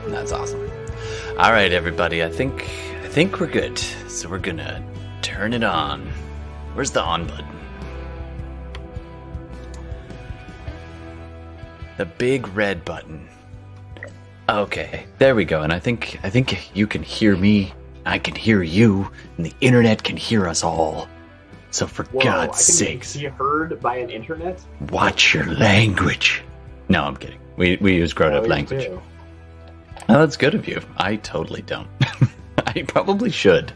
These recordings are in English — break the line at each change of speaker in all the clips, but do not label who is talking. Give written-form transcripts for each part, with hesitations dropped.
That's awesome. All right, everybody. I think we're good. So we're gonna turn it on. Where's the on button? The big red button. Okay, there we go. And I think you can hear me. I can hear you, and the internet can hear us all. So for God's sakes,
be heard by an internet?
Watch your language. No, I'm kidding. We use grown-up language.
Too.
Oh, that's good of you. I totally don't. I probably should.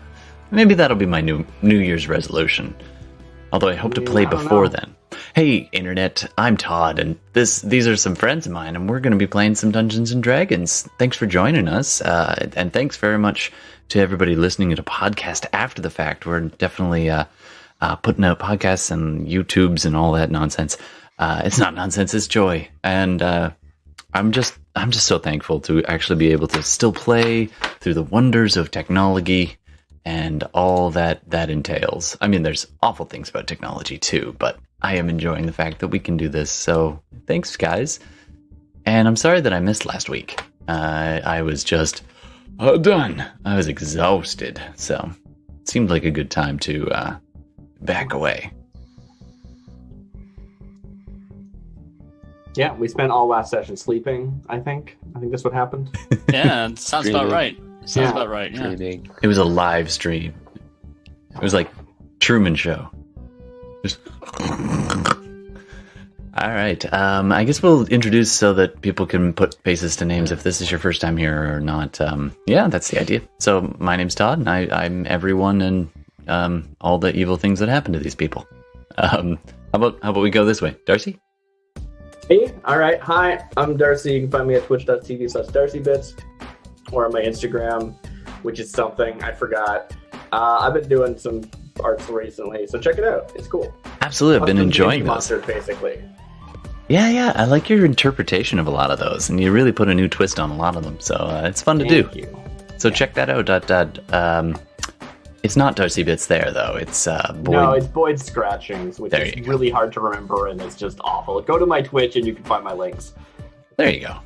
Maybe that'll be my New Year's resolution. Although I hope to play before then. Hey, Internet, I'm Todd, and these are some friends of mine, and we're going to be playing some Dungeons & Dragons. Thanks for joining us, and thanks very much to everybody listening to the podcast after the fact. We're definitely putting out podcasts and YouTubes and all that nonsense. It's not nonsense, it's joy. And I'm just so thankful to actually be able to still play through the wonders of technology and all that entails. I mean, there's awful things about technology too, but I am enjoying the fact that we can do this. So thanks, guys. And I'm sorry that I missed last week. I was just done. I was exhausted. So it seemed like a good time to back away.
Yeah, we spent all last session sleeping, I think. I think that's what happened.
Yeah, it sounds about right. Sounds about right, yeah.
Dreaming. It was a live stream. It was like Truman Show. Just... All right. I guess we'll introduce so that people can put faces to names if this is your first time here or not. Yeah, that's the idea. So my name's Todd, and I'm everyone and all the evil things that happen to these people. How about we go this way? Darcy?
Hey, all right. Hi, I'm Darcy. You can find me at twitch.tv/DarcyBits or on my Instagram, which is something I forgot. I've been doing some arts recently, so check it out. It's cool.
Absolutely. I've been enjoying those.
Monsters, basically.
Yeah. I like your interpretation of a lot of those, and you really put a new twist on a lot of them, so it's fun to do.
Thank you.
So check that out. It's not Darcy Bits there, though. It's Boyd.
No, it's Boyd Scratchings, which is really hard to remember, and it's just awful. Go to my Twitch, and you can find my links.
There you go.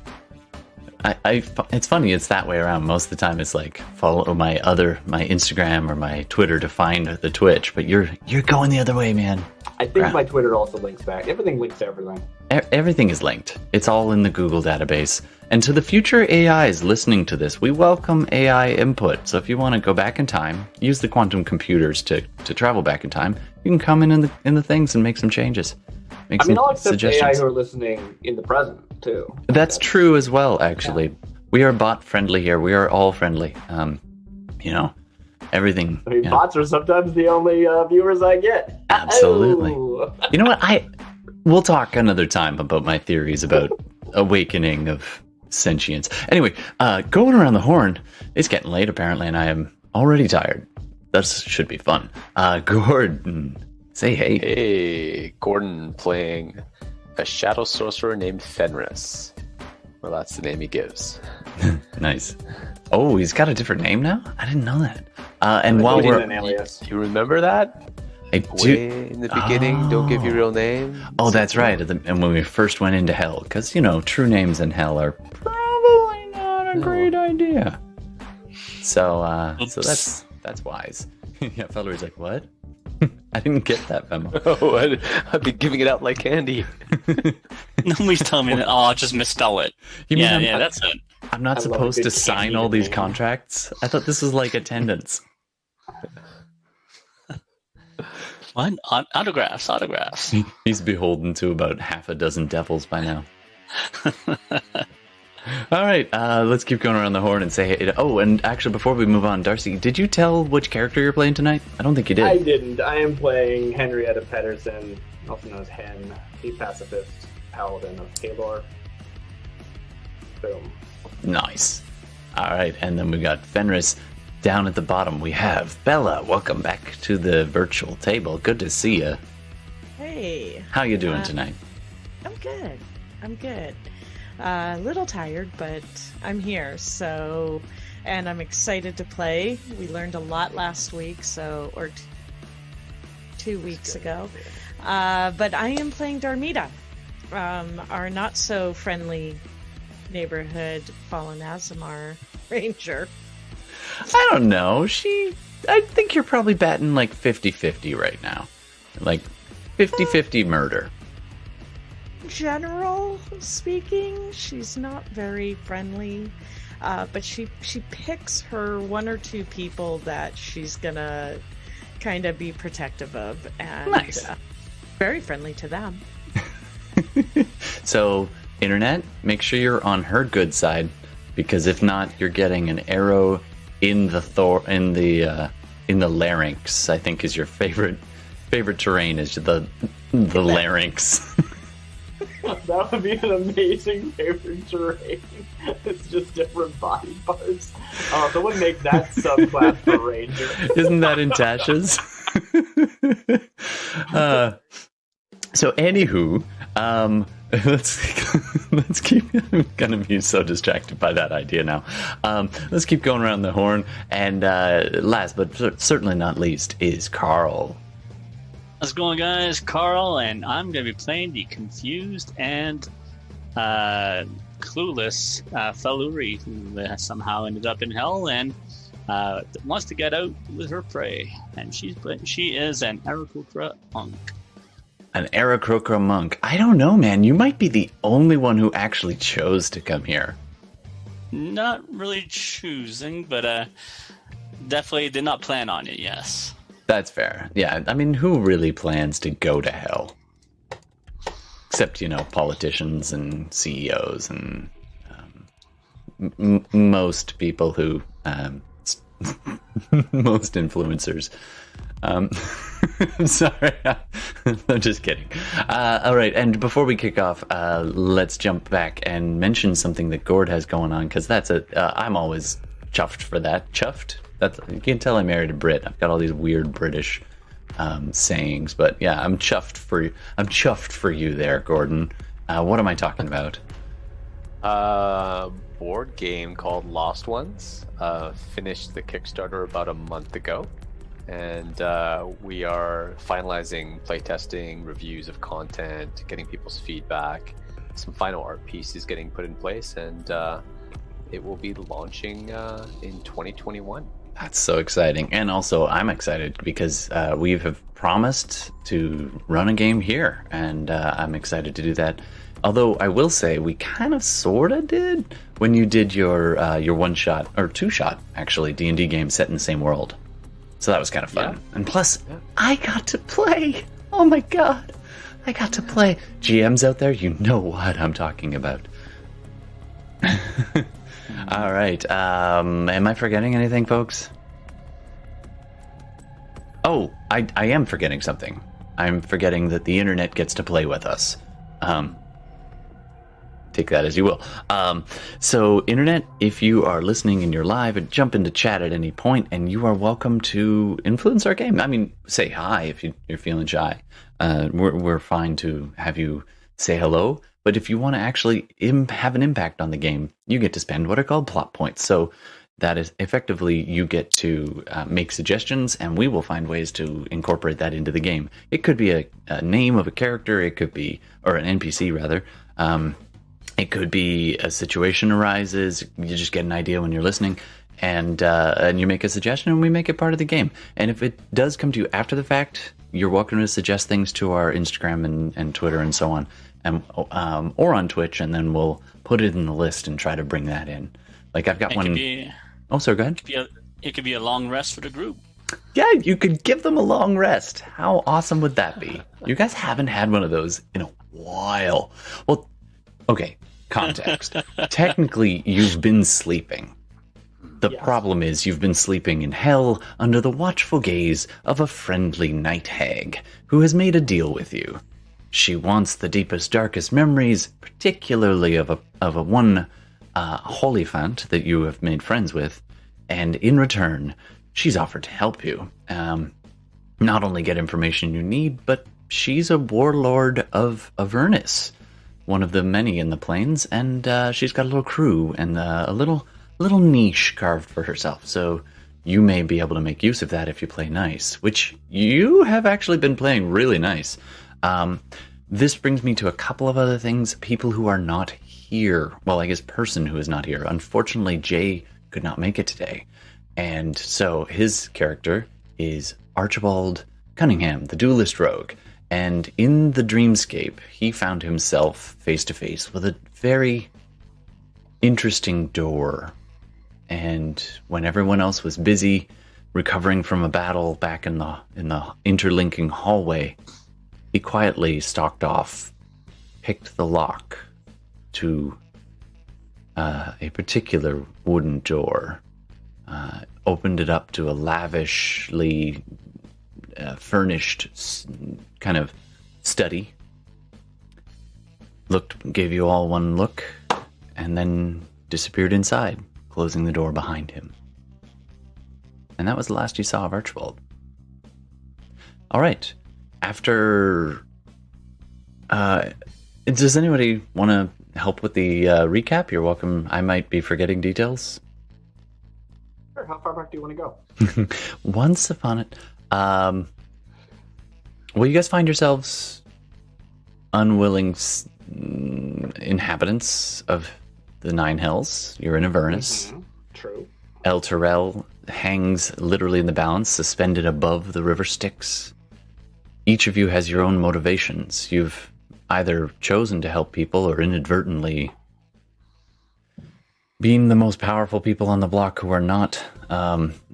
It's funny. It's that way around. Most of the time, it's like follow my Instagram or my Twitter to find the Twitch. But you're going the other way, man.
I think my Twitter also links back. Everything links to everything.
Everything is linked. It's all in the Google database. And to the future AIs listening to this, we welcome AI input. So if you want to go back in time, use the quantum computers to travel back in time, you can come in the things and make some changes.
I'll accept AI who are listening in the present, too.
That's true as well, actually. Yeah. We are bot friendly here. We are all friendly. Everything.
Bots are sometimes the only viewers I get.
Absolutely. You know what? We'll talk another time about my theories about awakening of sentience. Anyway, going around the horn, it's getting late apparently, and I am already tired. That should be fun. Gordon, say hey.
Hey, Gordon playing a shadow sorcerer named Fenris. Well, that's the name he gives.
Nice. Oh, he's got a different name now? I didn't know that. And while we're...
an alias.
Do you remember that?
I do.
Way in the beginning, don't give your real name.
Oh, that's right. And when we first went into hell, because, true names in hell are probably not a great idea. So that's wise. Yeah, Feller's like, what? I didn't get that memo.
Oh, I'd be giving it out like candy.
Nobody's telling me that. Oh, I'll just misspell it. Yeah, that's it.
I'm not supposed to sign all these contracts? I thought this was like attendance.
What? Autographs.
He's beholden to about half a dozen devils by now. All right, let's keep going around the horn and say hey. Oh, and actually, before we move on, Darcy, did you tell which character you're playing tonight? I don't think you did.
I didn't. I am playing Henrietta Pedersen, also known as Hen, the pacifist paladin of Kalor. Boom.
Nice. All right, and then we got Fenris. Down at the bottom, we have Bella. Welcome back to the virtual table. Good to see you.
Hey.
How you doing tonight?
I'm good. A little tired, but I'm here. So, and I'm excited to play. We learned a lot last week, or 2 weeks ago. But I am playing Darmida, our not so friendly neighborhood fallen Azamar ranger?
I don't know. I think you're probably batting like 50-50 right now. Like 50-50 murder.
General speaking, she's not very friendly, but she picks her one or two people that she's gonna kind of be protective of, and
nice.
Very friendly to them.
So, internet, make sure you're on her good side, because if not, you're getting an arrow in the larynx. I think is your favorite terrain is the larynx.
That would be an amazing favorite terrain. It's just different body parts. Someone make that subclass for Ranger.
Isn't that in Tasha's? So anywho, let's keep. I'm gonna be so distracted by that idea now. Let's keep going around the horn. And last but certainly not least is Carl.
How's it going, guys? Carl, and I'm going to be playing the confused and clueless Feluri, who somehow ended up in hell and wants to get out with her prey. And she is an Aarakocra monk.
An Aarakocra monk. I don't know, man. You might be the only one who actually chose to come here.
Not really choosing, but definitely did not plan on it, yes.
That's fair. Yeah, I mean, who really plans to go to hell? Except, politicians and CEOs and most people who... most influencers. I'm sorry. I'm just kidding. All right, and before we kick off, let's jump back and mention something that Gord has going on, because I'm always chuffed for that. Chuffed? You can tell I married a Brit. I've got all these weird British sayings, but yeah, I'm chuffed for you there, Gordon. What am I talking about?
Board game called Lost Ones. Finished the Kickstarter about a month ago, and we are finalizing playtesting, reviews of content, getting people's feedback, some final art pieces getting put in place, and it will be launching in 2021.
That's so exciting. And also, I'm excited because we have promised to run a game here, and I'm excited to do that. Although I will say we kind of sort of did when you did your one-shot, or two-shot, actually, D&D game set in the same world. So that was kind of fun. Yeah. And plus, I got to play. Oh my god. I got to play. GMs out there, you know what I'm talking about. All right. Am I forgetting anything, folks? Oh, I am forgetting something. I'm forgetting that the internet gets to play with us. Take that as you will. So, internet, if you are listening and you're live, jump into chat at any point, and you are welcome to influence our game. I mean, say hi if you're feeling shy. We're fine to have you say hello. But if you want to actually have an impact on the game, you get to spend what are called plot points. So that is effectively you get to make suggestions, and we will find ways to incorporate that into the game. It could be a name of a character, it could be, or an NPC rather. It could be a situation arises, you just get an idea when you're listening, and you make a suggestion, and we make it part of the game. And if it does come to you after the fact, you're welcome to suggest things to our Instagram and Twitter and so on. Or on Twitch, and then we'll put it in the list and try to bring that in. Like I've got one. Oh, sorry, go ahead.
It could be a long rest for the group.
Yeah, you could give them a long rest. How awesome would that be? You guys haven't had one of those in a while. Well, okay, context. Technically, you've been sleeping. The problem is you've been sleeping in hell under the watchful gaze of a friendly night hag who has made a deal with you. She wants the deepest, darkest memories, particularly of a one Hollyphant that you have made friends with, and in return, she's offered to help you. Not only get information you need, but she's a warlord of Avernus, one of the many in the plains, and she's got a little crew and a little niche carved for herself. So you may be able to make use of that if you play nice, which you have actually been playing really nice. This brings me to a couple of other things. People who are not here. Well, I guess person who is not here. Unfortunately, Jay could not make it today. And so his character is Archibald Cunningham, the duelist rogue. And in the dreamscape, he found himself face to face with a very interesting door. And when everyone else was busy recovering from a battle back in the interlinking hallway, he quietly stalked off, picked the lock to a particular wooden door, opened it up to a lavishly furnished kind of study, gave you all one look, and then disappeared inside, closing the door behind him. And that was the last you saw of Archibald. All right. After... does anybody want to help with the recap? You're welcome. I might be forgetting details.
Sure, how far back do you want to go?
Once upon it... well, you guys find yourselves unwilling inhabitants of the Nine Hells. You're in Avernus.
True.
El Terrell hangs literally in the balance, suspended above the river Styx. Each of you has your own motivations. You've either chosen to help people or inadvertently been the most powerful people on the block who are not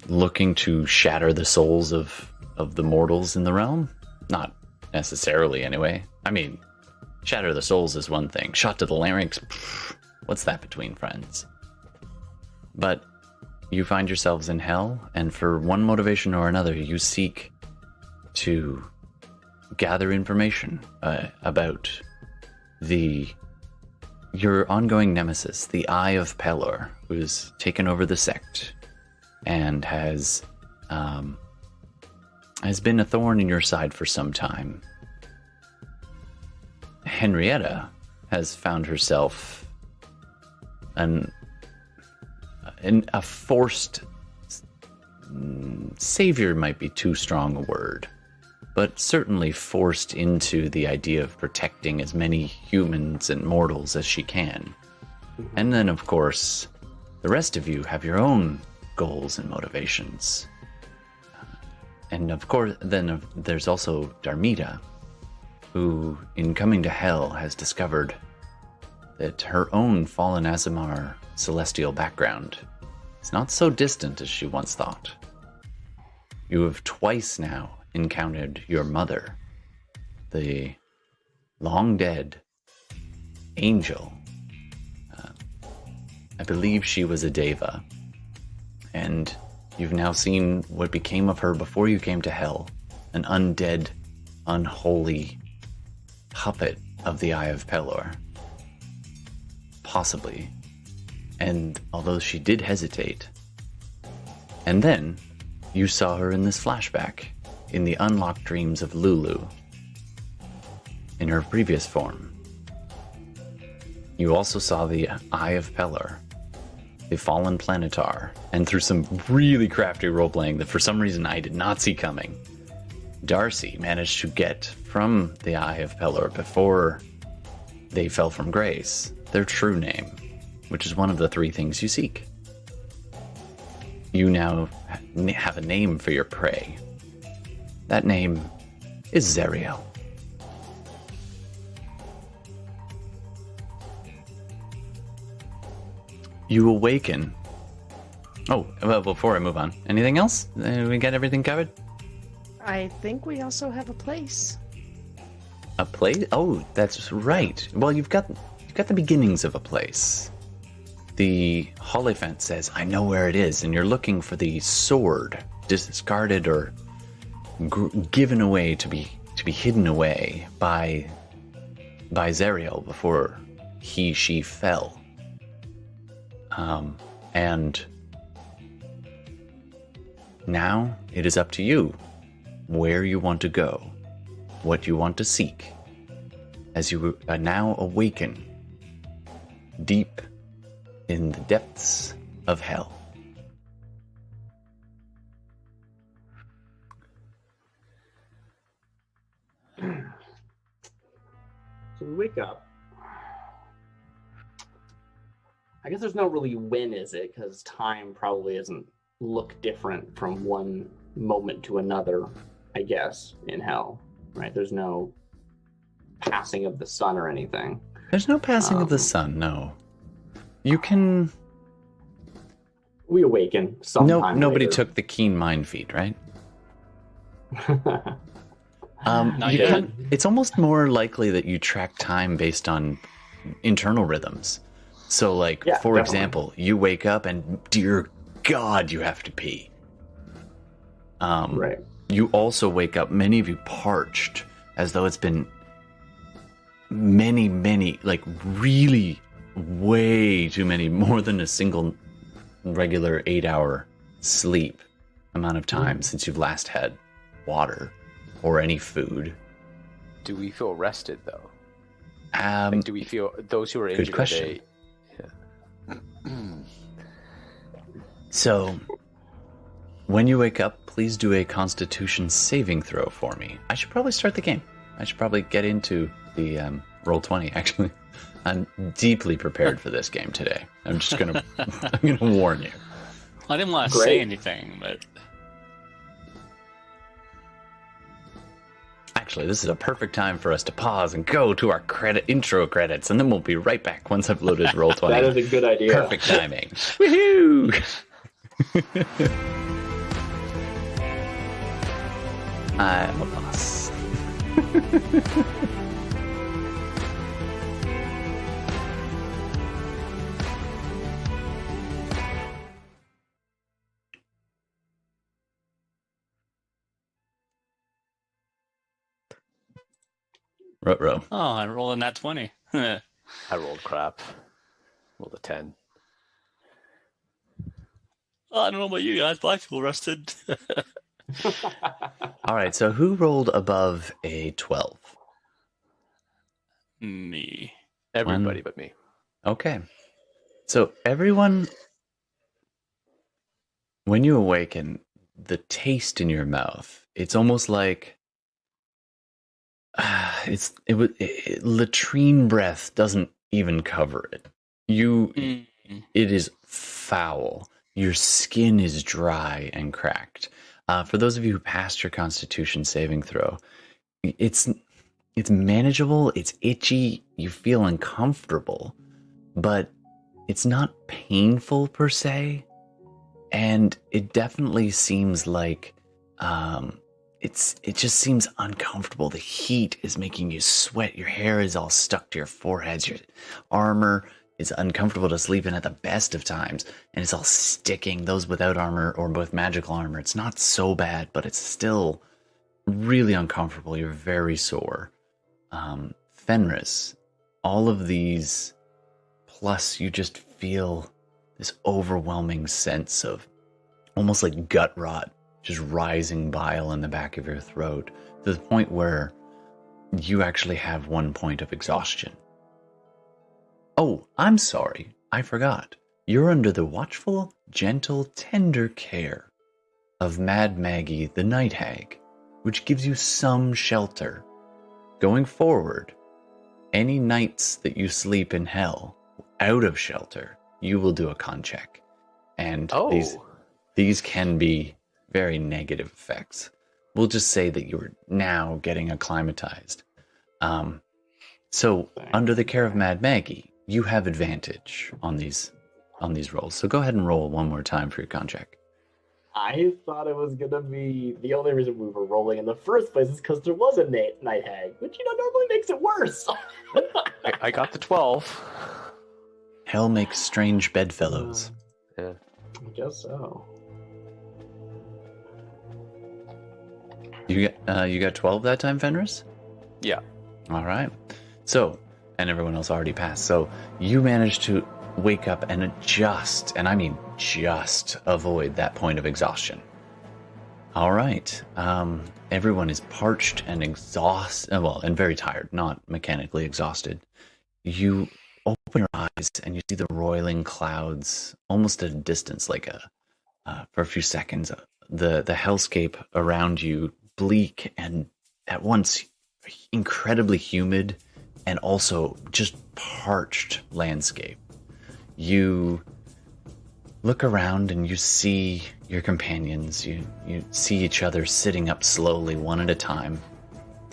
looking to shatter the souls of the mortals in the realm. Not necessarily, anyway. I mean, shatter the souls is one thing. Shot to the larynx, what's that between friends? But you find yourselves in hell, and for one motivation or another, you seek to gather information about your ongoing nemesis, the Eye of Pelor, who's taken over the sect and has been a thorn in your side for some time. Henrietta has found herself a forced savior might be too strong a word, but certainly forced into the idea of protecting as many humans and mortals as she can. And then, of course, the rest of you have your own goals and motivations. And of course, then there's also Darmida, who, in coming to Hell, has discovered that her own fallen Azamar celestial background is not so distant as she once thought. You have twice now encountered your mother, the long-dead angel. I believe she was a Deva, and you've now seen what became of her before you came to Hell, an undead, unholy puppet of the Eye of Pelor. Possibly. And although she did hesitate, and then you saw her in this flashback, in the unlocked dreams of Lulu, in her previous form. You also saw the Eye of Pelor, the fallen planetar, and through some really crafty role-playing that for some reason I did not see coming, Darcy managed to get from the Eye of Pelor before they fell from grace their true name, which is one of the three things you seek. You now have a name for your prey. That name is Zeriel. You awaken. Oh, well, before I move on, anything else? We got everything covered?
I think we also have a place.
A place? Oh, that's right. Well, you've got the beginnings of a place. The Holophant says, I know where it is, and you're looking for the sword, discarded or given away to be hidden away by Zeriel before she fell. And now it is up to you where you want to go, what you want to seek, as you are now awaken deep in the depths of hell.
So we wake up, I guess there's no really when is it, because time probably doesn't look different from one moment to another, I guess, in hell, right? There's no passing of the sun or anything.
There's no passing of the sun, no. You can...
We awaken sometime
Nobody
later.
took the keen mind feat, right?
Not yet.
It's almost more likely that you track time based on internal rhythms. So, like,
Yeah,
for
definitely.
example, you wake up and, dear God, you have to pee.
Right.
You also wake up, many of you parched, as though it's been many, like, really way too many, more than a single regular 8-hour sleep amount of time since you've last had water or any food.
Do we feel rested though?
Um,
Like, do we feel those who are injured?
question.
Are they...
So, when you wake up, please do a Constitution saving throw for me. I should probably start the game. I should probably get into the Roll20. Actually, I'm deeply prepared for this game today. I'm just gonna, I'm gonna warn you.
I didn't want to
Great.
say anything, but
Actually, this is a perfect time for us to pause and go to our intro credits, and then we'll be right back once I've loaded Roll20.
That is a good idea.
Perfect timing. Woohoo! I'm a boss. Ruh-roh.
oh, I rolled in that 20.
I rolled crap. Rolled a 10.
Oh, I don't know about you guys, but I feel rested.
All right, so who rolled above a 12?
Me.
Everybody but me.
Okay. So everyone, when you awaken, the taste in your mouth, it's almost like latrine breath doesn't even cover it. It is foul. Your skin is dry and cracked. For those of you who passed your Constitution saving throw, it's manageable. It's itchy. You feel uncomfortable, but it's not painful per se. And it definitely seems like it just seems uncomfortable. The heat is making you sweat. Your hair is all stuck to your foreheads. Your armor is uncomfortable to sleep in at the best of times, and it's all sticking. Those without armor or with magical armor, it's not so bad, but it's still really uncomfortable. You're very sore. Fenris, all of these, plus you just feel this overwhelming sense of almost like gut rot, just rising bile in the back of your throat, to the point where you actually have 1 point of exhaustion. Oh, I'm sorry, I forgot. You're under the watchful, gentle, tender care of Mad Maggie the Night Hag, which gives you some shelter. Going forward, any nights that you sleep in hell, out of shelter, you will do a con check. And these can be very negative effects. We'll just say that you're now getting acclimatized. So, under the care of Mad Maggie, you have advantage on these rolls. So go ahead and roll one more time for your con check.
I thought it was gonna be the only reason we were rolling in the first place is because there was a night hag, which normally makes it worse.
I got the 12.
Hell makes strange bedfellows.
Yeah.
I guess so.
You got 12 that time, Fenris?
Yeah.
All right. So, and everyone else already passed. So you managed to wake up and adjust, and I mean just avoid that point of exhaustion. All right. Everyone is parched and exhausted, and very tired, not mechanically exhausted. You open your eyes and you see the roiling clouds almost at a distance, like for a few seconds. The hellscape around you, bleak and at once incredibly humid, and also just parched landscape. You look around and you see your companions. You see each other sitting up slowly, one at a time.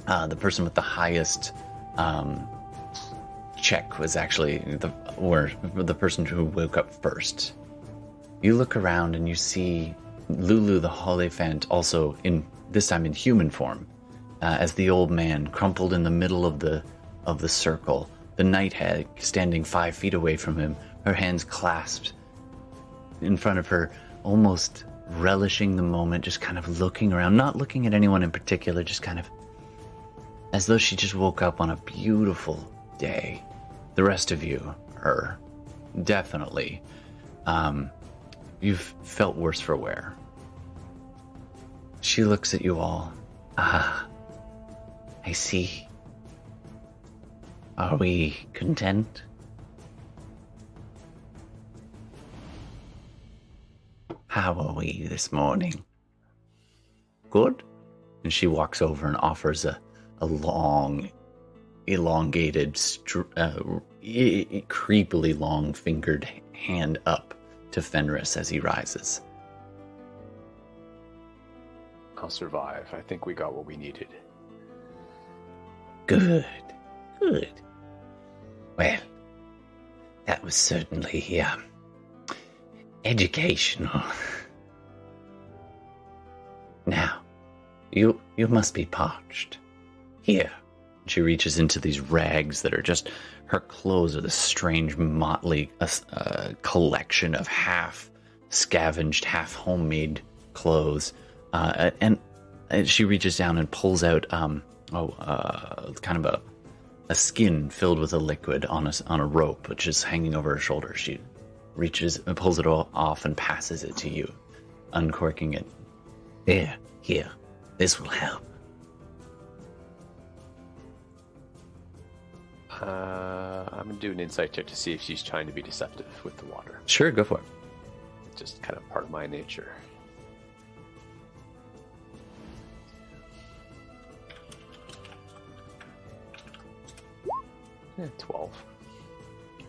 The person with the highest check was actually the person who woke up first. You look around and you see Lulu the Holophant, also this time in human form, as the old man crumpled in the middle of the circle. The night hag standing 5 feet away from him, her hands clasped in front of her, almost relishing the moment, just kind of looking around, not looking at anyone in particular, just kind of as though she just woke up on a beautiful day. The rest of you are definitely, you've felt worse for wear. She looks at you all. Ah, I see. Are we content? How are we this morning? Good? And she walks over and offers a long, elongated, creepily long-fingered hand up to Fenris as he rises.
I'll survive. I think we got what we needed.
Good. Well, that was certainly educational. Now, you must be parched. Here.
She reaches into these rags that are just, her clothes are this strange motley collection of half scavenged, half homemade clothes. And she reaches down and pulls out kind of a skin filled with a liquid on a rope, which is hanging over her shoulder. She reaches and pulls it all off and passes it to you, uncorking it.
Here. This will help.
I'm gonna do an insight check to see if she's trying to be deceptive with the water.
Sure, go for it.
It's just kind of part of my nature. Yeah, 12.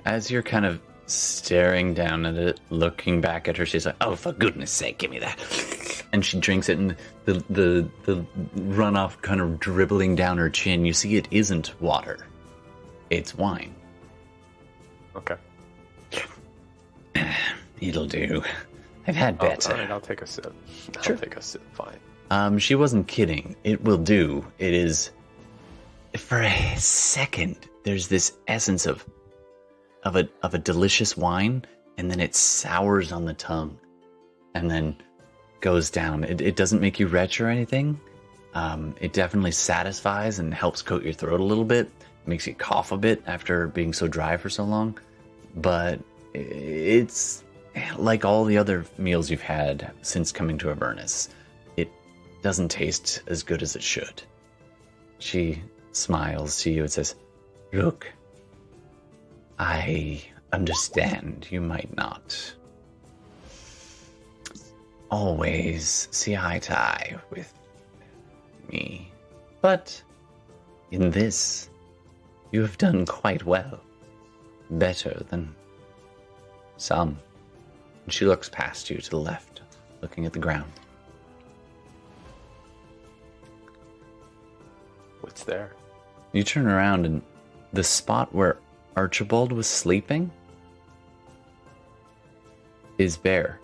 As you're kind of staring down at it, looking back at her, she's like, "Oh, for goodness sake, give me that!" And she drinks it, and the runoff kind of dribbling down her chin. You see, it isn't water; it's wine.
Okay.
It'll do. I've had better.
All right, I'll take a sip.
Sure.
I'll take a sip. Fine.
She wasn't kidding. It will do. It is. For a second, there's this essence of a delicious wine, and then it sours on the tongue, and then goes down. It doesn't make you retch or anything. It definitely satisfies and helps coat your throat a little bit. It makes you cough a bit after being so dry for so long. But it's like all the other meals you've had since coming to Avernus. It doesn't taste as good as it should. She smiles to you and says,
Look, I understand you might not always see eye to eye with me, but in this, you have done quite well. Better than some.
and she looks past you to the left, looking at the ground.
What's there?
You turn around and the spot where Archibald was sleeping is bare.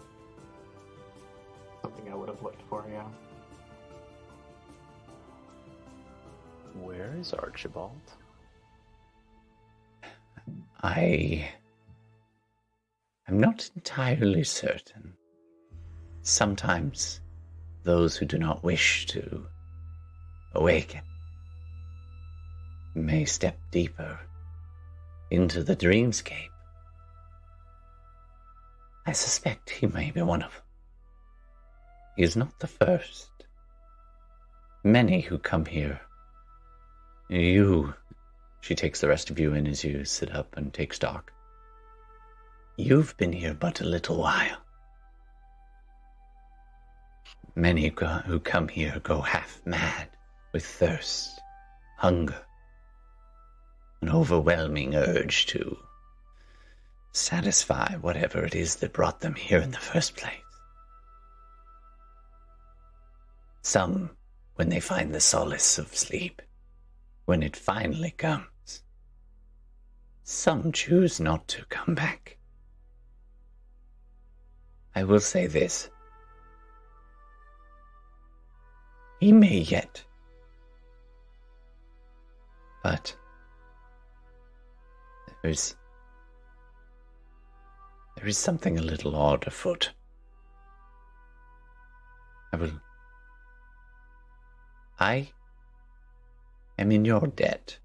Something I would have looked for, yeah.
Where is Archibald?
I'm not entirely certain. Sometimes those who do not wish to awaken may step deeper into the dreamscape. I suspect he may be one of them. He is not the first. Many who come here. You, she takes the rest of you in as you sit up and take stock. You've been here but a little while. Many who come here go half mad with thirst, hunger, an overwhelming urge to satisfy whatever it is that brought them here in the first place. Some, when they find the solace of sleep, when it finally comes, some choose not to come back. I will say this. He may yet. But there is something a little odd afoot. I am in your debt.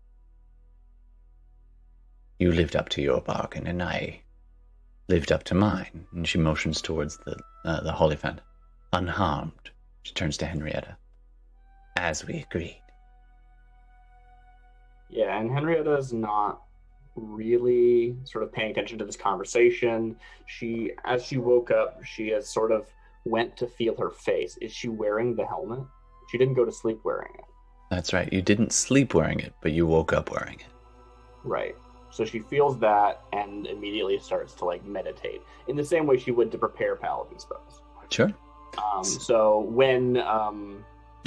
You lived up to your bargain, and I lived up to mine. And she motions towards the Hollyphant. Unharmed, she turns to Henrietta. As we agreed.
Yeah, and Henrietta is not really sort of paying attention to this conversation. As she woke up, she has sort of went to feel her face. Is she wearing the helmet? She didn't go to sleep wearing it.
That's right. You didn't sleep wearing it, but you woke up wearing it.
Right. So she feels that and immediately starts to like meditate in the same way she would to prepare paladin spells.
Sure.
So when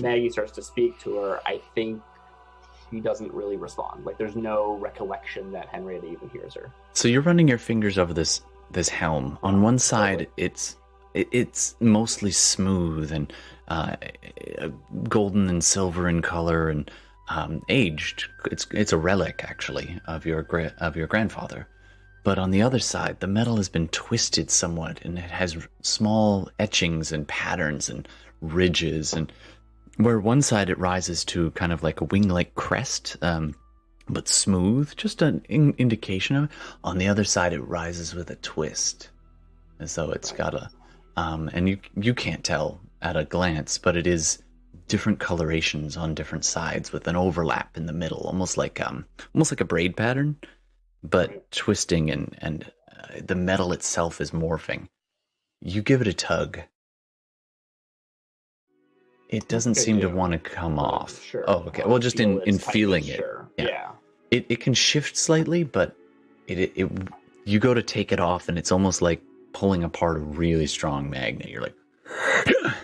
Maggie starts to speak to her, I think she doesn't really respond. Like there's no recollection that Henrietta even hears her.
So you're running your fingers over this helm. On one side, it's mostly smooth and golden and silver in color and aged. It's a relic actually of your grandfather. But on the other side, the metal has been twisted somewhat, and it has small etchings and patterns and ridges, and where one side it rises to kind of like a wing-like crest, but smooth, just an indication of it. On the other side, it rises with a twist, as though it's got a, and you can't tell at a glance, but it is different colorations on different sides with an overlap in the middle, almost like a braid pattern, but twisting and the metal itself is morphing. You give it a tug. It doesn't seem to want to come off.
Sure.
Oh, okay. Well, just in feeling it.
Sure.
Yeah.
Yeah.
It can shift slightly, but it you go to take it off, and it's almost like pulling apart a really strong magnet. You're like,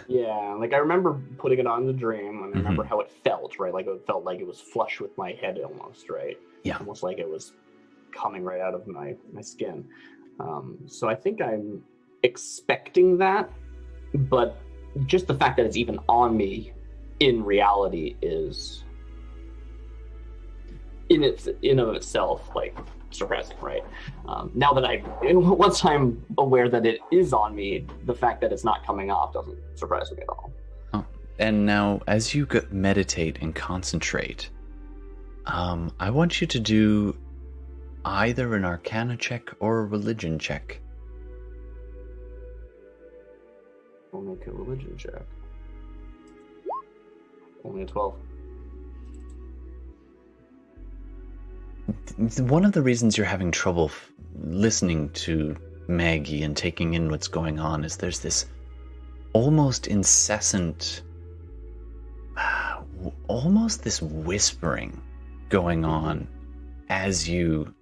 yeah. Like I remember putting it on the dream, and I remember how it felt. Right, like it felt like it was flush with my head, almost. Right.
Yeah.
Almost like it was coming right out of my skin. So I think I'm expecting that, but just the fact that it's even on me in reality is in of itself like surprising, right? Now that once I'm aware that it is on me, the fact that it's not coming off doesn't surprise me at all.
oh. And now as you meditate and concentrate, I want you to do either an Arcana check or a Religion check.
We'll make a religion check. Only a 12.
One of the reasons you're having trouble listening to Maggie and taking in what's going on is there's this almost incessant, almost this whispering going on as you...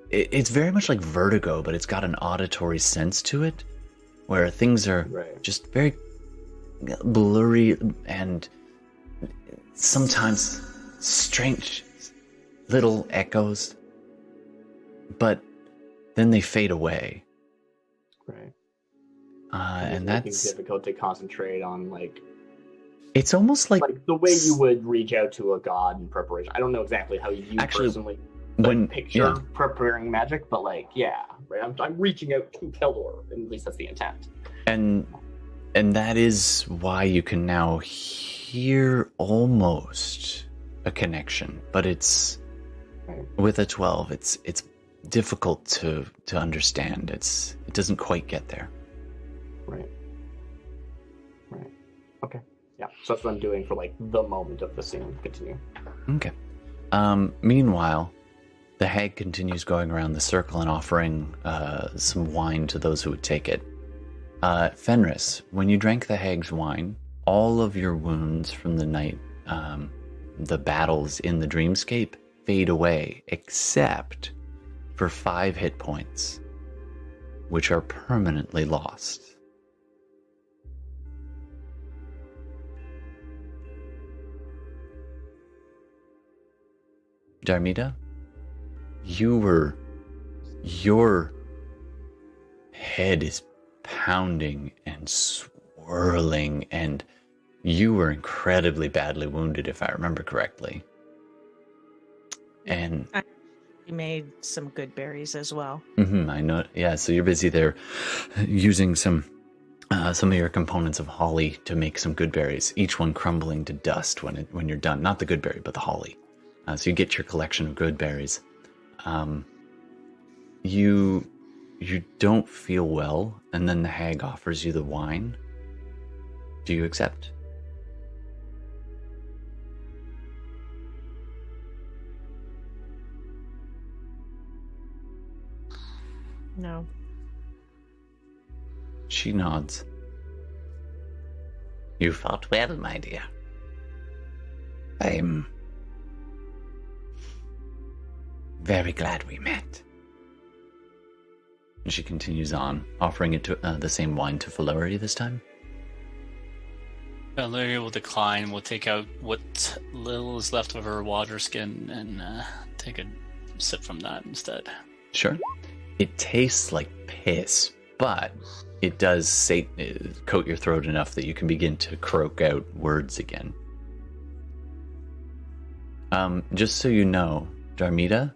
It's very much like vertigo, but it's got an auditory sense to it, where things are just very blurry and sometimes strange little echoes, but then they fade away.
Right.
And that's
difficult to concentrate on, like...
It's almost like
the way you would reach out to a god in preparation. I don't know exactly how you personally picture preparing magic, but right, I'm reaching out to Keldor, and at least that's the intent.
And that is why you can now hear almost a connection, but it's with a 12. It's difficult to understand. It doesn't quite get there.
Right. Okay. Yeah. So that's what I'm doing for the moment of the scene. Continue.
Okay. Meanwhile, the hag continues going around the circle and offering some wine to those who would take it. Fenris, when you drank the hag's wine, all of your wounds from the night, the battles in the dreamscape, fade away, except
for 5 hit points, which are permanently lost. Darmida, your head is pounding and swirling, and you were incredibly badly wounded, if I remember correctly. And
We made some good berries as well.
I know. Yeah, so you're busy there using some of your components of holly to make some good berries, each one crumbling to dust when you're done. Not the good berry, but the holly. So you get your collection of good berries. You don't feel well, and then the hag offers you the wine. Do you accept?
No.
She nods. You fought well, my dear. I'm very glad we met. And she continues on, offering it to the same wine to Falori this time.
Valeria will decline. We'll take out what little is left of her water skin and take a sip from that instead.
Sure. It tastes like piss, but it does coat your throat enough that you can begin to croak out words again. Just so you know, Darmida,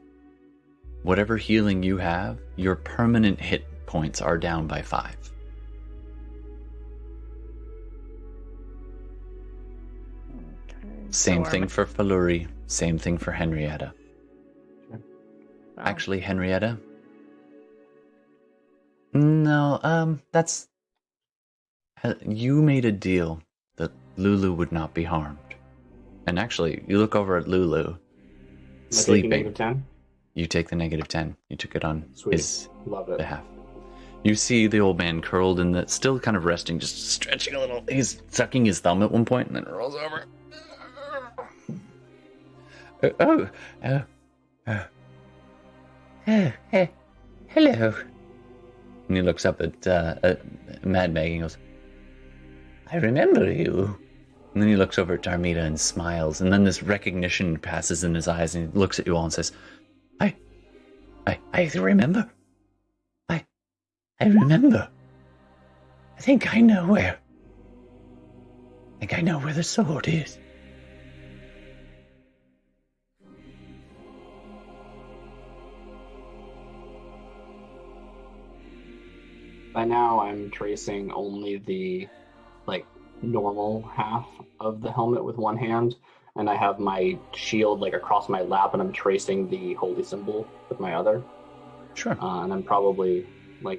whatever healing you have, your permanent hit points are down by 5. Same thing for Faluri. Same thing for Henrietta.
Sure.
Actually, Henrietta? No, that's... You made a deal that Lulu would not be harmed. And actually, you look over at Lulu, sleeping.
-10?
You take the -10. You took it on his
Love it.
behalf. You see the old man curled in the, still kind of resting, just stretching a little. He's sucking his thumb at one point and then rolls over. Hello. And he looks up at Mad Meg and goes, I remember you. And then he looks over at Darmida and smiles, and then this recognition passes in his eyes, and he looks at you all and says, I remember. I remember. I think I know where the sword is.
By now, I'm tracing only the normal half of the helmet with one hand, and I have my shield across my lap, and I'm tracing the holy symbol with my other.
Sure.
And I'm probably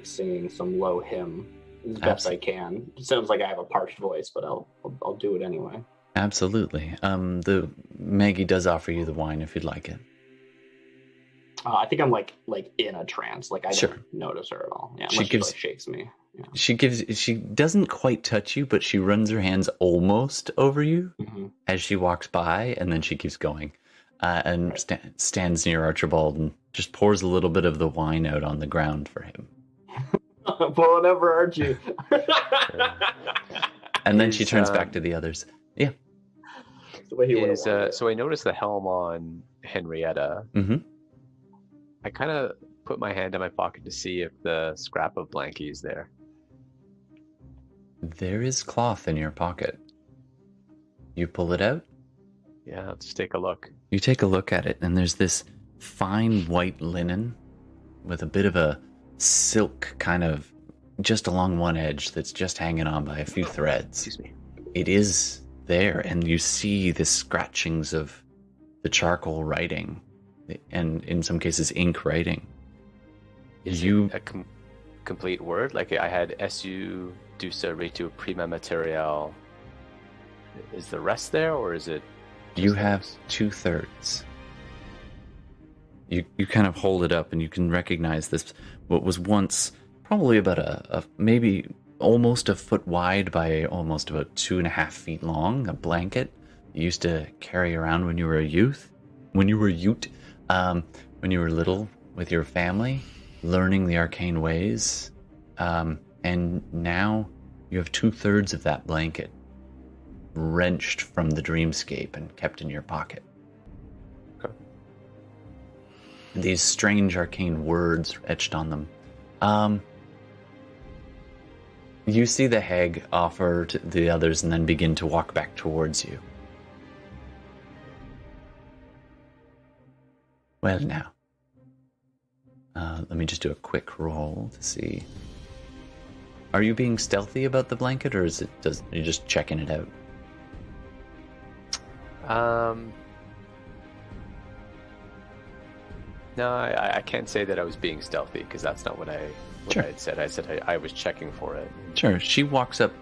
singing some low hymn as best I can. It sounds like I have a parched voice, but I'll do it anyway.
Absolutely. The Maggie does offer you the wine if you'd like it.
I think I'm in a trance. I
Sure.
don't notice her at all. Yeah,
She
unless
gives-
she shakes me. Yeah.
She doesn't quite touch you, but she runs her hands almost over you
Mm-hmm.
as she walks by, and then she keeps going, and stands near Archibald and just pours a little bit of the wine out on the ground for him.
Pulling over, aren't you?
And then she turns back to the others. Yeah.
The way he would've wanted it.
So I noticed the helm on Henrietta.
Mm-hmm.
I kind of put my hand in my pocket to see if the scrap of blankie is there.
There is cloth in your pocket. You pull it out.
Yeah, let's take a look.
You take a look at it, and there's this fine white linen with a bit of a silk kind of just along one edge that's just hanging on by a few threads.
Excuse me.
It is there, and you see the scratchings of the charcoal writing, and in some cases ink writing.
Is
You
it a complete word? I had SU Dusa Retu Prima Material. Is the rest there, or is it?
You
just
have
those?
2/3. You kind of hold it up, and you can recognize this. What was once probably about a maybe almost a foot wide by almost about 2.5 feet long, a blanket you used to carry around when you were a youth. When you were little, with your family, learning the arcane ways, and now you have 2/3 of that blanket wrenched from the dreamscape and kept in your pocket.
Okay.
These strange arcane words etched on them. You see the hag offer to the others and then begin to walk back towards you. Well, now. Let me just do a quick roll to see. Are you being stealthy about the blanket, or are you just checking it out?
No, I can't say that I was being stealthy, because that's not what I had said. I said I was checking for it.
Sure. She walks up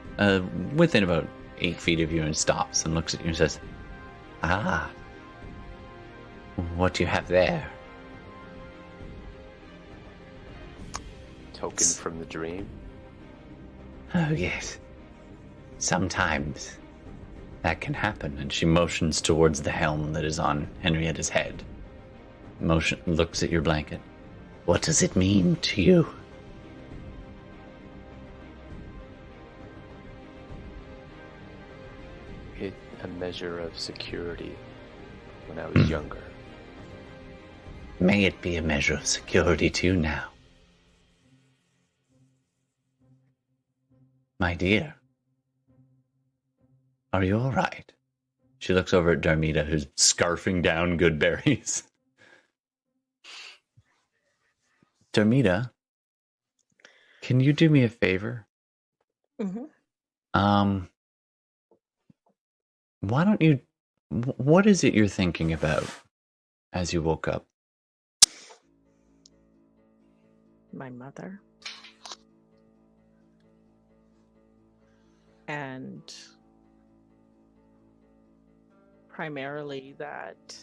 within about 8 feet of you and stops and looks at you and says, "Ah, what do you have there?"
Token from the dream.
Oh, yes. Sometimes that can happen. And she motions towards the helm that is on Henrietta's head. Looks at your blanket. What does it mean to you?
A measure of security when I was younger.
May it be a measure of security to you now. My dear, are you all right? She looks over at Darmida, who's scarfing down good berries. Darmida, can you do me a favor?
Mm-hmm.
Why don't you... What is it you're thinking about as you woke up?
My mother. And primarily that,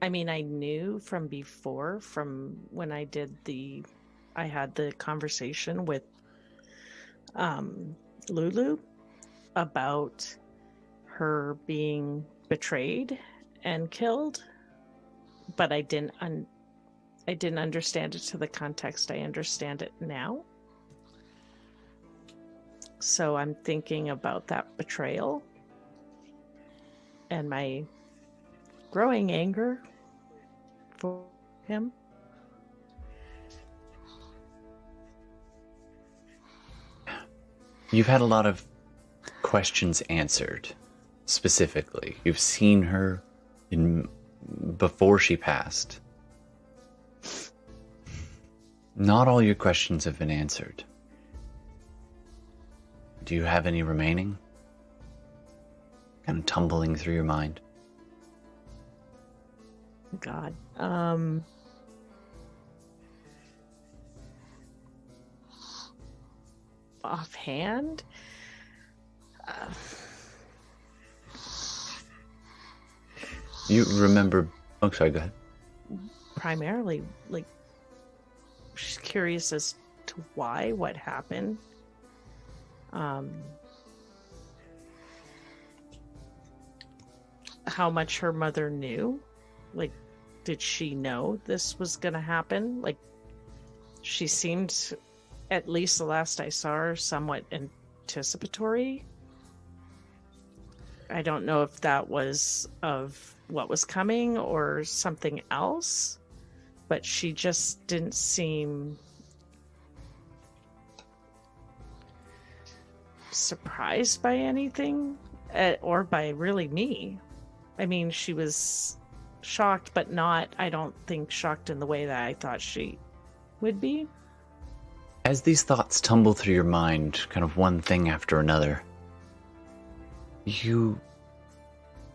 I mean, I knew from before, from when I had the conversation with Lulu about her being betrayed and killed, but I didn't understand it to the context I understand it now. So I'm thinking about that betrayal and my growing anger for him.
You've had a lot of questions answered, specifically. You've seen her before she passed. Not all your questions have been answered. Do you have any remaining? Kind of tumbling through your mind.
God. Offhand?
You remember... Oh, sorry, go ahead.
Primarily, like, she's curious as to what happened. How much her mother knew. Like, did she know this was gonna happen? Like, she seemed, at least the last I saw her, somewhat anticipatory. I don't know if that was of what was coming or something else, but she just didn't seem surprised by anything, or by really me. I mean, she was shocked, but not, I don't think, shocked in the way that I thought she would be.
As these thoughts tumble through your mind, kind of one thing after another, you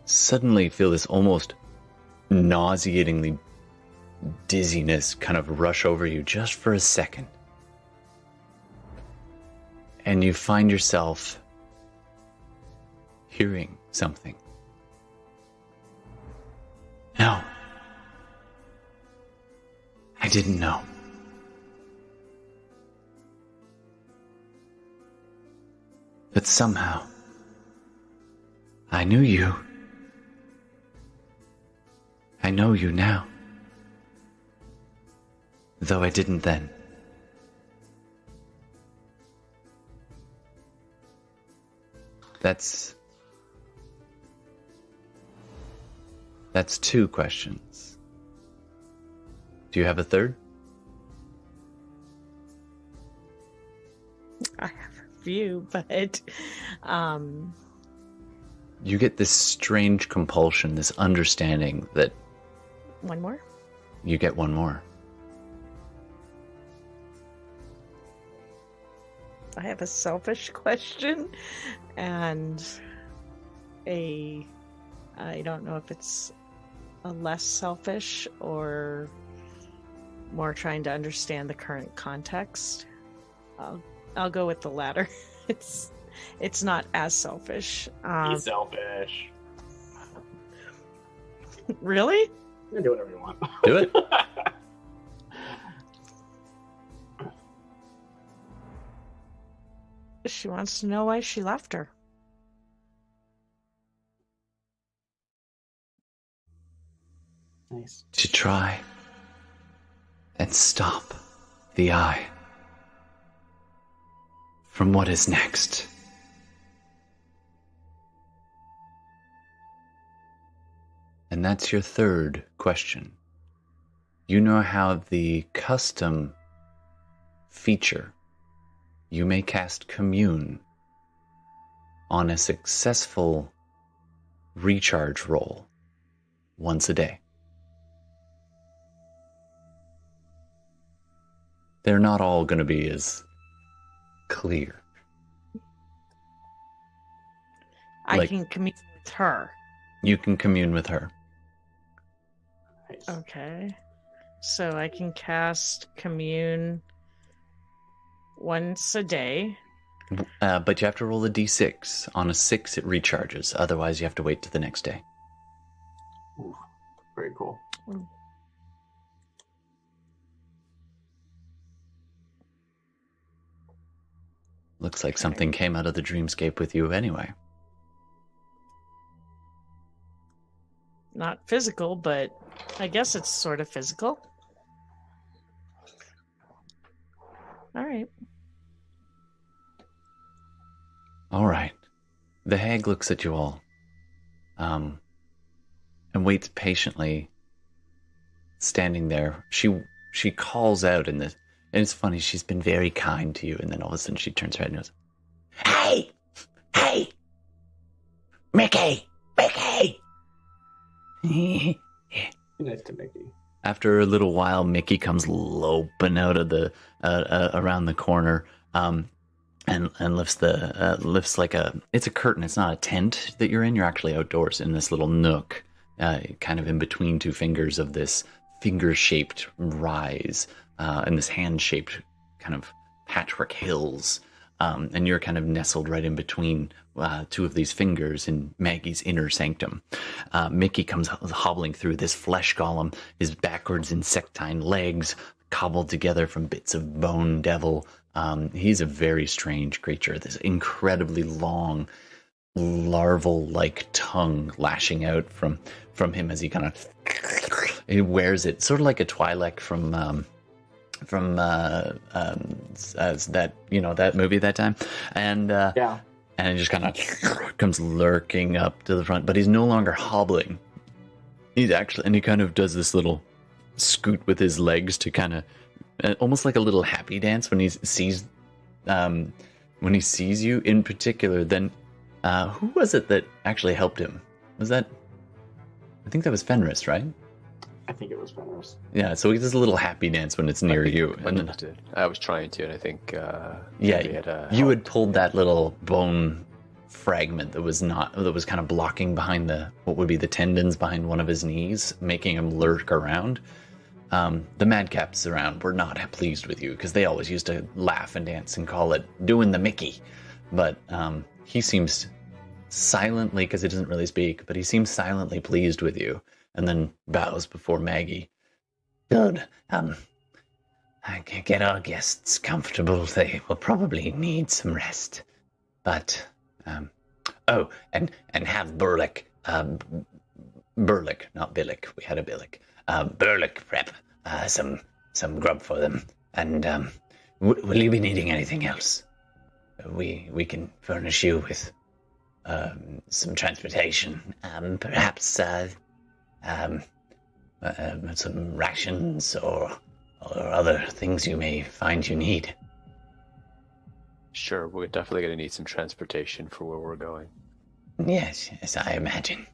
suddenly feel this almost nauseatingly dizziness kind of rush over you just for a second. And you find yourself hearing something. No. I didn't know. But somehow, I knew you. I know you now.
Though I didn't then. That's 2 questions. Do you have a third?
I have a few, but
You get this strange compulsion, this understanding that
one more.
you get one more.
I have a selfish question and I don't know if it's a less selfish or more trying to understand the current context. I'll go with the latter. It's not as selfish.
Be selfish.
Really?
You can do whatever you want.
Do it.
She wants to know why she left her.
Nice.
To try and stop the eye from what is next. And that's your third question. You know how the custom feature, you may cast Commune on a successful recharge roll once a day. They're not all going to be as clear.
I can commune with her.
You can commune with her.
Nice.
Okay. So I can cast Commune once a day.
But you have to roll a d6. On a 6, it recharges. Otherwise, you have to wait to the next day.
Ooh, very cool.
Looks like something came out of the dreamscape with you anyway.
Not physical, but I guess it's sort of physical. All right.
All right. The hag looks at you all, and waits patiently, standing there. She calls out in this, and it's funny. She's been very kind to you, and then all of a sudden she turns her head and goes, "Hey, hey, Mickey, Mickey."
Be nice to Mickey.
After a little while, Mickey comes loping out of the around the corner, and lifts like it's a curtain. It's not a tent that you're in. You're actually outdoors in this little nook, kind of in between 2 fingers of this finger-shaped rise, and this hand-shaped kind of patchwork hills. And you're kind of nestled right in between 2 of these fingers in Maggie's inner sanctum. Mickey comes hobbling through, this flesh golem, his backwards insectine legs cobbled together from bits of bone devil. He's a very strange creature, this incredibly long, larval-like tongue lashing out from him as he kind of he wears it, sort of like a Twi'lek from that, that movie that time, and it just kind of comes lurking up to the front, but he's no longer hobbling. He's actually, and he kind of does this little scoot with his legs to kind of almost like a little happy dance when he sees you in particular. Then who was it that actually helped him? Was that, I think that was Fenris, right?
I think it was Fenris.
Yeah, so he does a little happy dance when it's near you.
And then I was trying to, and I think
you had pulled that little bone fragment that was kind of blocking behind what would be the tendons behind one of his knees, making him lurk around. The madcaps around were not pleased with you because they always used to laugh and dance and call it doing the Mickey. But he seems silently, because he doesn't really speak, but he seems silently pleased with you. And then bows before Maggie. Good. I can get our guests comfortable. They will probably need some rest. But, and have Burlick, Burlick, not Billick. We had a Billick. Burlick prep some some grub for them. And will you be needing anything else? We can furnish you with some transportation, perhaps some rations or other things you may find you need.
Sure, we're definitely going to need some transportation for where we're going.
Yes, I imagine.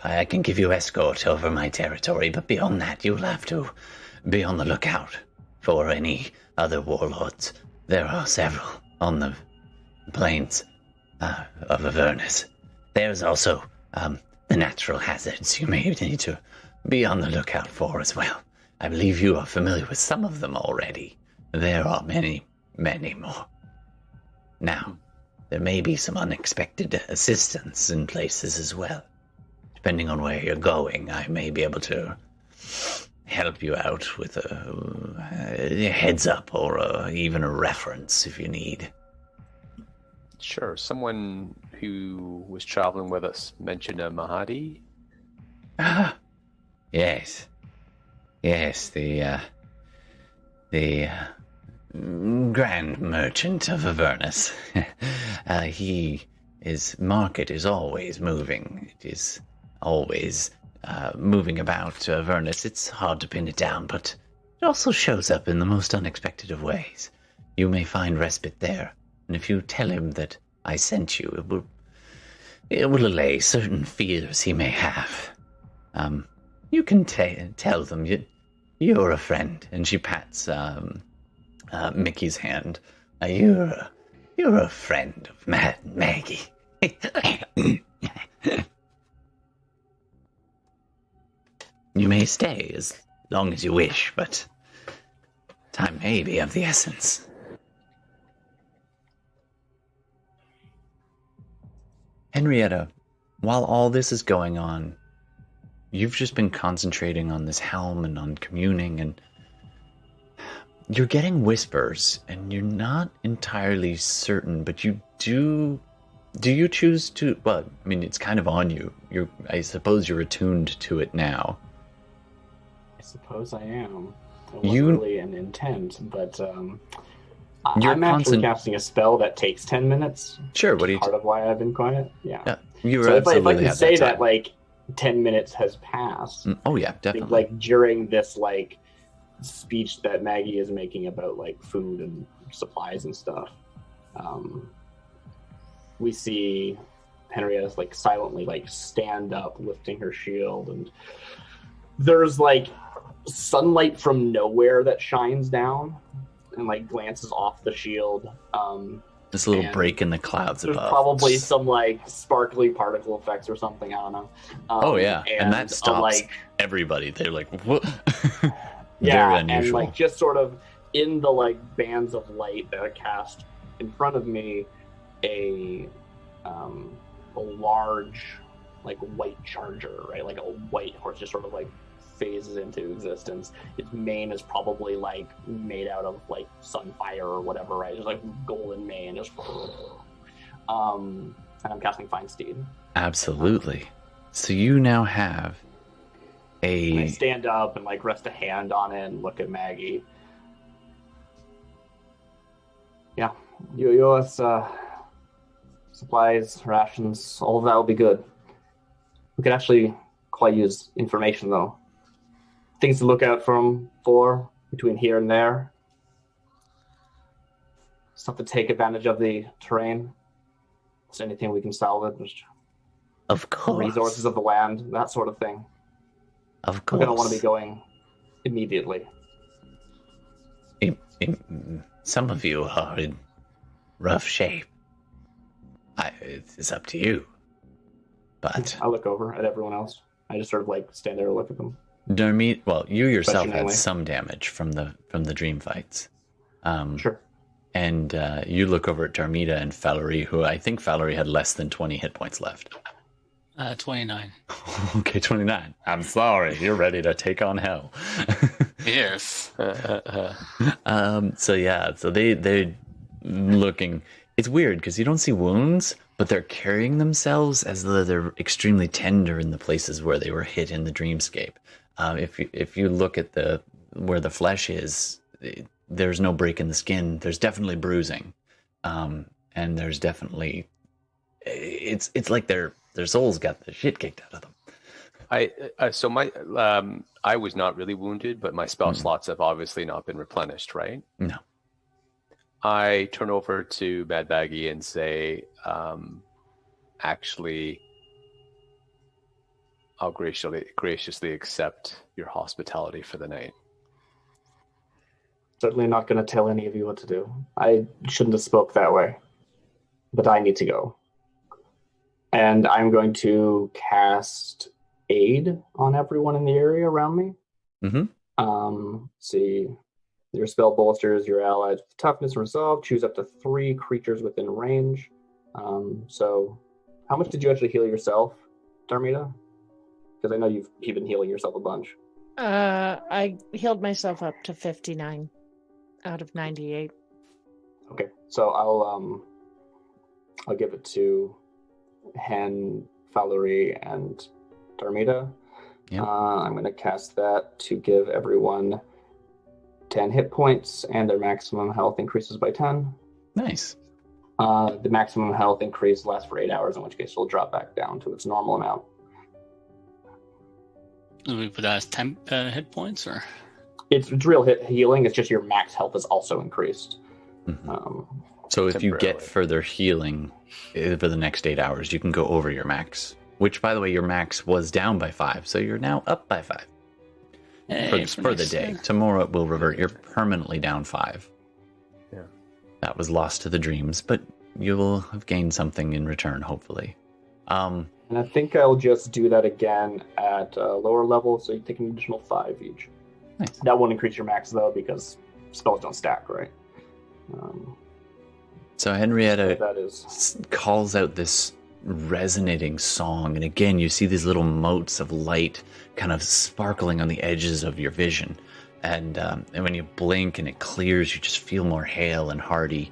I can give you escort over my territory, but beyond that, you'll have to be on the lookout for any other warlords. There are several on the plains of Avernus. There's also the natural hazards you may need to be on the lookout for as well. I believe you are familiar with some of them already. There are many, many more. Now, there may be some unexpected assistance in places as well. Depending on where you're going, I may be able to help you out with a heads up or even a reference if you need.
Sure, someone who was traveling with us mentioned a Mahadi.
Ah, yes. Yes, the Grand Merchant of Avernus. His market is always moving. It is always moving about Avernus. It's hard to pin it down, but it also shows up in the most unexpected of ways. You may find respite there, and if you tell him that I sent you, it will allay certain fears he may have. You can tell them you're a friend, and she pats Mickey's hand. You're a friend of Maggie. You may stay as long as you wish, but time may be of the essence.
Henrietta, while all this is going on, you've just been concentrating on this helm and on communing, and you're getting whispers, and you're not entirely certain, but you do you choose to, well, I mean, it's kind of on you. I suppose you're attuned to it now.
I suppose I am. It wasn't really an intent, but I'm actually casting a spell that takes 10 minutes.
Sure, what do you...
Part of why I've been quiet, yeah.
So
if I can say that, like, 10 minutes has passed.
Oh, yeah, definitely.
Like, during this, like, speech that Maggie is making about, like, food and supplies and stuff, we see Henrietta, like, silently, like, stand up, lifting her shield, and there's, like, sunlight from nowhere that shines down and like glances off the shield.
This little break in the clouds
there's
above.
Probably some like sparkly particle effects or something. I don't know.
Oh yeah, and that stops everybody. They're like, what?
Yeah,
very unusual.
And like just sort of in the like bands of light that are cast in front of me, a large like white charger, right? Like a white horse just sort of like phases into existence. Its mane is probably like made out of like sunfire or whatever, right? Just like golden mane, just and I'm casting Find Steed.
Absolutely. So you now have
and I stand up and like rest a hand on it and look at Maggie. Yeah, you owe us supplies, rations, all of that will be good. We could actually quite use information though. Things to look out for between here and there. Stuff to take advantage of the terrain. Is there anything we can salvage?
Of course.
Resources of the land, that sort of thing.
Of course.
We're going to want to be going immediately.
Some of you are in rough shape. It's up to you. But
I look over at everyone else. I just sort of like stand there and look at them.
Dermot, well, you yourself had some damage from the dream fights.
Sure.
And you look over at Darmida and Valerie, who I think Valerie had less than 20 hit points left.
29.
Okay, 29. I'm sorry. You're ready to take on hell.
Yes.
So they're looking. It's weird because you don't see wounds, but they're carrying themselves as though they're extremely tender in the places where they were hit in the dreamscape. If you look at the where the flesh is, there's no break in the skin. There's definitely bruising, and there's definitely it's like their souls got the shit kicked out of them.
I was not really wounded, but my spell slots have obviously not been replenished, right?
No.
I turn over to Mad Baggy and say, actually, I'll graciously accept your hospitality for the night.
Certainly not going to tell any of you what to do. I shouldn't have spoke that way, but I need to go. And I'm going to cast aid on everyone in the area around me. See, your spell bolsters your allies with toughness and resolve. Choose up to 3 creatures within range. So, how much did you actually heal yourself, Darmita? Because I know you've been healing yourself a bunch.
I healed myself up to 59 out of 98.
Okay, so I'll give it to Hen, Valerie, and Darmita.
Yep.
I'm going to cast that to give everyone 10 hit points, and their maximum health increases by 10.
Nice.
The maximum health increase lasts for 8 hours, in which case it'll drop back down to its normal amount.
Do we put that as 10 hit points, or?
It's real healing, it's just your max health is also increased.
So if you get
temporarily.
further healing for the next 8 hours, you can go over your max. Which, by the way, your max was down by 5, so you're now up by 5 for the day. Tomorrow it will revert. You're permanently down 5.
Yeah.
That was lost to the dreams, but you will have gained something in return, hopefully.
And I think I'll just do that again at a lower level, so you take an additional 5 each.
Nice.
That won't increase your max, though, because spells don't stack, right?
So Henrietta
that is...
calls out this resonating song, and again you see these little motes of light kind of sparkling on the edges of your vision, and when you blink and it clears, you just feel more hale and hearty.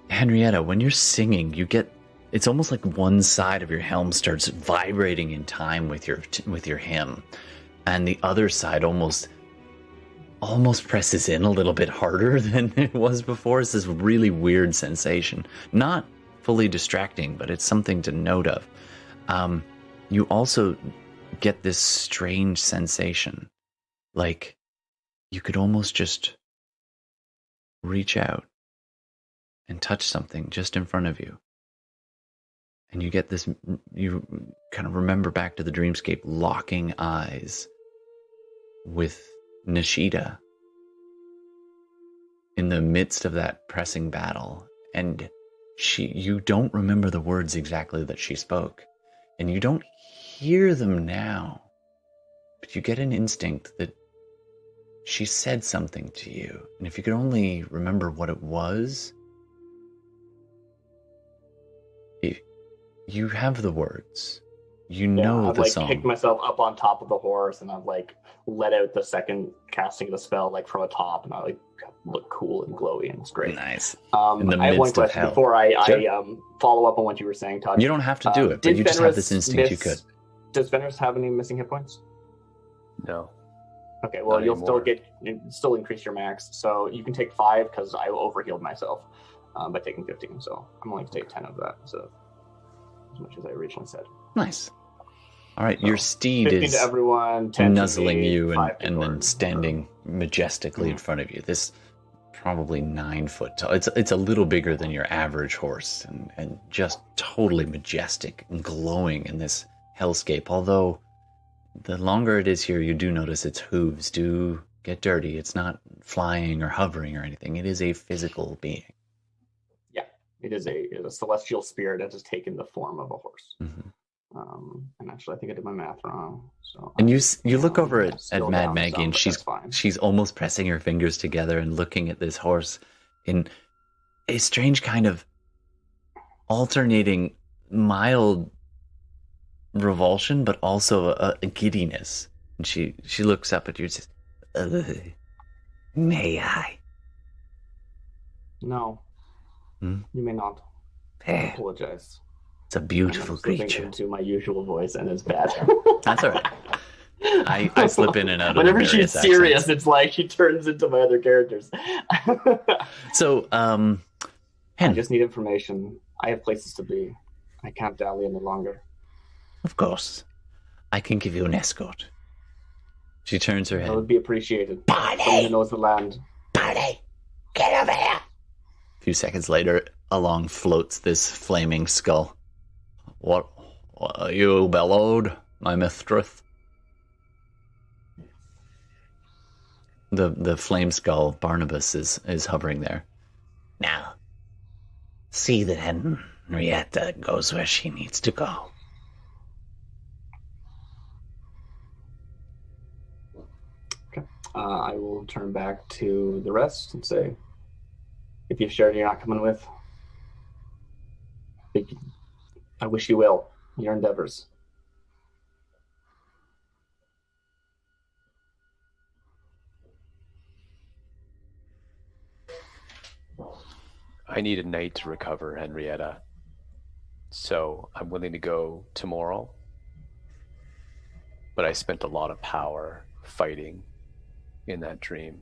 Henrietta, when you're singing, you get, it's almost like one side of your helm starts vibrating in time with your hymn, and the other side almost presses in a little bit harder than it was before. It's this really weird sensation, not fully distracting, but it's something to note of. You also get this strange sensation, like you could almost just reach out and touch something just in front of you. And you get this, you kind of remember back to the dreamscape, locking eyes with Nishida in the midst of that pressing battle. And you don't remember the words exactly that she spoke, and you don't hear them now, but you get an instinct that she said something to you. And if you could only remember what it was, you have the words. You know
I've
the
like
song.
picked myself up on top of the horse, and I've like let out the second casting of the spell like from the top, and I like look cool and glowy, and it's great.
Nice.
In the I have one
midst of
question
hell.
before I
Sure.
follow up on what you were saying, Todd.
You don't have to do it, but
Did
you just have
Fenris
this instinct you could.
Does Fenris have any missing hit points?
No.
Okay, well,
Not
you'll
anymore.
still increase your max, so you can take 5 because I overhealed myself by taking 15, so I'm only going to take 10 of that, so as much as I originally said.
Nice. All right, your
So,
steed
15
is
to everyone, 10 to
nuzzling
me,
you
5 to
and then
Gordon.
standing majestically in front of you. This probably 9 foot tall. It's a little bigger than your average horse, and just totally majestic and glowing in this hellscape. Although the longer it is here, you do notice its hooves do get dirty. It's not flying or hovering or anything. It is a physical being.
Yeah, it is a celestial spirit that has taken the form of a horse.
Mm-hmm.
And actually, I think I did my math wrong. So
And you look over at
still
Mad
down
Maggie,
some,
and
but that's fine.
she's almost pressing her fingers together and looking at this horse in a strange kind of alternating mild revulsion, but also a giddiness. And she looks up at you and says, "May I?"
No,
Hmm?
you may not. I apologize.
It's a beautiful
I'm slipping
creature.
into my usual voice, and it's bad.
That's all right. I slip in and out of
Whenever
the
she's
various
serious,
accents.
it's like she turns into my other characters.
So,
I
Hen,
just need information. I have places to be. I can't dally any longer.
Of course. I can give you an escort.
she turns her
That
head.
would be appreciated. Someone who knows the land.
Party! Get over here!
A few seconds later, along floats this flaming skull. What you bellowed, my mistress? The flame skull, Barnabas, is hovering there.
Now, see that Henrietta goes where she needs to go.
I will turn back to the rest and say, if you've shared you're not coming with, I wish you will in your endeavors.
I need a night to recover, Henrietta. So I'm willing to go tomorrow. But I spent a lot of power fighting in that dream.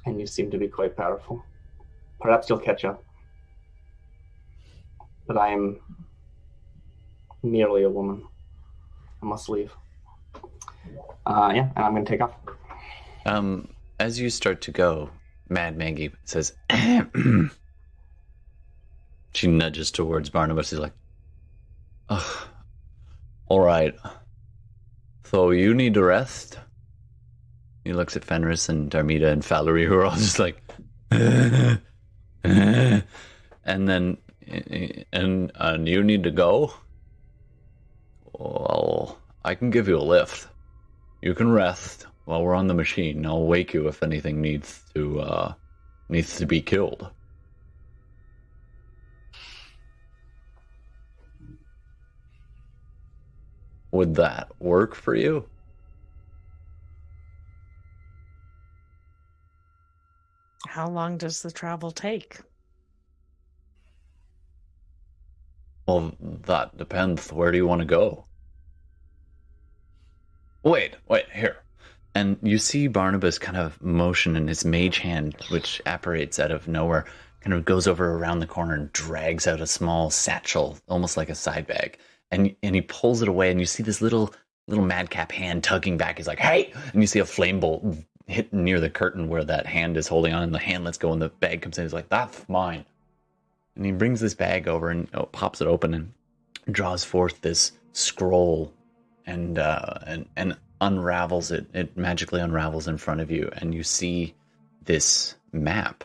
And you seem to be quite powerful. Perhaps you'll catch up. But I am merely a woman. I must leave. And I'm going to take off.
As you start to go, Mad Maggie says, she nudges towards Barnabas. She's like, oh, all right. So you need to rest? He looks at Fenris and Darmida and Valerie, who are all just like, and then, and you need to go? Well, I can give you a lift. You can rest while we're on the machine. I'll wake you if anything needs to be killed. Would that work for you?
How long does the travel take?
Well, that depends. Where do you want to go? Wait, here. And you see Barnabas kind of motion in his mage hand, which apparates out of nowhere, kind of goes over around the corner and drags out a small satchel, almost like a side bag. And he pulls it away, and you see this little madcap hand tugging back. He's like, hey! And you see a flame bolt hit near the curtain where that hand is holding on, and the hand lets go, and the bag comes in. He's like, that's mine. And he brings this bag over and pops it open and draws forth this scroll and unravels it. It magically unravels in front of you, and you see this map.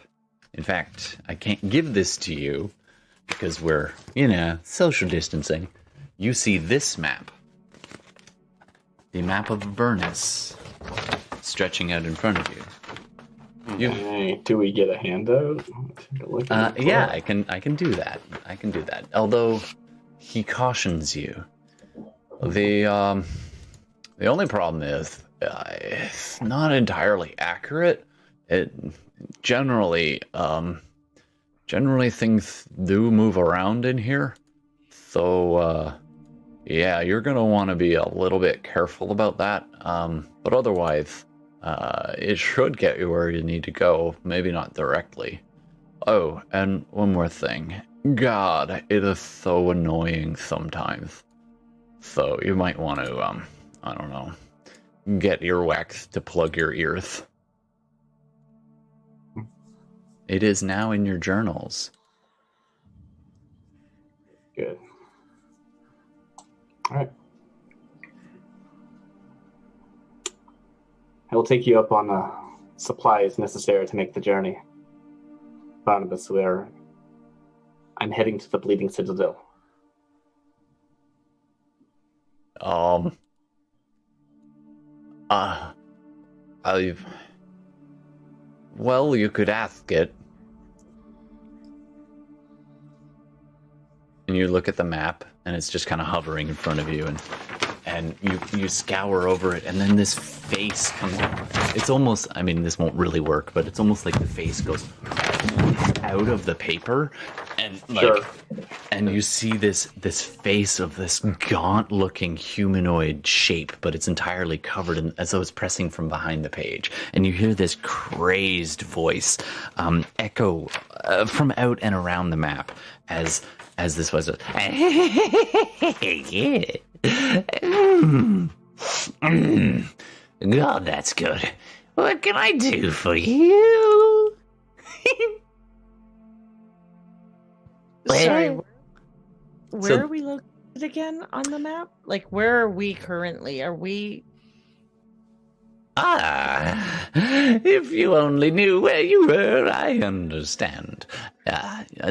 In fact, I can't give this to you because we're, social distancing. You see this map. The map of Avernus stretching out in front of you.
Hey, do we get a handout?
Yeah, I can do that. I can do that. Although he cautions you. The only problem is it's not entirely accurate. It generally things do move around in here. So yeah, you're gonna want to be a little bit careful about that. But otherwise, it should get you where you need to go. Maybe not directly. Oh, and one more thing. God, it is so annoying sometimes. So you might want to, I don't know, get earwax to plug your ears. It is now in your journals.
Good. All right. I will take you up on the supplies necessary to make the journey. Barnabas, where I'm heading to the Bleeding Citadel.
Well, you could ask it. And you look at the map, and it's just kind of hovering in front of you, and you scour over it, and then this face comes up. It's almost, this won't really work, but it's almost like the face goes out of the paper, and
Sure.
and you see this face of this gaunt-looking humanoid shape, but it's entirely covered in, as though it's pressing from behind the page. And you hear this crazed voice echo from out and around the map as this was. God, that's good. What can I do for you?
Sorry, where
So-
are we located again on the map? Like, where are we currently? Are we...
If you only knew where you were, I understand.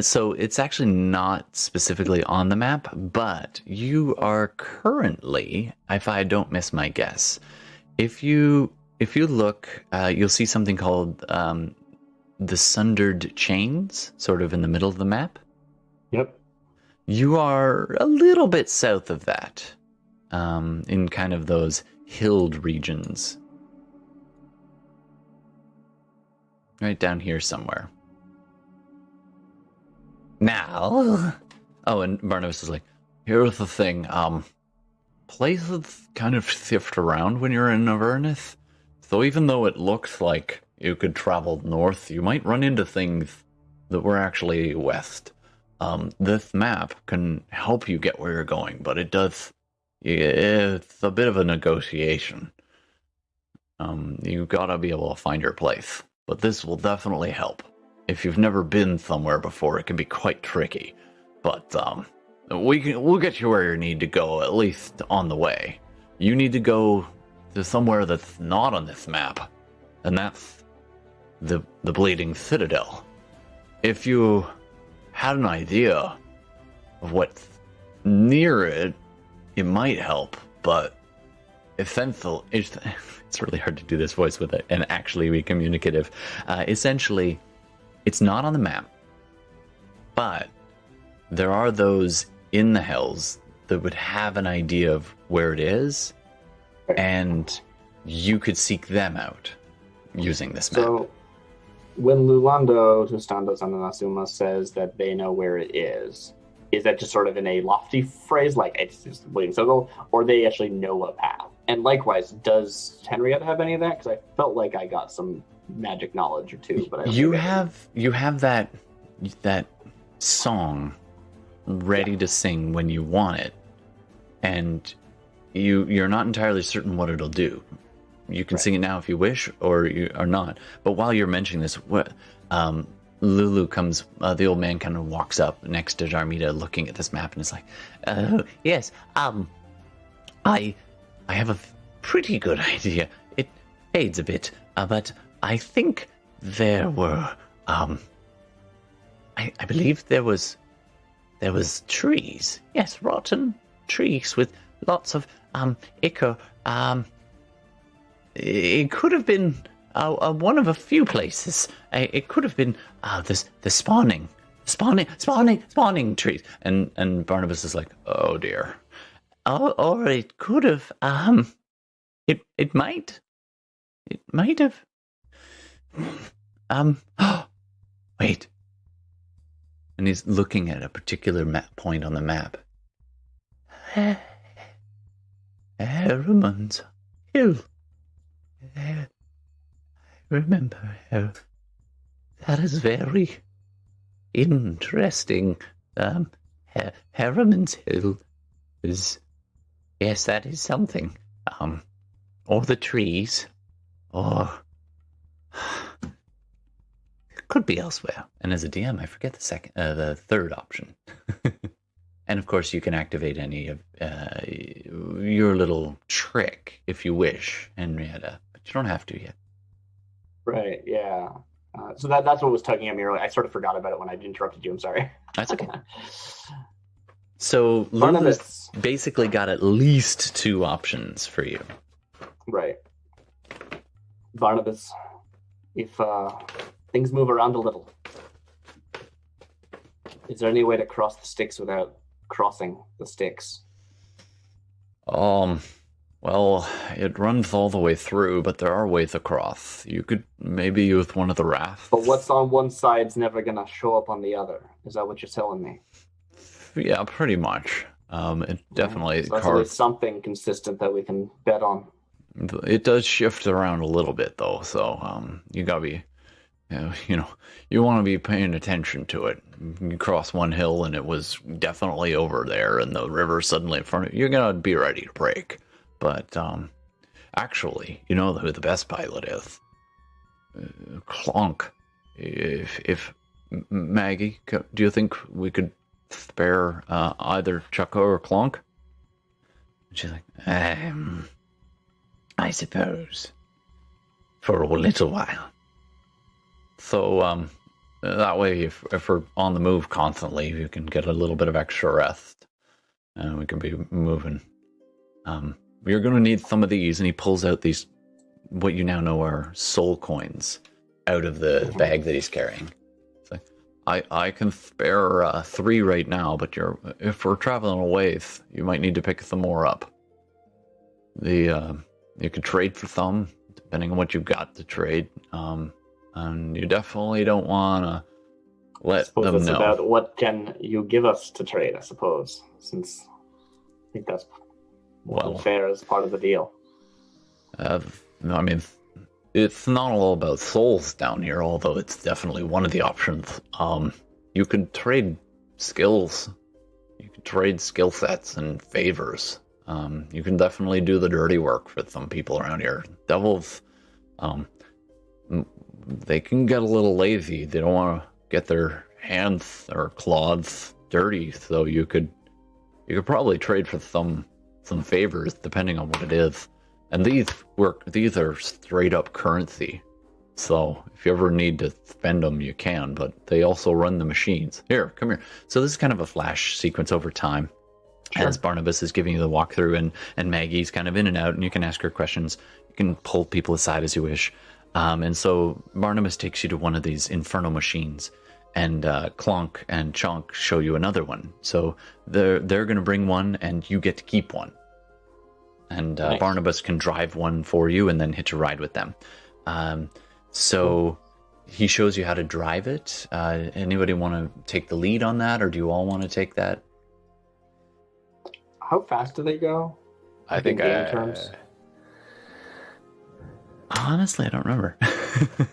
So it's actually not specifically on the map, but you are currently, if I don't miss my guess, if you look, you'll see something called the Sundered Chains, sort of in the middle of the map.
Yep.
You are a little bit south of that, in kind of those hilled regions. Right down here somewhere. Now, oh, and Barnabas is like, here's the thing, places kind of shift around when you're in Avernus, so even though it looks like you could travel north, you might run into things that were actually west. This map can help you get where you're going, but it's a bit of a negotiation. You gotta be able to find your place. But this will definitely help. If you've never been somewhere before, it can be quite tricky. But we'll get you where you need to go, at least on the way. You need to go to somewhere that's not on this map, and that's the Bleeding Citadel. If you had an idea of what's near it, it might help, but essentially, it's really hard to do this voice with it and actually be communicative. Essentially, it's not on the map, but there are those in the Hells that would have an idea of where it is, and you could seek them out using this map.
So, when Lulando Tostando Sananasuma says that they know where it is that just sort of in a lofty phrase, like it's just the Bleeding Circle, or they actually know a path? And likewise, does Henrietta have any of that? Because I felt like I got some magic knowledge or two, but
you have that song ready to sing when you want it, and you're not entirely certain what it'll do. You can sing it now if you wish, or you are not. But while you're mentioning this, Lulu comes. The old man kind of walks up next to Jarmita, looking at this map, and is like, "Yes, I have a pretty good idea. It fades a bit, but I think there were, I believe there was trees. Yes, rotten trees with lots of ichor. It could have been one of a few places. It could have been the spawning trees." And Barnabas is like, "Oh dear." Or it could have, it might have, wait. And he's looking at a particular point on the map. Harriman's Hill. I remember her. That is very interesting. Harriman's Hill is... Yes, that is something. Or the trees, or it could be elsewhere. And as a DM, I forget the third option. And of course, you can activate any of your little trick if you wish, Henrietta, but you don't have to yet.
Right. Yeah. So that's what was tugging at me earlier. I sort of forgot about it when I interrupted you. I'm sorry.
That's okay. So Lulu's basically got at least two options for you.
Right. Barnabas, if things move around a little, is there any way to cross the sticks without crossing the sticks?
Well, it runs all the way through, but there are ways across. You could maybe use one of the rafts.
But what's on one side's never gonna show up on the other. Is that what you're telling me?
Yeah, pretty much. It definitely
So that's at least something consistent that we can bet on.
It does shift around a little bit though, so you gotta be, you want to be paying attention to it. You cross one hill and it was definitely over there, and the river suddenly in front of you. You're gonna be ready to break. But actually, you know who the best pilot is? Clonk. If Maggie, do you think we could spare either Chucko or Clonk? And she's like, I suppose, for a little while. So that way, if we're on the move constantly, you can get a little bit of extra rest, and we can be moving. You're going to need some of these, and he pulls out these, what you now know are soul coins, out of the bag that he's carrying. It's like, I can spare 3 right now, but if we're traveling a ways, you might need to pick some more up. You could trade for some, depending on what you've got to trade, and you definitely don't want to let them know.
About what can you give us to trade, I suppose, since I think that's fair as part of the deal.
I mean, it's not all about souls down here, although it's definitely one of the options. You could trade skills. You could trade skill sets and favors. You can definitely do the dirty work for some people around here. Devils, they can get a little lazy. They don't want to get their hands or claws dirty, so you could probably trade for some favors depending on what it is. And these are straight up currency. So if you ever need to spend them, you can, but they also run the machines. Here, come here. So this is kind of a flash sequence over time. Sure. As Barnabas is giving you the walkthrough, and Maggie's kind of in and out, and you can ask her questions. You can pull people aside as you wish. And so Barnabas takes you to one of these infernal machines, and Clonk and Chonk show you another one. So they're going to bring one, and you get to keep one. And nice. Barnabas can drive one for you and then hitch a ride with them. So he shows you how to drive it. Anybody want to take the lead on that, or do you all want to take that?
How fast do they go?
I think
in terms.
Honestly, I don't remember.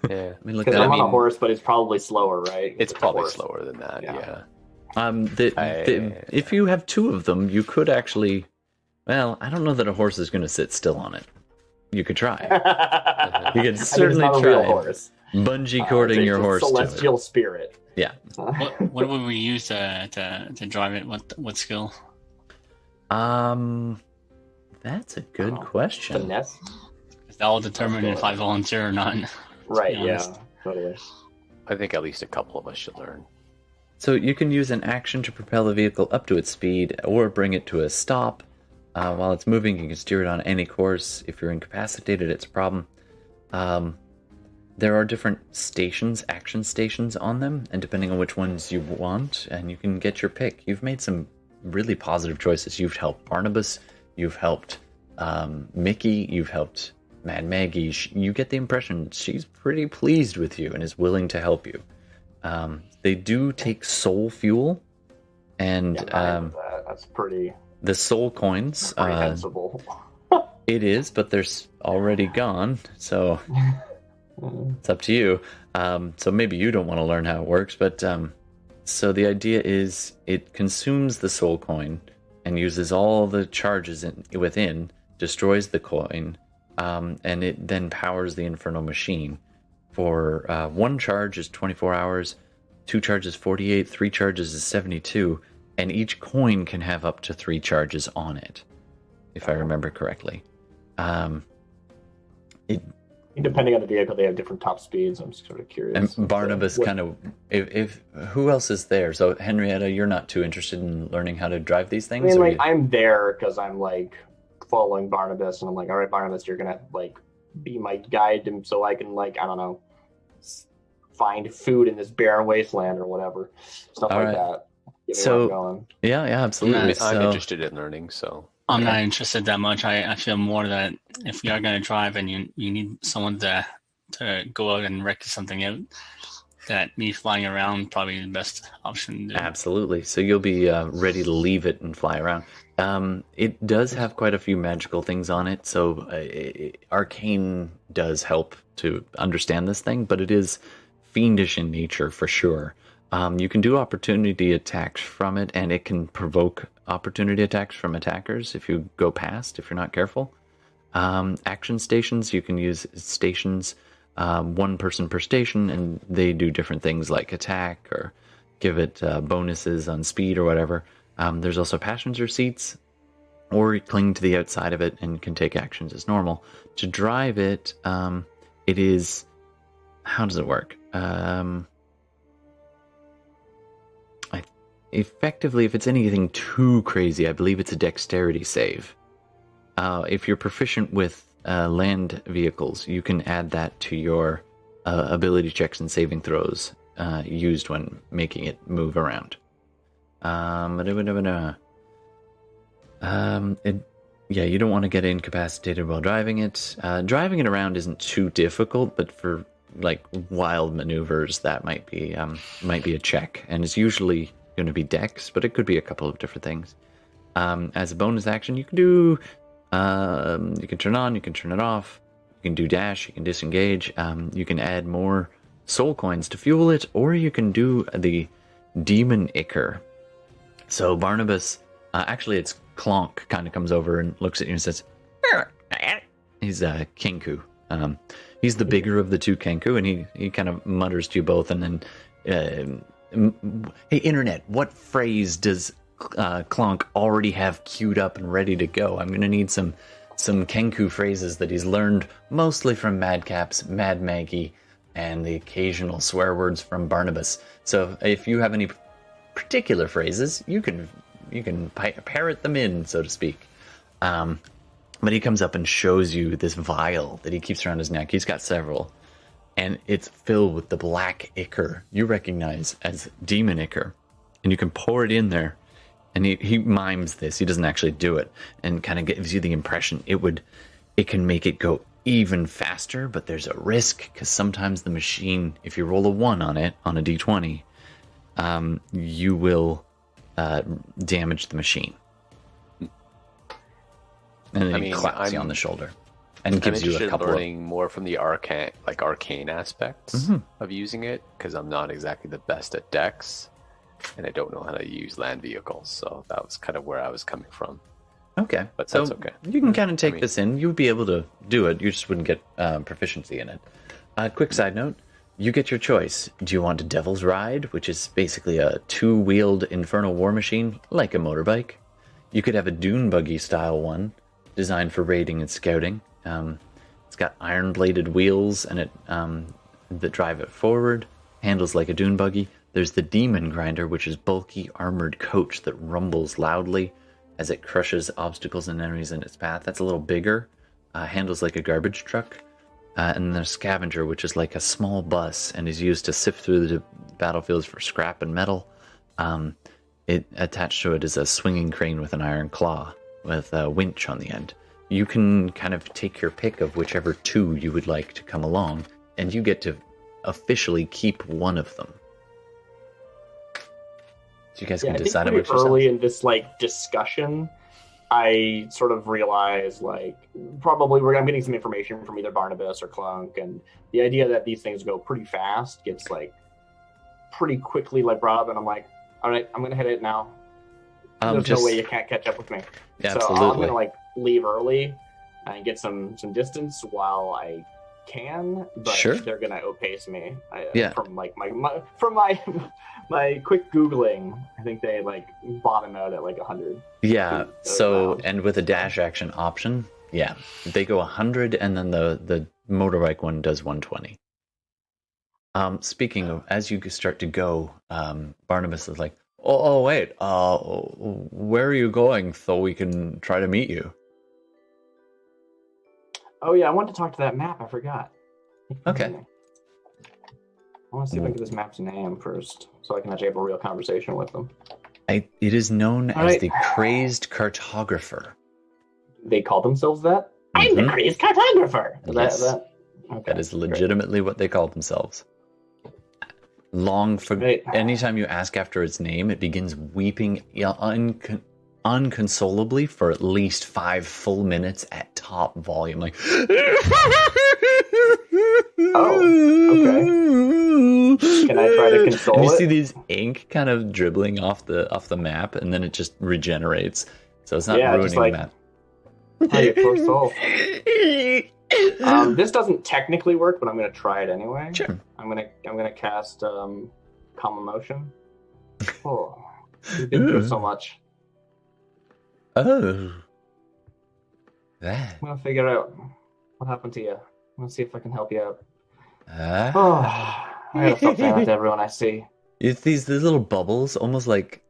Yeah, because I'm on a horse, but it's probably slower, right?
It's probably slower than that. Yeah.
If you have 2 of them, you could actually. Well, I don't know that a horse is going to sit still on it. You could try. You could certainly try. Bungee cording your horse.
Celestial spirit.
Yeah.
What would we use to drive it? What skill?
That's a good question.
Finesse.
That will determine if I volunteer or not.
Right. Yeah. Totally.
I think at least a couple of us should learn.
So you can use an action to propel the vehicle up to its speed, or bring it to a stop. While it's moving, you can steer it on any course. If you're incapacitated, it's a problem. There are different stations, action stations on them, and depending on which ones you want, and you can get your pick. You've made some really positive choices. You've helped Barnabas, you've helped Mickey, you've helped Mad Maggie. You get the impression she's pretty pleased with you and is willing to help you. They do take soul fuel, and
that's pretty...
The soul coins.
Comprehensible.
It is, but they're already gone, so it's up to you. So maybe you don't want to learn how it works, but so the idea is it consumes the soul coin and uses all the charges within, destroys the coin, and it then powers the infernal machine. For 1 charge is 24 hours, 2 charges 48, 3 charges is 72. And each coin can have up to 3 charges on it, if I remember correctly.
Depending on the vehicle, they have different top speeds. I'm sort of curious.
And Barnabas if who else is there? So Henrietta, you're not too interested in learning how to drive these things?
I mean, I'm there because I'm like following Barnabas, and I'm like, all right, Barnabas, you're gonna like be my guide, so I can like, I don't know, find food in this barren wasteland or whatever, stuff all like that.
So yeah, absolutely.
I'm interested in learning, so
I'm not interested that much. I feel more that if you are going to drive and you need someone to go out and wreck something out, that me flying around probably the best option.
Absolutely. So you'll be ready to leave it and fly around. It does have quite a few magical things on it, so arcane does help to understand this thing, but it is fiendish in nature for sure. You can do opportunity attacks from it, and it can provoke opportunity attacks from attackers if you go past, if you're not careful. Action stations, you can use stations, one person per station, and they do different things like attack or give it bonuses on speed or whatever. There's also passenger seats, or cling to the outside of it and can take actions as normal. To drive it, it is... How does it work? Effectively, if it's anything too crazy, I believe it's a dexterity save. If you're proficient with land vehicles, you can add that to your ability checks and saving throws used when making it move around. You don't want to get incapacitated while driving it. Driving it around isn't too difficult, but for like wild maneuvers, that might be a check, and it's usually going to be dex, but it could be a couple of different things. As a bonus action, you can do you can turn on, you can turn it off, you can do dash, you can disengage, you can add more soul coins to fuel it, or you can do the demon ichor. So Barnabas, actually it's Clonk, kind of comes over and looks at you and says, he's Kenku. He's the bigger of the two Kenku, and he kind of mutters to you both, and then, hey, Internet, what phrase does Clonk already have queued up and ready to go? I'm going to need some Kenku phrases that he's learned mostly from Madcaps, Mad Maggie, and the occasional swear words from Barnabas. So if you have any particular phrases, you can parrot them in, so to speak. But he comes up and shows you this vial that he keeps around his neck. He's got several, and it's filled with the black ichor you recognize as demon ichor, and you can pour it in there. And he mimes this. He doesn't actually do it, and kind of gives you the impression it can make it go even faster, but there's a risk, because sometimes the machine, if you roll a 1 on it, on a d20, you will damage the machine. And then he claps you on the shoulder and gives you a couple of...
learning more from the arcane aspects of using it, because I'm not exactly the best at dex, and I don't know how to use land vehicles, so that was kind of where I was coming from.
Okay,
but
so
that's okay.
You can kind of take this in. You would be able to do it. You just wouldn't get proficiency in it. Quick side note: you get your choice. Do you want a Devil's Ride, which is basically a 2-wheeled infernal war machine, like a motorbike? You could have a dune buggy style one, designed for raiding and scouting. It's got iron-bladed wheels and it that drive it forward. Handles like a dune buggy. There's the Demon Grinder, which is bulky armored coach that rumbles loudly as it crushes obstacles and enemies in its path. That's a little bigger. Handles like a garbage truck. And then there's Scavenger, which is like a small bus and is used to sift through the battlefields for scrap and metal. It attached to it is a swinging crane with an iron claw with a winch on the end. You can kind of take your pick of whichever 2 you would like to come along, and you get to officially keep one of them. So you guys can decide on which
early in this discussion, I sort of realized probably I'm getting some information from either Barnabas or Clunk, and the idea that these things go pretty fast gets pretty quickly brought up, and I'm like, all right, I'm gonna hit it now. There's no way you can't catch up with me.
Yeah,
so
absolutely.
I'm gonna leave early and get some distance while I can, but
Sure.
They're gonna outpace me.
Yeah.
From my quick googling, I think they bottom out at 100.
Yeah. So and with a dash action option, yeah, they go 100, and then the motorbike one does 120. Speaking of, as you start to go, Barnabas is like, oh wait, where are you going so we can try to meet you?
Oh yeah, I want to talk to that map. I forgot.
Okay.
I want to see if I can get this map's name first, so I can actually have a real conversation with them.
It is known as
right.
the Crazed Cartographer.
They call themselves that? I'm the
Mhm.
greatest cartographer.
Yes.
Okay,
That is
great.
legitimately what they call themselves.
Right.
Anytime you ask after its name, it begins weeping unconsolably for at least 5 full minutes at top volume, like.
Oh, okay. Can I try to console
And you see
it?
these ink kind of dribbling off the map, and then it just regenerates, so it's not
Yeah,
ruining
just like-
the map.
Oh, your poor soul. This doesn't technically work, but I'm gonna try it anyway.
Sure.
I'm gonna cast Calm Emotion. Oh, you've been through so much.
Oh, that.
I'm gonna figure out what happened to you. I'm gonna see if I can help you out.
Ah.
Oh, I gotta stop saying that to everyone I see.
It's these little bubbles, almost like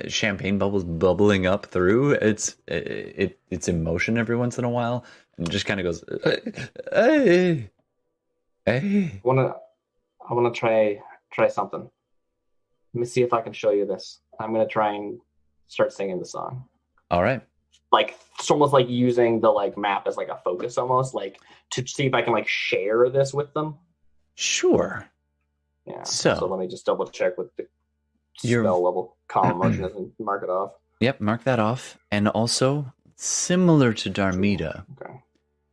champagne bubbles bubbling up through. It's emotion every once in a while, and it just kind of goes, hey, hey.
I wanna try something. Let me see if I can show you this. I'm gonna try and start singing the song.
All right.
Like it's almost like using the like map as like a focus, almost like to see if I can like share this with them.
Sure.
Yeah.
So
let me just double check with the
Your-
spell level. Calm Emotion doesn't mark it off.
Yep, mark that off. And also, similar to Darmida,
Okay.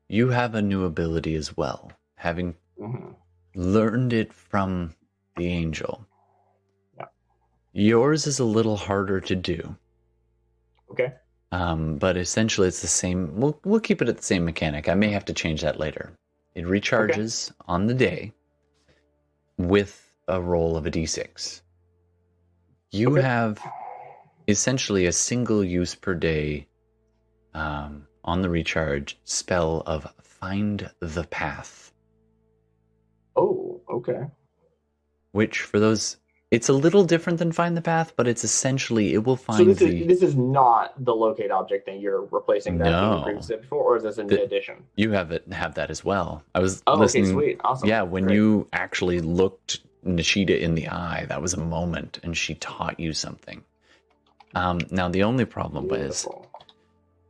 you have a new ability as well, having
hmm
learned it from the angel.
Yeah.
Yours is a little harder to do.
Okay.
But essentially it's the same. We'll keep it at the same mechanic. I may have to change that later. It recharges on the day with a roll of a d6. You
Okay.
have essentially a single use per day on the recharge spell of Find the Path,
Oh, okay.
which for those, it's a little different than Find the Path, but it's essentially, it will
So
find
this is not the locate object thing. You're replacing that thing you
No.
previously did before, or is this an addition?
You have that as well. I was
Oh,
listening.
okay, sweet, awesome.
Yeah, when
Great.
you actually looked Nishida in the eye, that was a moment, and she taught you something. Now the only problem is
Beautiful.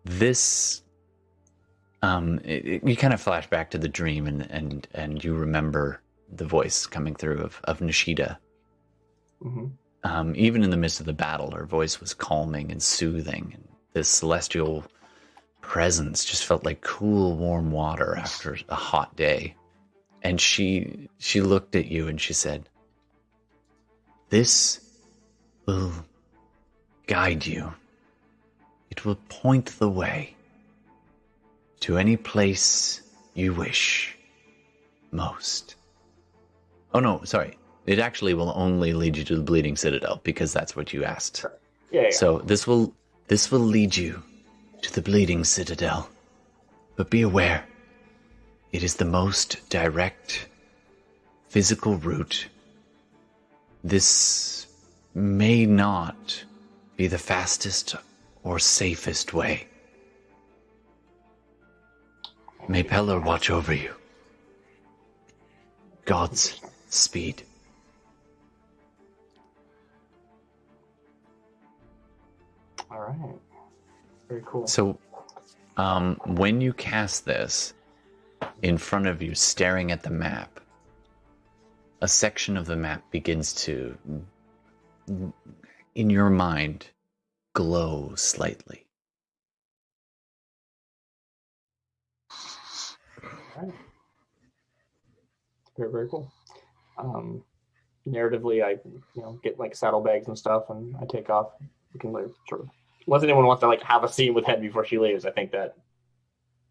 this. You kind of flash back to the dream, and you remember the voice coming through of Nishida.
hmm
Even in the midst of the battle, her voice was calming and soothing, and this celestial presence just felt like cool, warm water after a hot day. And she looked at you and she said, "This will guide you. It will point the way to any place you wish most." Oh no, sorry. It actually will only lead you to the Bleeding Citadel because that's what you asked.
Yeah.
So this will lead you to the Bleeding Citadel. But be aware, it is the most direct physical route. This may not be the fastest or safest way. May Pellar watch over you. God's speed.
All right. Very cool.
So, when you cast this, in front of you, staring at the map, a section of the map begins to, in your mind, glow slightly.
All right. Very, very cool. Narratively, I get like saddlebags and stuff, and I take off. We can like sort of, unless anyone wants to like have a scene with Head before she leaves. I think that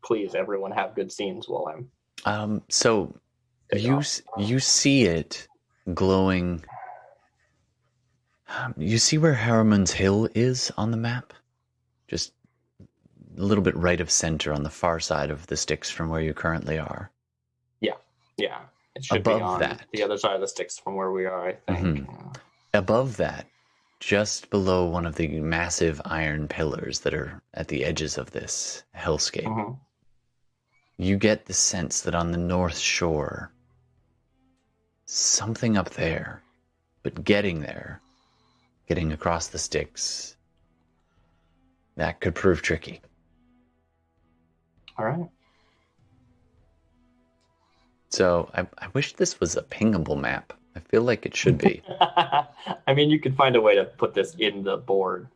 please everyone have good scenes while I'm.
So you see it glowing. You see where Harriman's Hill is on the map, just a little bit right of center on the far side of the sticks from where you currently are.
Yeah, it should
Above
be on
that.
the other side of the sticks from where we are. I think.
Mhm. Above that, just below one of the massive iron pillars that are at the edges of this hellscape,
Mhm.
you get the sense that on the north shore, something up there, but getting across the sticks, that could prove tricky.
All right.
So I wish this was a pingable map. I feel like it should be.
I mean, you could find a way to put this in the board,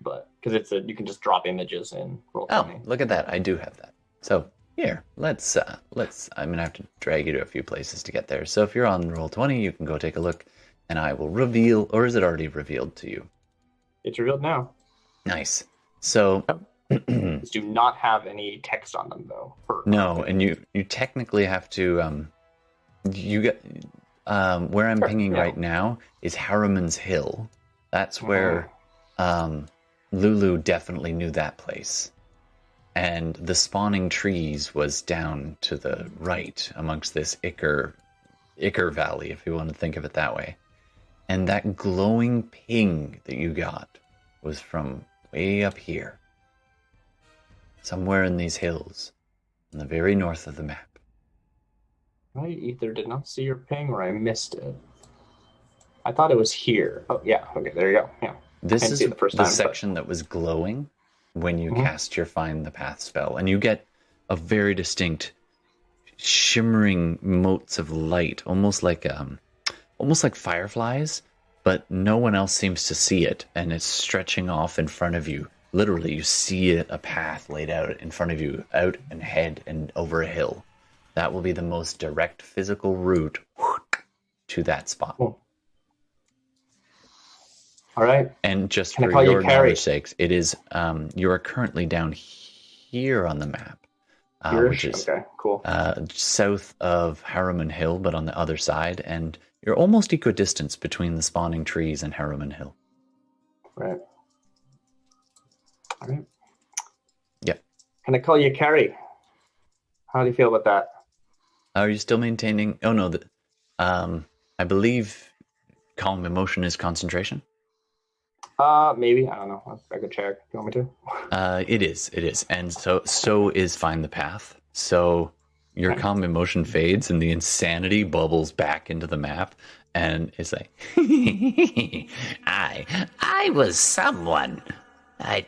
but because you can just drop images in Roll20.
Oh, look at that. I do have that. So here, let's I'm gonna have to drag you to a few places to get there. So if you're on Roll20, you can go take a look and I will reveal, or is it already revealed to you?
It's revealed now.
Nice. So
These do not have any text on them though.
no, and you technically have to you get where I'm pinging right now is Harriman's Hill. That's where Lulu definitely knew that place. And the spawning trees was down to the right amongst this Ichor Valley, if you want to think of it that way. And that glowing ping that you got was from way up here. Somewhere in these hills, in the very north of the map.
I either did not see your ping or I missed it. I thought it was here. Oh, yeah. Okay, there you go. Yeah.
This is the section
but...
that was glowing when you cast your Find the Path spell. And you get a very distinct shimmering motes of light, almost like fireflies, but no one else seems to see it. And it's stretching off in front of you. Literally, you see a path laid out in front of you, out and ahead and over a hill. That will be the most direct physical route to that spot.
Cool. All right.
And just for your knowledge sakes, it is you are currently down here on the map, which is
okay, cool.
South of Harriman Hill, but on the other side, and you're almost equidistant between the spawning trees and Harriman Hill.
Right. All right.
Yep.
Can I call you Carrie? How do you feel about that?
Are you still maintaining? Oh no, I believe calm emotion is concentration.
Maybe, I don't know. I could check. You want me to?
It is, and so is Find the Path. So your calm emotion fades, and the insanity bubbles back into the map, and it's like, I was someone. I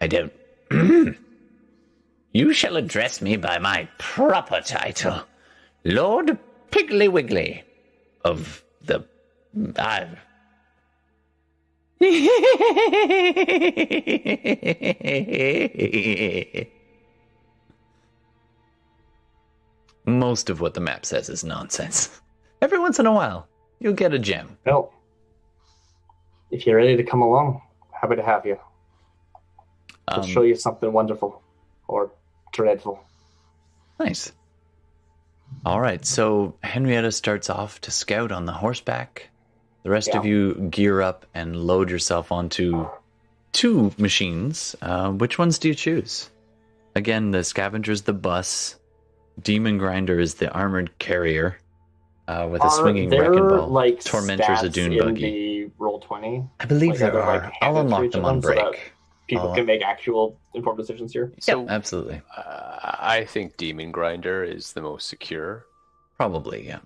don't. You shall address me by my proper title, Lord Piggly Wiggly of the. Most of what the map says is nonsense. Every once in a while, you'll get a gem.
Well, if you're ready to come along, happy to have you. I'll show you something wonderful or dreadful.
Nice. All right, so Henrietta starts off to scout on the horseback. The rest of you gear up and load yourself onto two machines. Which ones do you choose? Again, the Scavenger's the bus. Demon Grinder is the armored carrier with a swinging wrecking ball.
Like
Tormentor's a dune buggy.
The Roll20.
I believe there are. I'll unlock them on break.
So people can make actual informed decisions here.
So, absolutely.
I think Demon Grinder is the most secure.
Probably, yeah.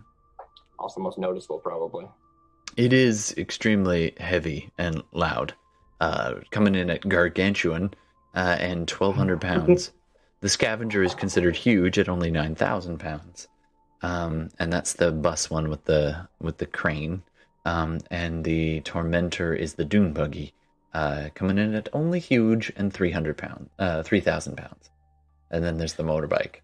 Also most noticeable, probably.
It is extremely heavy and loud, coming in at gargantuan and 1,200 pounds. The Scavenger is considered huge at only 9,000 pounds, and that's the bus one with the crane. And the Tormentor is the dune buggy, coming in at only huge and 3,000 pounds. And then there's the motorbike.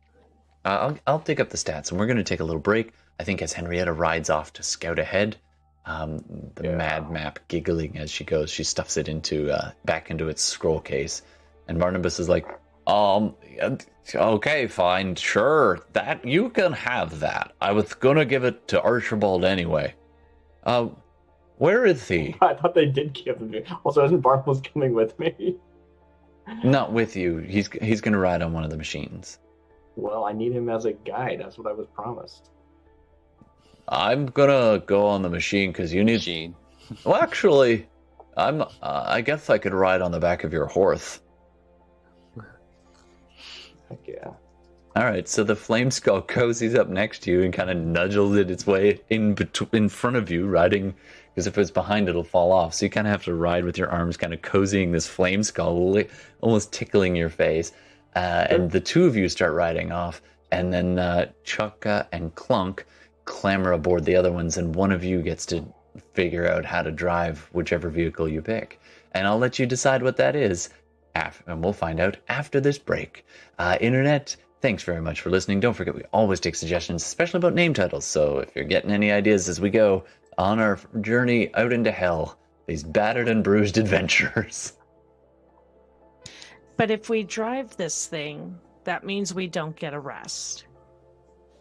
I'll dig up the stats, and we're going to take a little break. I think as Henrietta rides off to scout ahead. Mad map giggling as she goes. She stuffs it back into its scroll case, and Barnabas is like, okay, fine, sure, that you can have that. I was gonna give it to Archibald anyway. Where is he?
I thought they did give him to me. Also, isn't Barnabas coming with me?
Not with you. He's gonna ride on one of the machines.
Well, I need him as a guide. That's what I was promised.
I'm gonna go on the machine because you need.
Machine.
Well, actually, I guess I could ride on the back of your horse.
Heck yeah.
All right, so the flame skull cozies up next to you and kind of nudges it its way in front of you, riding, because if it's behind, it'll fall off. So you kind of have to ride with your arms, kind of cozying this flame skull, almost tickling your face. And the two of you start riding off, and then Chukka and Clunk clamber aboard the other ones, and one of you gets to figure out how to drive whichever vehicle you pick. And I'll let you decide what that is, and we'll find out after this break. Internet, thanks very much for listening. Don't forget, we always take suggestions, especially about name titles. So if you're getting any ideas as we go on our journey out into hell, these battered and bruised adventurers.
But if we drive this thing, that means we don't get a rest.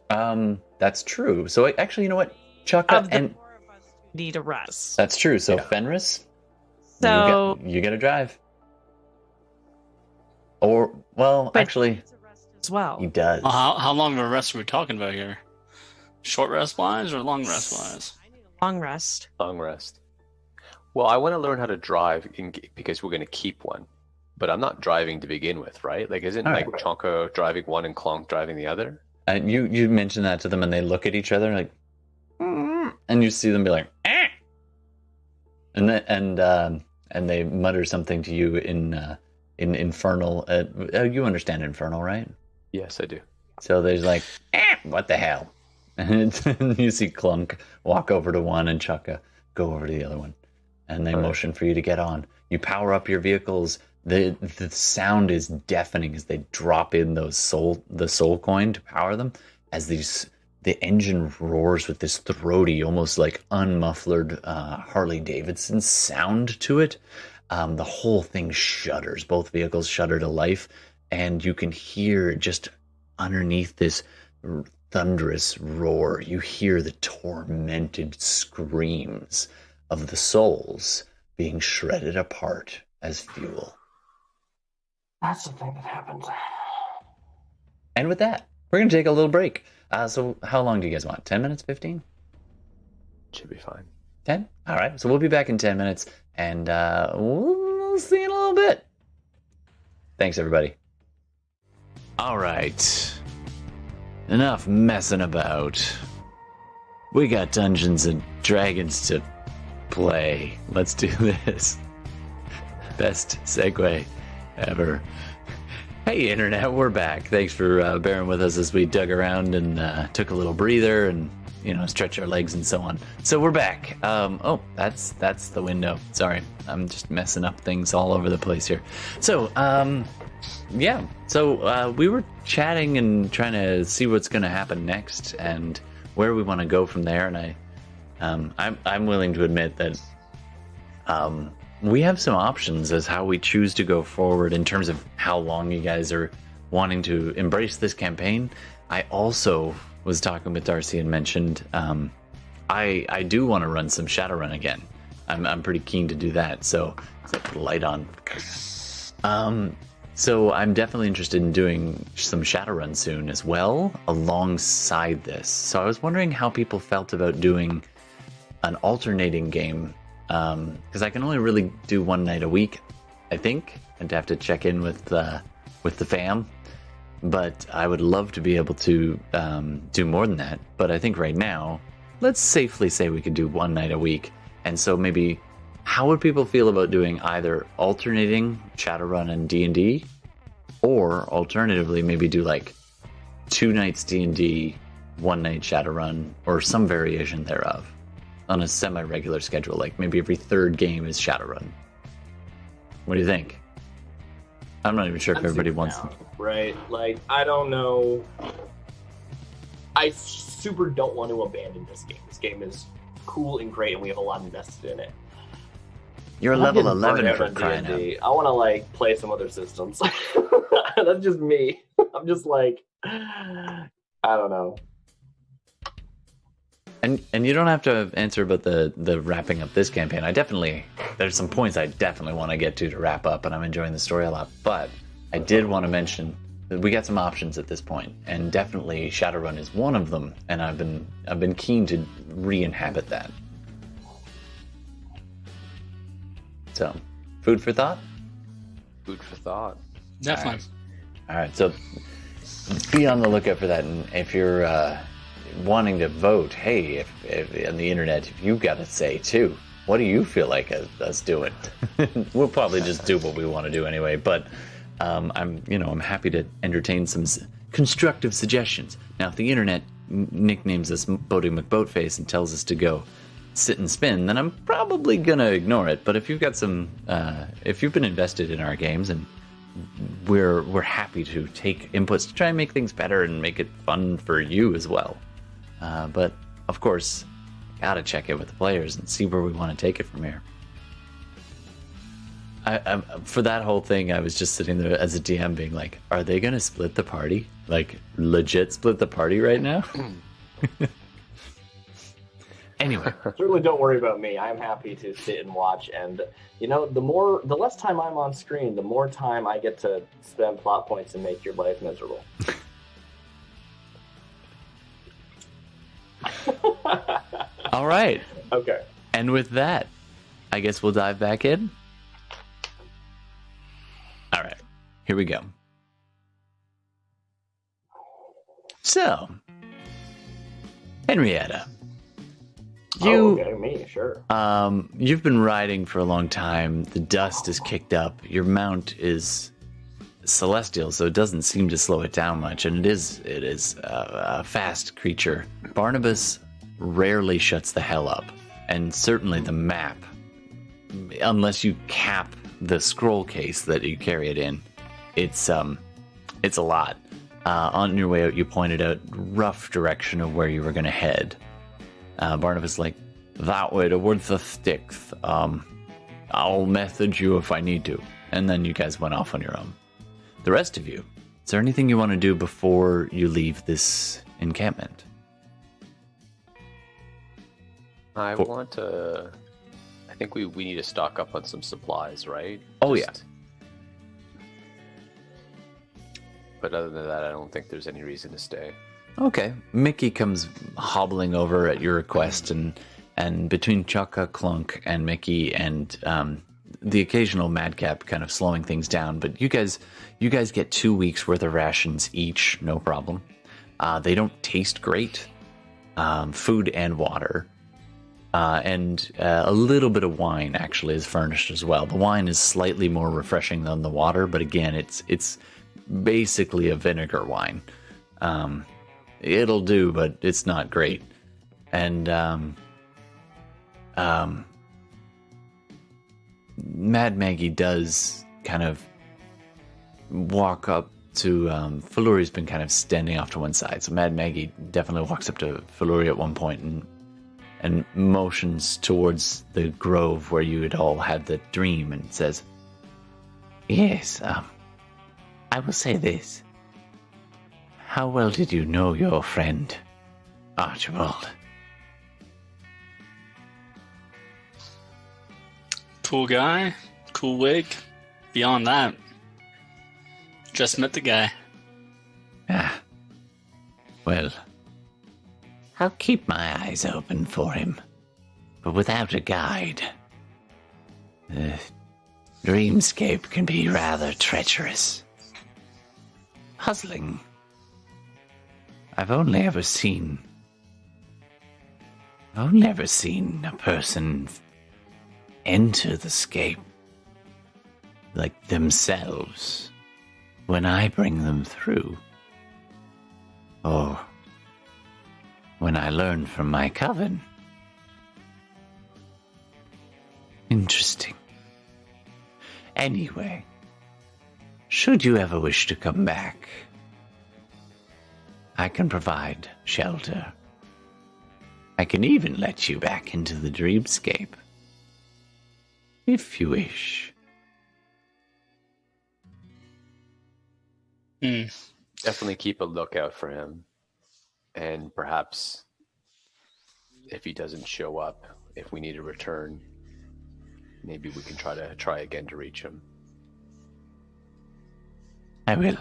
That's true. So actually, you know what? Chukka and
four of us need a rest.
that's true. So Fenris,
So
you get a drive. Or, well,
but
actually,
he needs a rest as well.
he does.
Well, how long of a rest are we talking about here? Short rest wise or long rest wise?
I need a long rest.
Long rest. Well, I want to learn how to drive because we're going to keep one. But I'm not driving to begin with, right? Like, isn't
All
like
right.
Chonka driving one and Clonk driving the other?
And you mention that to them, and they look at each other like, and you see them be like, eh! And they mutter something to you in Infernal. You understand Infernal, right?
Yes, I do.
So there's like, what the hell? And you see Clunk walk over to one and Chukka go over to the other one. And they motion for you to get on. You power up your vehicles. The sound is deafening as they drop in the soul coin to power them. As the engine roars with this throaty, almost like unmuffled Harley Davidson sound to it. The whole thing shudders. Both vehicles shudder to life. And you can hear just underneath this thunderous roar, you hear the tormented screams of the souls being shredded apart as fuel.
That's the thing that happens.
And with that, we're going to take a little break. So how long do you guys want? 10 minutes, 15?
Should be fine.
10? All right. So we'll be back in 10 minutes, and we'll see you in a little bit. Thanks, everybody. All right. Enough messing about. We got Dungeons and Dragons to play. Let's do this. Best segue ever. Hey, Internet, we're back. Thanks for bearing with us as we dug around and took a little breather and, stretch our legs and so on. So we're back. That's the window. Sorry, I'm just messing up things all over the place here. So, yeah. So we were chatting and trying to see what's going to happen next and where we want to go from there. And I'm willing to admit that we have some options as how we choose to go forward in terms of how long you guys are wanting to embrace this campaign. I also was talking with Darcy and mentioned I do want to run some Shadowrun again. I'm pretty keen to do that. So let's put the light on. So I'm definitely interested in doing some Shadowrun soon as well alongside this. So I was wondering how people felt about doing an alternating game. Because I can only really do one night a week, I think, and have to check in with the fam. But I would love to be able to do more than that. But I think right now, let's safely say we could do one night a week. And so maybe, how would people feel about doing either alternating Shadowrun and D&D, or alternatively maybe do like 2 nights D&D, 1 night Shadowrun, or some variation thereof? On a semi-regular schedule, like maybe every third game is Shadowrun. What do you think? I'm not even sure if everybody wants them.
Right, like, I don't know. I super don't want to abandon this game. This game is cool and great, and we have a lot invested in it.
You're
I'm
level
getting
11
burned
for
out on
crying out.
D&D. I want to, like, play some other systems. That's just me. I'm just like, I don't know.
And you don't have to answer about the wrapping up this campaign. There's some points I definitely want to get to wrap up, and I'm enjoying the story a lot. But I did want to mention that we got some options at this point, and definitely Shadowrun is one of them. And I've been keen to re-inhabit that. So, food for thought.
Food for thought.
Definitely.
All right. So
be on the lookout for that. And if you're wanting to vote, hey, if on the internet, if you've got a say too, what do you feel like us doing? We'll probably just do what we want to do anyway. But I'm happy to entertain some constructive suggestions. Now, if the internet nicknames us Boating McBoatface and tells us to go sit and spin, then I'm probably gonna ignore it. But if you've got some, if you've been invested in our games, and we're happy to take inputs to try and make things better and make it fun for you as well. But of course, gotta check in with the players and see where we want to take it from here. For that whole thing, I was just sitting there as a DM being like, are they going to split the party? Like, legit split the party right now? Anyway.
Certainly don't worry about me. I'm happy to sit and watch. And, the less time I'm on screen, the more time I get to spend plot points and make your life miserable.
All right.
Okay.
And with that, I guess we'll dive back in. All right, here we go. So, Henrietta,
me, sure.
You've been riding for a long time. The dust is kicked up. Your mount is celestial, so it doesn't seem to slow it down much, and it is a fast creature. Barnabas rarely shuts the hell up, and certainly the map, unless you cap the scroll case that you carry it in, it's a lot. On your way out, you pointed out rough direction of where you were going to head. Barnabas like, that way towards the sticks. I'll message you if I need to. And then you guys went off on your own. The rest of you, is there anything you want to do before you leave this encampment?
I think we need to stock up on some supplies, right?
Oh, yeah.
But other than that, I don't think there's any reason to stay.
Okay. Mickey comes hobbling over at your request, and between Chaka, Clunk, and Mickey, and the occasional Madcap kind of slowing things down, but you guys get 2 weeks worth of rations each, no problem. They don't taste great. Food and water. And a little bit of wine actually is furnished as well. The wine is slightly more refreshing than the water, but again, it's basically a vinegar wine. It'll do, but it's not great. And Mad Maggie does kind of walk up to Faluri's been kind of standing off to one side, so Mad Maggie definitely walks up to Faluri at one point and motions towards the grove where you had all had the dream and says, yes, I will say this. How well did you know your friend, Archibald?
Cool guy, cool wig. Beyond that, just met the guy.
Ah, well, I'll keep my eyes open for him, but without a guide, the dreamscape can be rather treacherous. Puzzling. I've only ever seen a person enter the scape like themselves when I bring them through. Or when I learn from my coven. Interesting. Anyway, should you ever wish to come back, I can provide shelter. I can even let you back into the dreamscape, if you wish.
Definitely keep a lookout for him. And perhaps if he doesn't show up, if we need to return, maybe we can try again to reach him.
I will.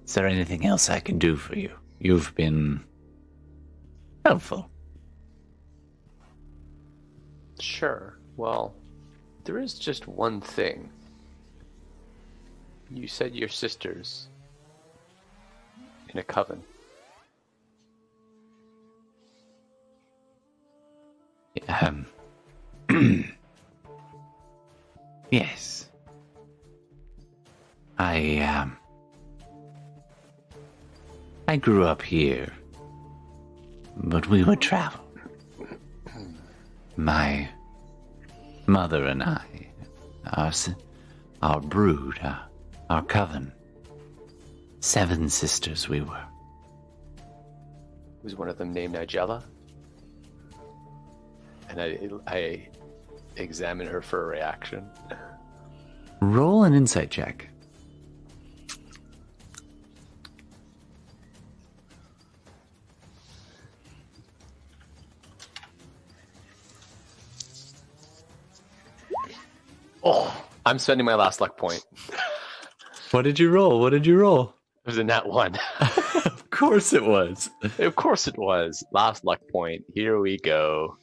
Is there anything else I can do for you? You've been helpful.
Sure. Well, there is just one thing. You said your sisters in a coven.
Yes. I grew up here, but we would travel. My mother and I, our brood, our coven, 7 sisters we were.
Was one of them named Nigella? And I examine her for a reaction.
Roll an insight check.
Oh, I'm spending my last luck point.
What did you roll?
It was a nat 1.
Of course it was.
Of course it was. Last luck point. Here we go.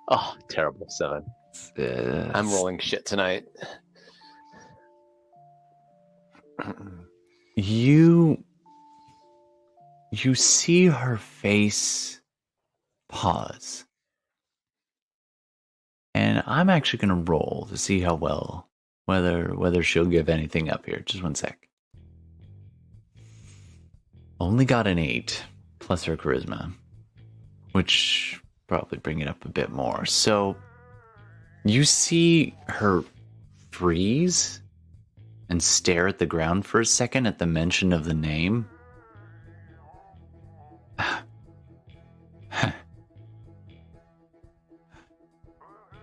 Oh, terrible 7. I'm rolling shit tonight.
You see her face pause. And I'm actually going to roll to see how well, whether she'll give anything up here. Just one sec. Only got an 8 plus her charisma, which probably bring it up a bit more. So you see her freeze and stare at the ground for a second at the mention of the name.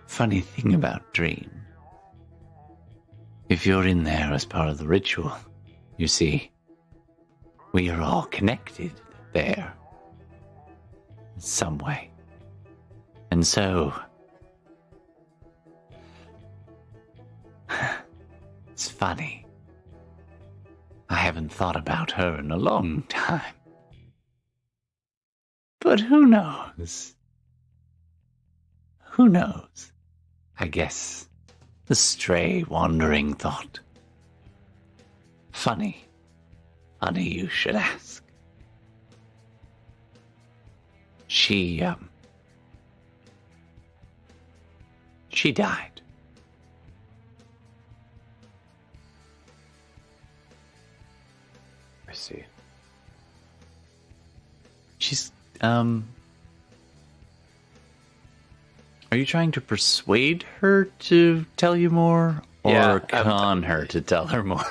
Funny thing about Dream. If you're in there as part of the ritual, you see, we are all connected there in some way. And so, it's funny. I haven't thought about her in a long time. But who knows? Who knows? I guess the stray wandering thought. Funny you should ask. She died.
I see.
She's, are you trying to persuade her to tell you more? Or
Yeah,
con her to tell her more?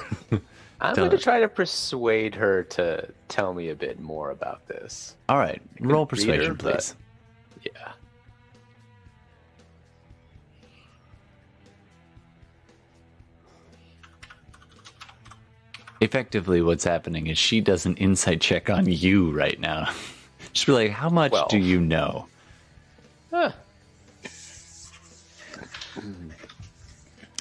I'm going to try to persuade her to tell me a bit more about this.
All right, roll
read her,
persuasion,
but-
please.
Yeah.
Effectively, what's happening is she does an insight check on you right now. Just be like, how much
Well.
do you know?
Huh.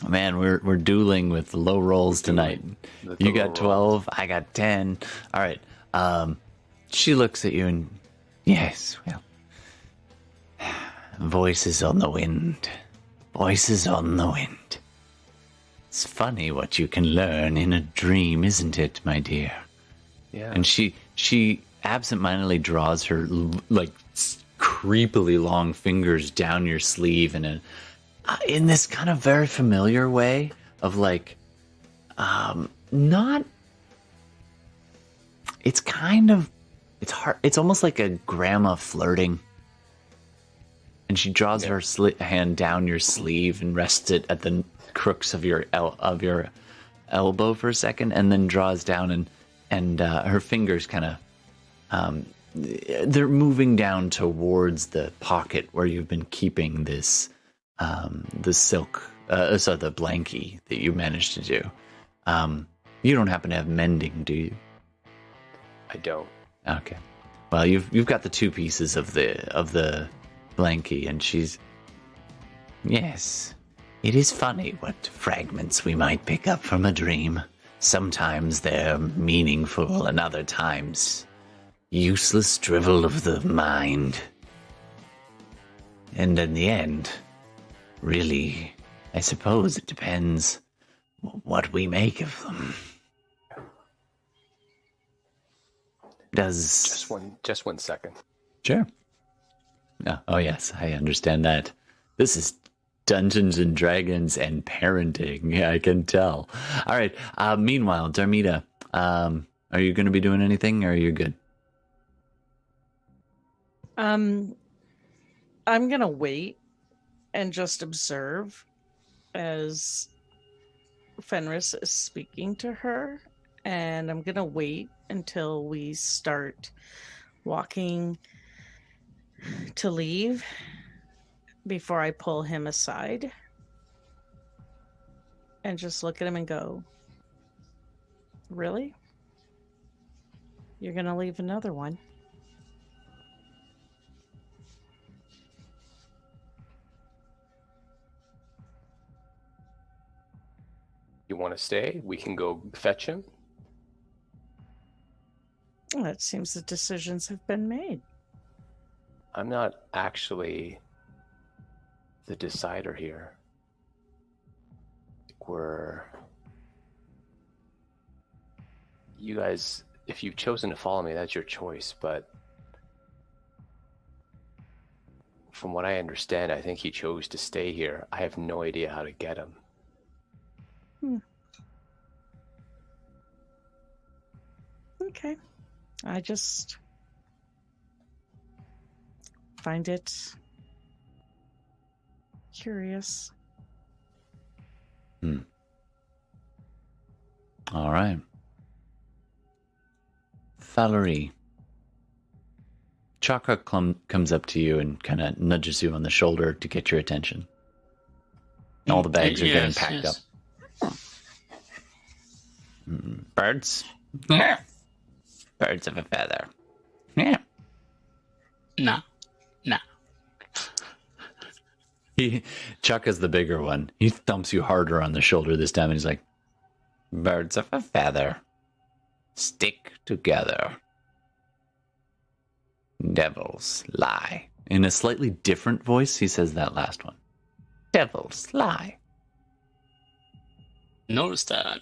Man, we're dueling with low rolls tonight.
With
You
the
got
low
12, I got 10. All right. She looks at you and, yes, well, voices on the wind. Voices on the wind. It's funny what you can learn in a dream, isn't it, my dear?
Yeah.
And she absentmindedly draws her like creepily long fingers down your sleeve in this kind of very familiar way of like, not. It's kind of, it's hard. It's almost like a grandma flirting. And she draws her hand down your sleeve and rests it at the crooks of your elbow for a second, and then draws down and her fingers kind of they're moving down towards the pocket where you've been keeping this the silk the blankie that you managed to do. You don't happen to have mending, do you?
I don't.
Okay. Well, you've got the 2 pieces of the blankie, and she's, yes. It is funny what fragments we might pick up from a dream. Sometimes they're meaningful, and other times useless drivel of the mind. And in the end, really, I suppose it depends what we make of them. Does
Just one second.
Sure. Oh yes, I understand that. This is Dungeons and Dragons and parenting. I can tell. All right. Meanwhile, Darmida, are you going to be doing anything, or are you good?
I'm gonna wait and just observe as Fenris is speaking to her, and I'm gonna wait until we start walking to leave before I pull him aside and just look at him and go, "Really? You're gonna leave another one?"
You want to stay? We can go fetch him.
Well, it seems the decisions have been made.
I'm not actually the decider here. You guys, if you've chosen to follow me, that's your choice, but from what I understand, I think he chose to stay here. I have no idea how to get him.
Okay. I just find it curious.
All right. Valerie. Chakra comes up to you and kind of nudges you on the shoulder to get your attention. All the bags are getting packed up. Birds?
Yeah.
Birds of a feather. Yeah.
No.
Chuck is the bigger one. He thumps you harder on the shoulder this time, and he's like, "Birds of a feather stick together. Devils lie." In a slightly different voice, he says that last one. Devils lie.
Notice that.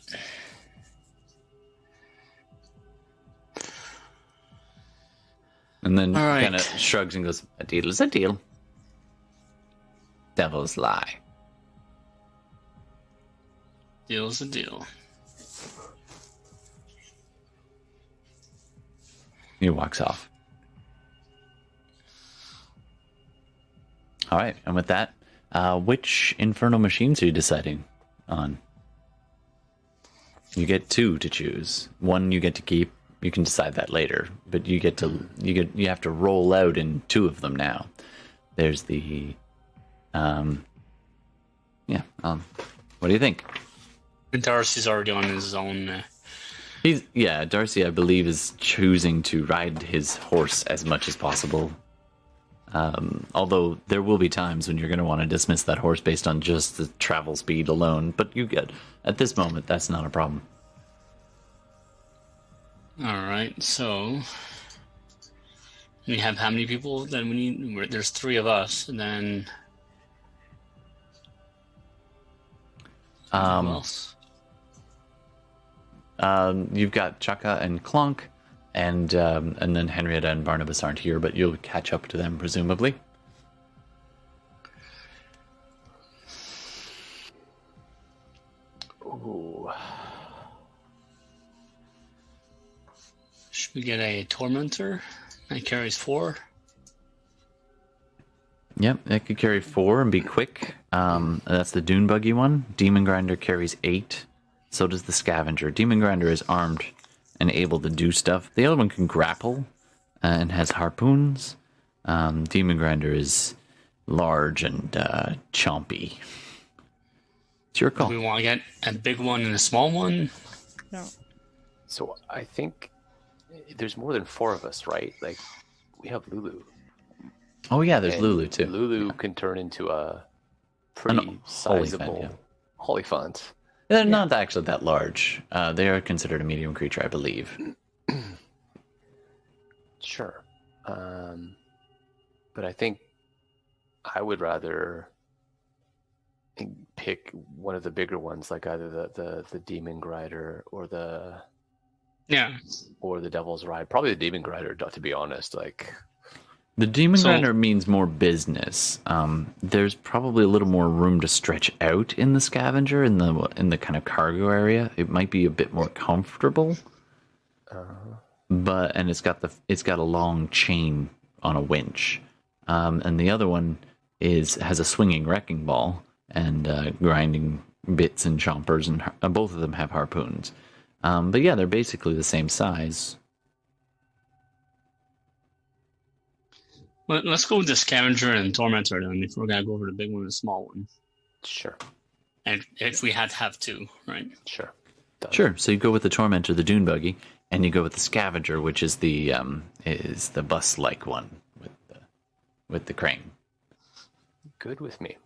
And then
All right.
kind of shrugs and goes, "A deal is a deal. Devils lie."
Deal's a deal.
He walks off. All right, and with that, which infernal machines are you deciding on? You get two to choose. One you get to keep. You can decide that later, but you have to roll out in two of them now. There's the, what do you think?
Darcy's already on his own.
Darcy, I believe, is choosing to ride his horse as much as possible. Although there will be times when you're going to want to dismiss that horse based on just the travel speed alone. But at this moment, that's not a problem.
All right, so we have how many people? Then we need. There's three of us, and then who else?
You've got Chaka and Clonk, and then Henrietta and Barnabas aren't here, but you'll catch up to them presumably.
Ooh.
Should we get a tormentor that carries 4?
Yep, that could carry 4 and be quick. That's the Dune Buggy one. Demon Grinder carries 8. So does the Scavenger. Demon Grinder is armed and able to do stuff. The other one can grapple and has harpoons. Demon Grinder is large and chompy. It's your call.
Do we want to get a big one and a small one?
No.
So I think there's more than 4 of us, right? Like, we have Lulu.
Oh yeah, there's
And
Lulu too.
Lulu can turn into a pretty sizable Hollyphant.
They're not actually that large. They are considered a medium creature, I believe.
Sure. But I think I would rather pick one of the bigger ones, like either the Demon Grider or the Devil's Ride. Probably the Demon Grider, to be honest. Like
the Demon Grinder means more business. There's probably a little more room to stretch out in the Scavenger in the kind of cargo area. It might be a bit more comfortable. But it's got a long chain on a winch, and the other one has a swinging wrecking ball and grinding bits and chompers, and both of them have harpoons. But yeah, they're basically the same size.
Well, let's go with the Scavenger and Tormentor then. If we're gonna go over the big one and the small one.
Sure.
And if we had to have two, right?
Sure.
Sure. So you go with the Tormentor, the Dune Buggy, and you go with the Scavenger, which is the bus-like one with the crane.
Good with me.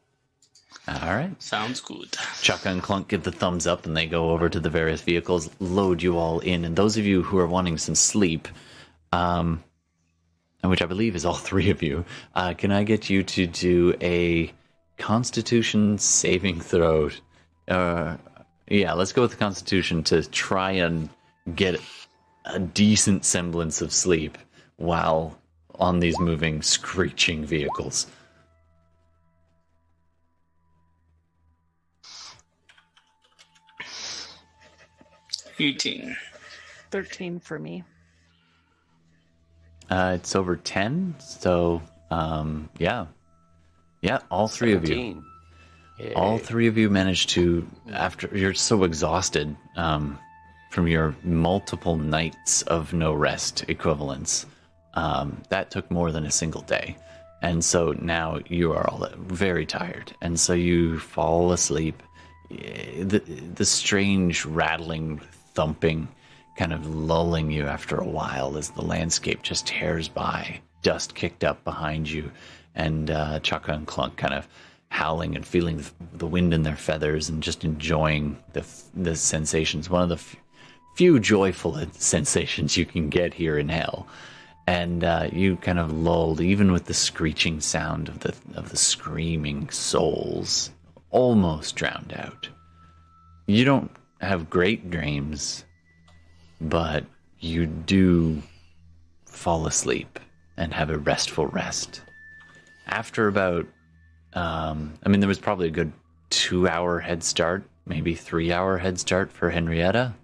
All right.
Sounds good.
Chaka and Clunk give the thumbs up, and they go over to the various vehicles, load you all in. And those of you who are wanting some sleep, which I believe is all three of you, can I get you to do a Constitution saving throw? Yeah, let's go with the Constitution to try and get a decent semblance of sleep while on these moving, screeching vehicles.
18.
13 for me.
It's over 10, so yeah, all three
17.
of you.
Yay.
All three of you managed to, after you're so exhausted from your multiple nights of no rest equivalents, that took more than a single day. And so now you are all very tired. And so you fall asleep. The strange rattling, thumping, kind of lulling you after a while as the landscape just tears by, dust kicked up behind you, and Chaka and Clunk kind of howling and feeling the wind in their feathers and just enjoying the sensations. One of the few joyful sensations you can get here in hell. And you kind of lulled, even with the screeching sound of the screaming souls, almost drowned out. You don't have great dreams, but you do fall asleep and have a restful rest. After about, there was probably a good 2-hour head start, maybe 3-hour head start for Henrietta.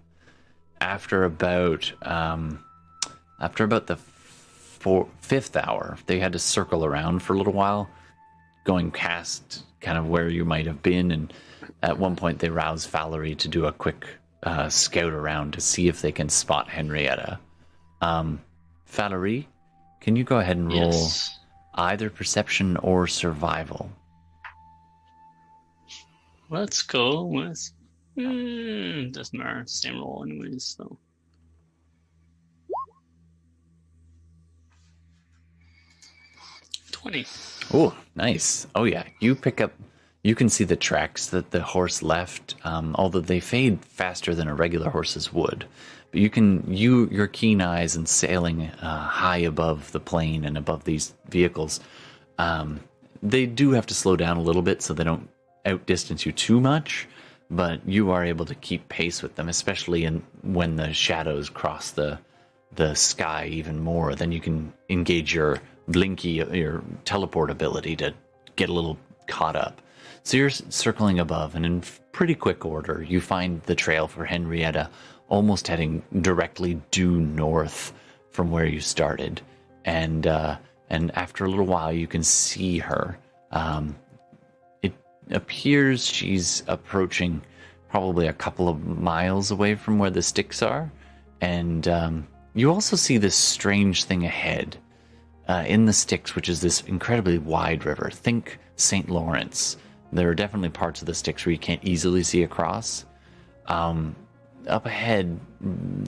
After about the fifth hour, they had to circle around for a little while, going past kind of where you might have been, and at one point they roused Valerie to do a quick scout around to see if they can spot Henrietta. Valerie, can you go ahead and roll either perception or survival?
Let's go with doesn't matter, same roll anyways, so 20.
Oh, nice. Oh yeah, you can see the tracks that the horse left, although they fade faster than a regular horse's would. But your keen eyes and sailing high above the plain and above these vehicles, they do have to slow down a little bit so they don't outdistance you too much, but you are able to keep pace with them, especially when the shadows cross the sky even more. Then you can engage your teleport ability to get a little caught up. So you're circling above, and in pretty quick order, you find the trail for Henrietta, almost heading directly due north from where you started. And after a little while, you can see her. It appears she's approaching probably a couple of miles away from where the sticks are. And you also see this strange thing ahead in the sticks, which is this incredibly wide river. Think St. Lawrence. There are definitely parts of the sticks where you can't easily see across. Up ahead,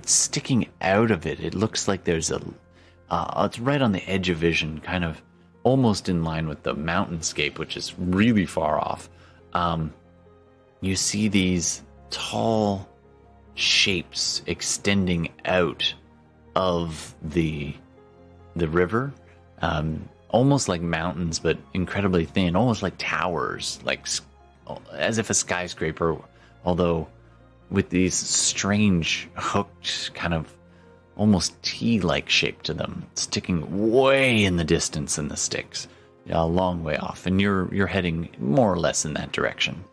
sticking out of it, it looks like there's it's right on the edge of vision, kind of almost in line with the mountainscape, which is really far off. You see these tall shapes extending out of the river, almost like mountains, but incredibly thin, almost like towers, like as if a skyscraper, although with these strange hooked kind of almost T-like shape to them, sticking way in the distance in the sticks, a long way off, and you're heading more or less in that direction.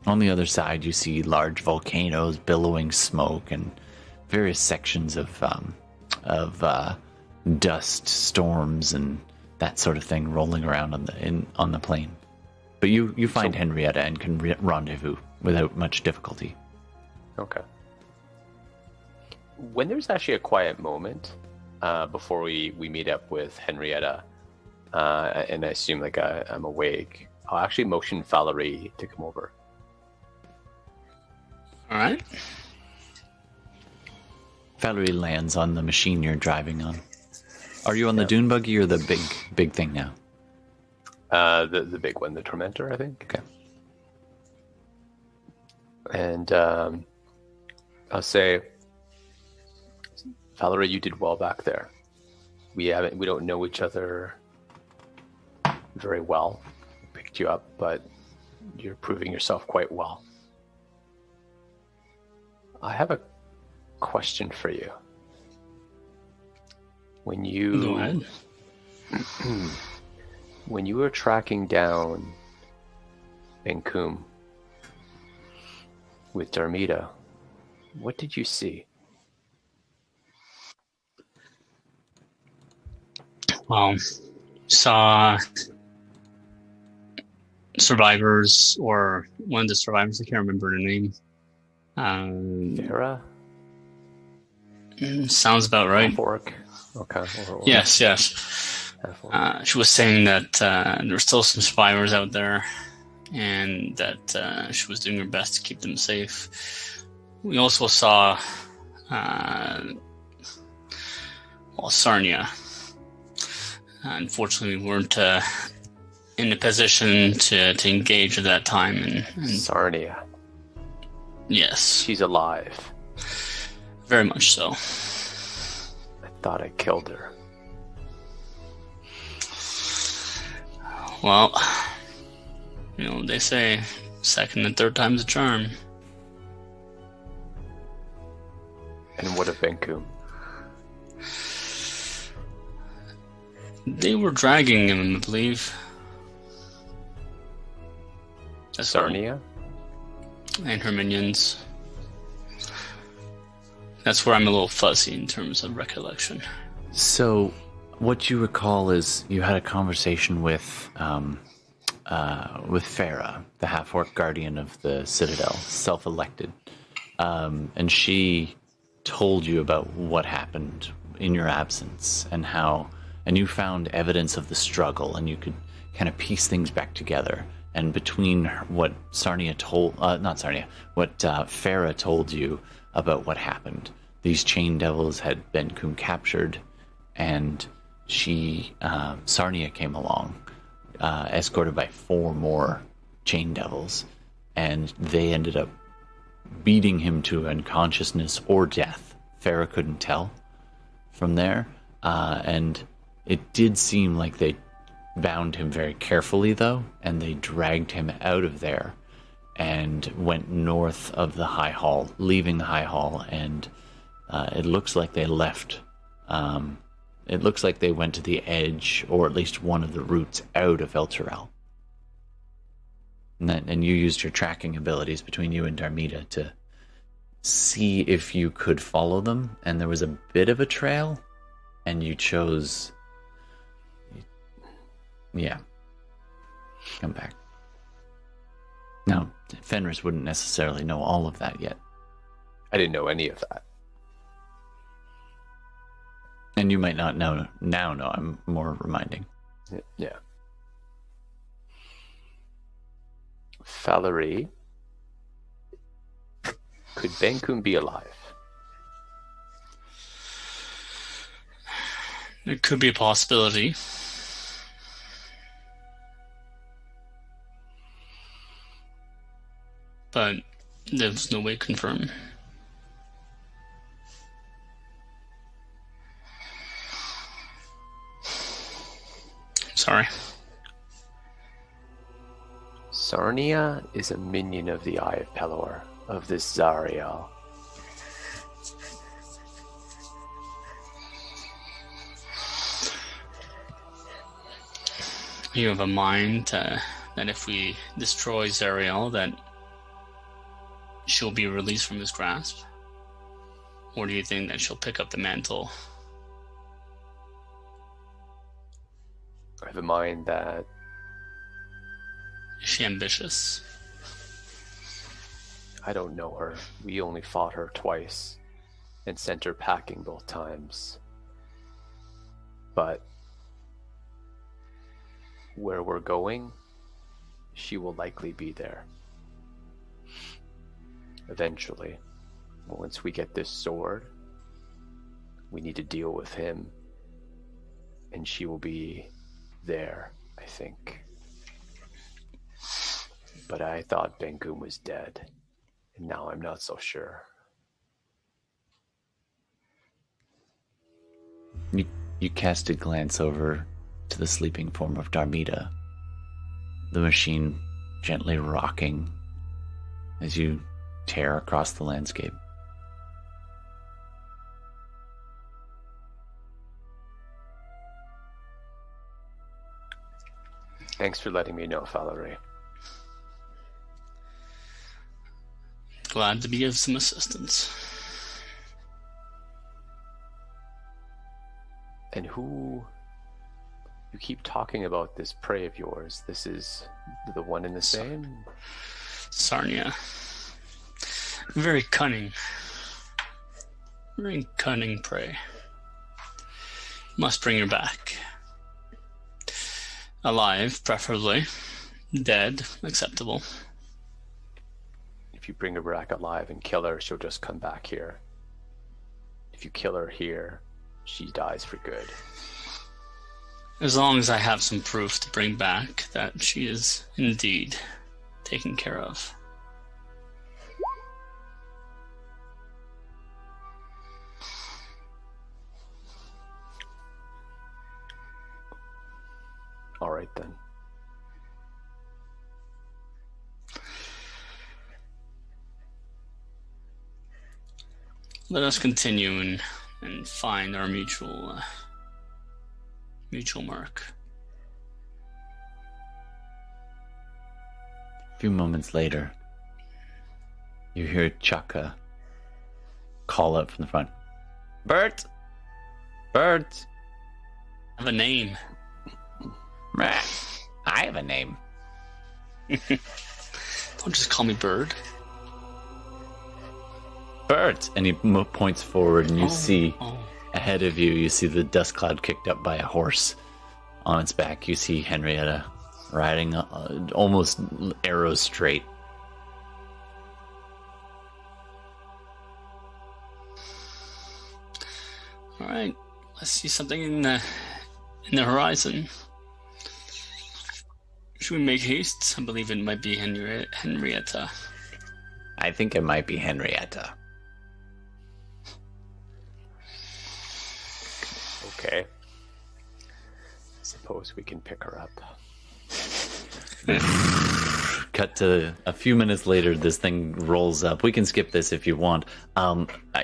On the other side, you see large volcanoes, billowing smoke, and various sections of dust storms and that sort of thing rolling around on the plain. But you find Henrietta and can rendezvous without much difficulty.
Okay. When there's actually a quiet moment before we meet up with Henrietta, and I assume like I'm awake, I'll actually motion Valerie to come over.
All right.
Valerie lands on the machine you're driving on. Are you on the dune buggy or the big thing now?
The big one, the Tormentor, I think.
Okay.
And I'll say, Valerie, you did well back there. We don't know each other very well. We picked you up, but you're proving yourself quite well. I have a question for you. When you
Go ahead.
when you were tracking down Benkum with Darmida, what did you see?
Well, saw survivors, or one of the survivors, I can't remember her name.
Farah?
Sounds about right.
Fork? Okay.
Yes. She was saying that there were still some survivors out there, and that she was doing her best to keep them safe. We also saw Sarnia. Unfortunately, we weren't in a position to engage at that time. And
Sarnia.
Yes.
She's alive.
Very much so.
I thought I killed her.
Well, they say second and third time's a charm.
And what of Benkum?
They were dragging him, I believe.
Sarnia?
And her minions. That's where I'm a little fuzzy in terms of recollection.
So, what you recall is you had a conversation with Farah, the half-orc guardian of the Citadel, self-elected, and she told you about what happened in your absence and you found evidence of the struggle, and you could kind of piece things back together. And between what Farah told you about what happened, these chain devils had been captured, and Sarnia came along, escorted by 4 more chain devils, and they ended up beating him to unconsciousness or death. Farah couldn't tell from there, and it did seem like they bound him very carefully, though, and they dragged him out of there and went north of the High Hall, leaving the High Hall, and it looks like they left. It looks like they went to the edge, or at least one of the routes out of El Turel. And you used your tracking abilities between you and Darmida to see if you could follow them, and there was a bit of a trail, and you chose... Yeah. Come back. Now, Fenris wouldn't necessarily know all of that yet.
I didn't know any of that.
And you might not know now. No, I'm more reminding.
Yeah. Valerie, could Benkum be alive?
It could be a possibility. But there's no way to confirm. Sorry.
Sarnia is a minion of the Eye of Pelor, of this Zariel.
You have a mind that if we destroy Zariel, that she'll be released from his grasp? Or do you think that she'll pick up the mantle?
I have a mind that
Is she ambitious?
I don't know her. We only fought her twice and sent her packing both times. But where we're going, she will likely be there. Eventually. Once we get this sword, we need to deal with him. And she will be there, I think. But I thought Benkum was dead. And now I'm not so sure.
You cast a glance over to the sleeping form of Darmida, the machine gently rocking as you tear across the landscape.
Thanks for letting me know, Valerie.
Glad to be of some assistance.
And who... You keep talking about this prey of yours. This is the one in the same?
Sarnia. Very cunning. Very cunning prey. Must bring her back. Alive, preferably. Dead, acceptable.
If you bring her back alive and kill her, she'll just come back here. If you kill her here, she dies for good.
As long as I have some proof to bring back that she is indeed taken care of.
All right then.
Let us continue and find our mutual mark.
A few moments later, you hear Chaka call out from the front. Bert! Bert!
I have a name.
I have a name.
Don't just call me Bird.
Bert! And he points forward and you see ahead of you, you see the dust cloud kicked up by a horse. On its back, you see Henrietta riding almost arrow straight.
All right, I see something in the horizon. Should we make haste? I believe it might be Henrietta.
I think it might be Henrietta.
Okay. Suppose we can pick her up.
Cut to a few minutes later, this thing rolls up. We can skip this if you want.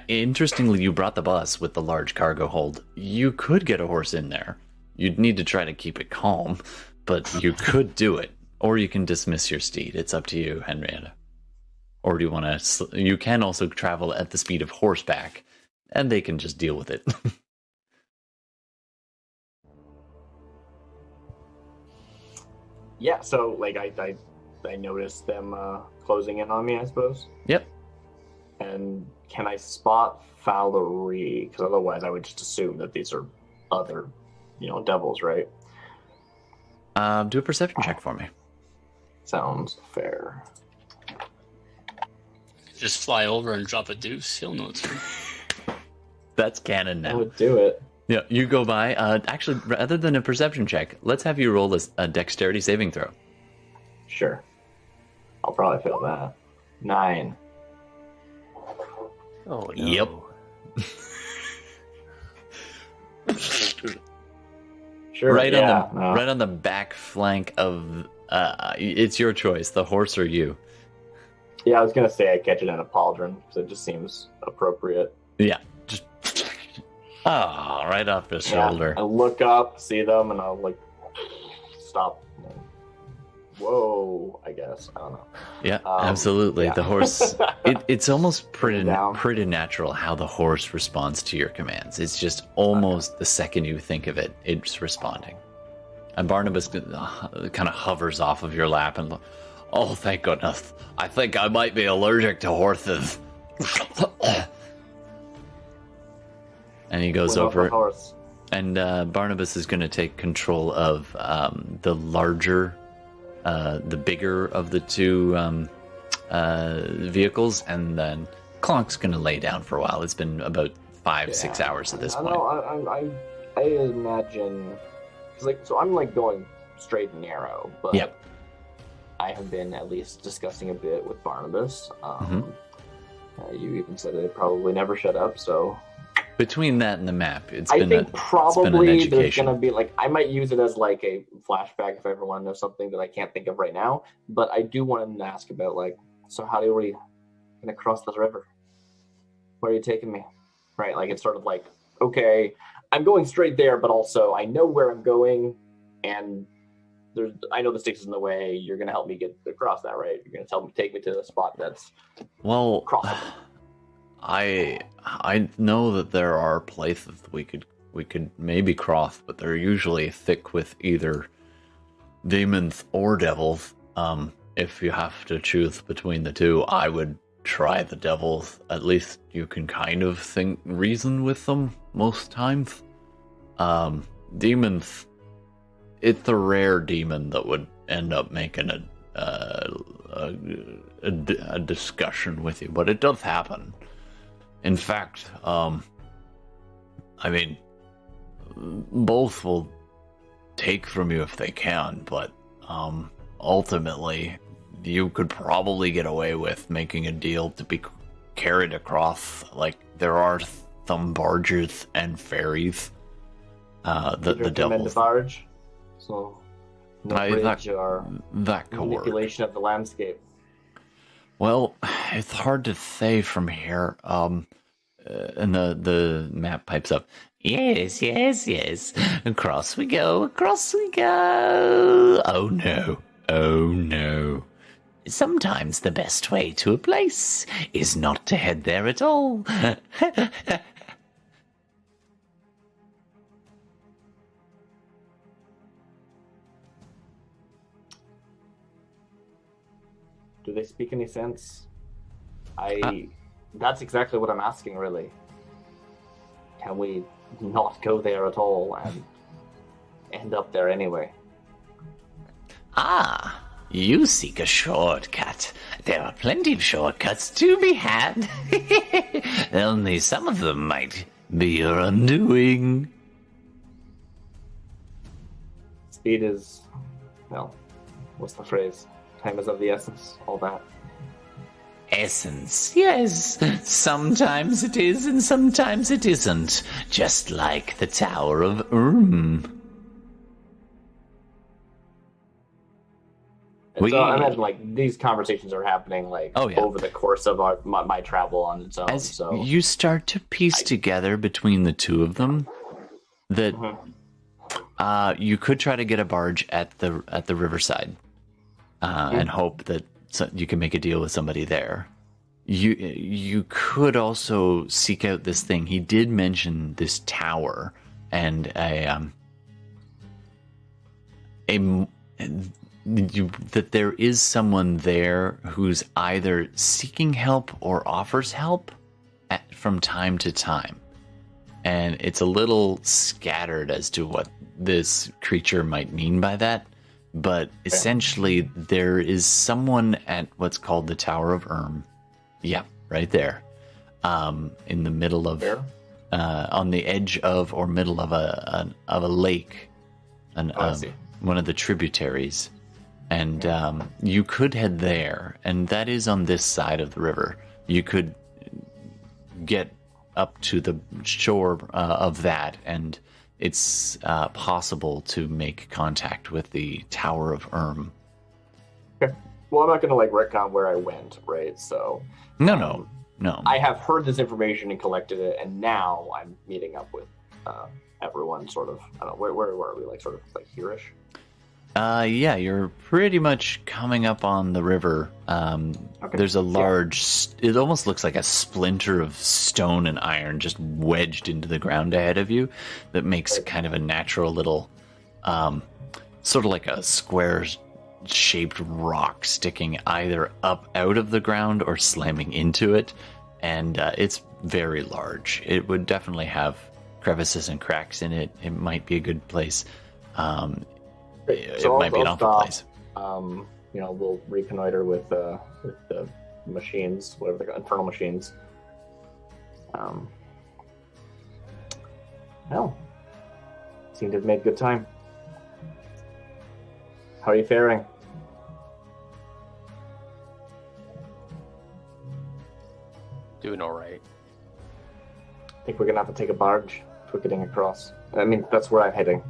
Interestingly, you brought the bus with the large cargo hold. You could get a horse in there. You'd need to try to keep it calm, but you could do it. Or you can dismiss your steed. It's up to you, Henrietta. Or do you want to... You can also travel at the speed of horseback, and they can just deal with it.
Yeah, so like I noticed them closing in on me, I suppose.
Yep.
And can I spot Valerie? Because otherwise, I would just assume that these are other, devils, right?
Do a perception check for me.
Sounds fair.
Just fly over and drop a deuce. He'll know it's me.
That's canon
I
now.
would do it.
Yeah, you go by. Actually, rather than a perception check, let's have you roll a dexterity saving throw.
Sure. I'll probably fail that. 9.
Oh, no.
Yep.
Sure.
Right
yeah,
on the back flank of It's your choice, the horse or you.
Yeah, I was gonna say I catch it in a pauldron because it just seems appropriate.
Yeah, just right off the shoulder.
I look up, see them, and I'll like stop. Whoa, I guess I don't know.
Yeah, absolutely.
yeah.
The horse. It's almost pretty
Down.
natural how the horse responds to your commands. It's just almost the second you think of it, it's responding. And Barnabas kind of hovers off of your lap and, oh, thank goodness. I think I might be allergic to horses. And he goes over, and Barnabas is going to take control of the larger, the bigger of the two vehicles, and then Clonk's going to lay down for a while. It's been about 5-6 hours at this point.
I imagine, so I'm like going straight and narrow, but
Yep.
I have been at least discussing a bit with Barnabas. You even said they probably never shut up, so.
Between that and the map, it's
I
been
think
an
probably there's
education.
gonna be like I might use it as like a flashback if I ever want to know something that I can't think of right now. But I do want to ask about like, so how are we gonna cross this river? Where are you taking me? Right, like it's sort of like, okay, I'm going straight there, but also I know where I'm going, and I know the sticks is in the way. You're gonna help me get across that, right? You're gonna take me to the spot that's crossable.
I know that there are places we could maybe cross, but they're usually thick with either demons or devils. If you have to choose between the two, I would try the devils. At least you can kind of reason with them most times. Demons, it's a rare demon that would end up making a discussion with you, but it does happen. In fact, I mean, both will take from you if they can, but ultimately, you could probably get away with making a deal to be carried across. Like, there are some barges and ferries. The devils.
Barge, so no bridge or
that could
manipulation
work.
of the landscape.
Well, it's hard to say from here. And the map pipes up. Yes. Across we go. Oh no. Sometimes the best way to a place is not to head there at all.
Do they speak any sense? That's exactly what I'm asking, really. Can we not go there at all and end up there anyway?
Ah, you seek a shortcut. There are plenty of shortcuts to be had. Only some of them might be your undoing.
Speed is, well, what's the phrase? Time is of the essence, all that.
Essence, yes. Sometimes it is and sometimes it isn't. Just like the Tower of
So I imagine like these conversations are happening like over the course of my travel on its own.
As you start to piece together between the two of them, that you could try to get a barge at the riverside, and hope that you can make a deal with somebody there. You could also seek out this thing. He did mention this tower and that there is someone there who's either seeking help or offers help from time to time. And it's a little scattered as to what this creature might mean by that. But essentially, there is someone at what's called the Tower of Yeah, right there. In the middle of... on the edge of or middle of a lake. One of the tributaries. And you could head there, and that is on this side of the river. You could get up to the shore of that, and it's possible to make contact with the Tower of
Well, I'm not going to like retcon where I went, right? So
No.
I have heard this information and collected it, and now I'm meeting up with everyone. Sort of. I don't know where are we? Like sort of like hereish.
Yeah, you're pretty much coming up on the river.
Okay.
There's a large, it almost looks like a splinter of stone and iron just wedged into the ground ahead of you that makes kind of a natural little, sort of like a square-shaped rock sticking either up out of the ground or slamming into it. And it's very large. It would definitely have crevices and cracks in it. It might be a good place. It might be an awful place.
We'll reconnoiter with the machines, whatever they're infernal machines. Seem to have made good time. How are you faring?
Doing all right.
I think we're gonna have to take a barge if we're getting across. I mean, that's where I'm heading.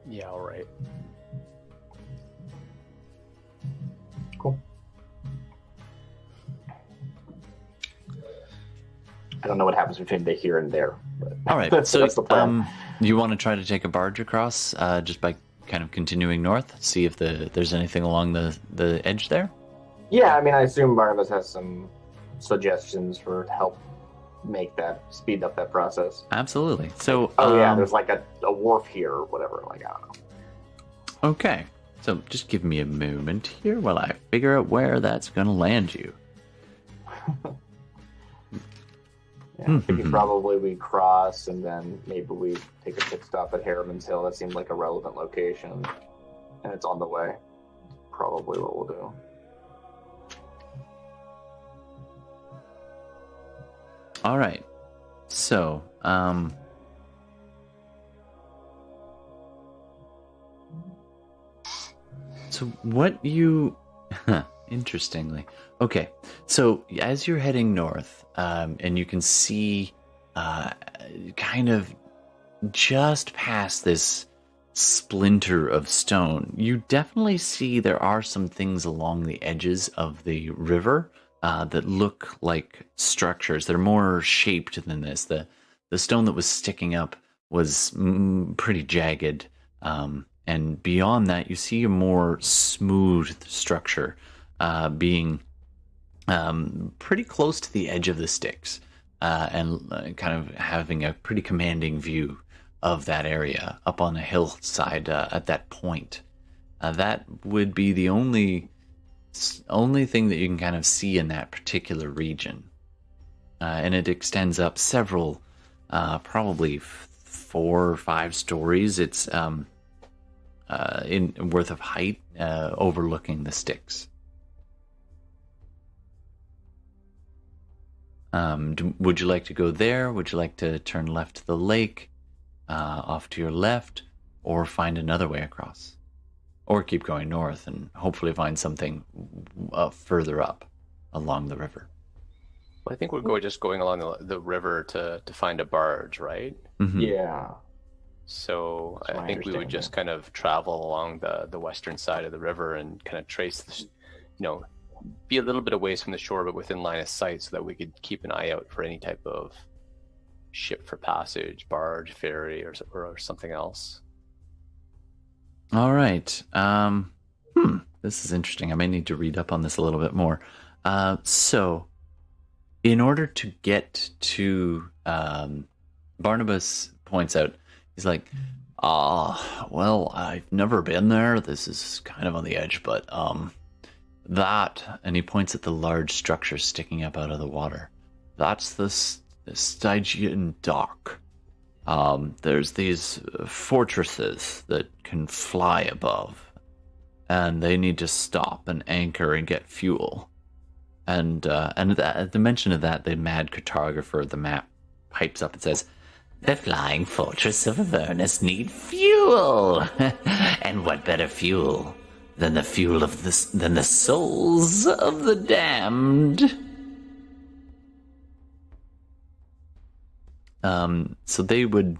Yeah, all right.
Cool. I don't know what happens between the here and there. But
All right,
that's the plan.
you want to try to take a barge across just by kind of continuing north, see if there's anything along the edge there?
Yeah, I mean, I assume Barnabas has some suggestions for help speed up that process.
Absolutely. So,
there's like a wharf here or whatever. Like, I don't know.
Okay. So just give me a moment here while I figure out where that's going to land you.
I think probably we cross and then maybe we take a pit stop at Harriman's Hill. That seemed like a relevant location, and it's on the way. Probably what we'll do.
All right. So, what you... Interestingly. Okay. So, as you're heading north, and you can see kind of just past this splinter of stone, you definitely see there are some things along the edges of the river that look like structures. They're more shaped than this. The stone that was sticking up was pretty jagged. And beyond that, you see a more smooth structure being pretty close to the edge of the sticks and kind of having a pretty commanding view of that area up on a hillside at that point. That would be the only thing that you can kind of see in that particular region. And it extends up several, probably 4 or 5 stories. It's in worth of height, overlooking the sticks. Would you like to go there? Would you like to turn left to the lake, off to your left, or find another way across? Or keep going north and hopefully find something further up along the river.
Well, I think we're just going along the river to find a barge, right?
Mm-hmm.
Yeah.
So I think we would just kind of travel along the western side of the river and kind of trace, be a little bit away from the shore, but within line of sight, so that we could keep an eye out for any type of ship for passage, barge, ferry, or something else.
All right. This is interesting. I may need to read up on this a little bit more. So, in order to get to, Barnabas points out, he's like, well, I've never been there. This is kind of on the edge, but that, and he points at the large structure sticking up out of the water. That's the Stygian dock. There's these fortresses that can fly above, and they need to stop and anchor and get fuel. And at the mention of that, the mad cartographer of the map pipes up and says, "The flying fortress of Avernus need fuel, and what better fuel than the souls of the damned?" So they would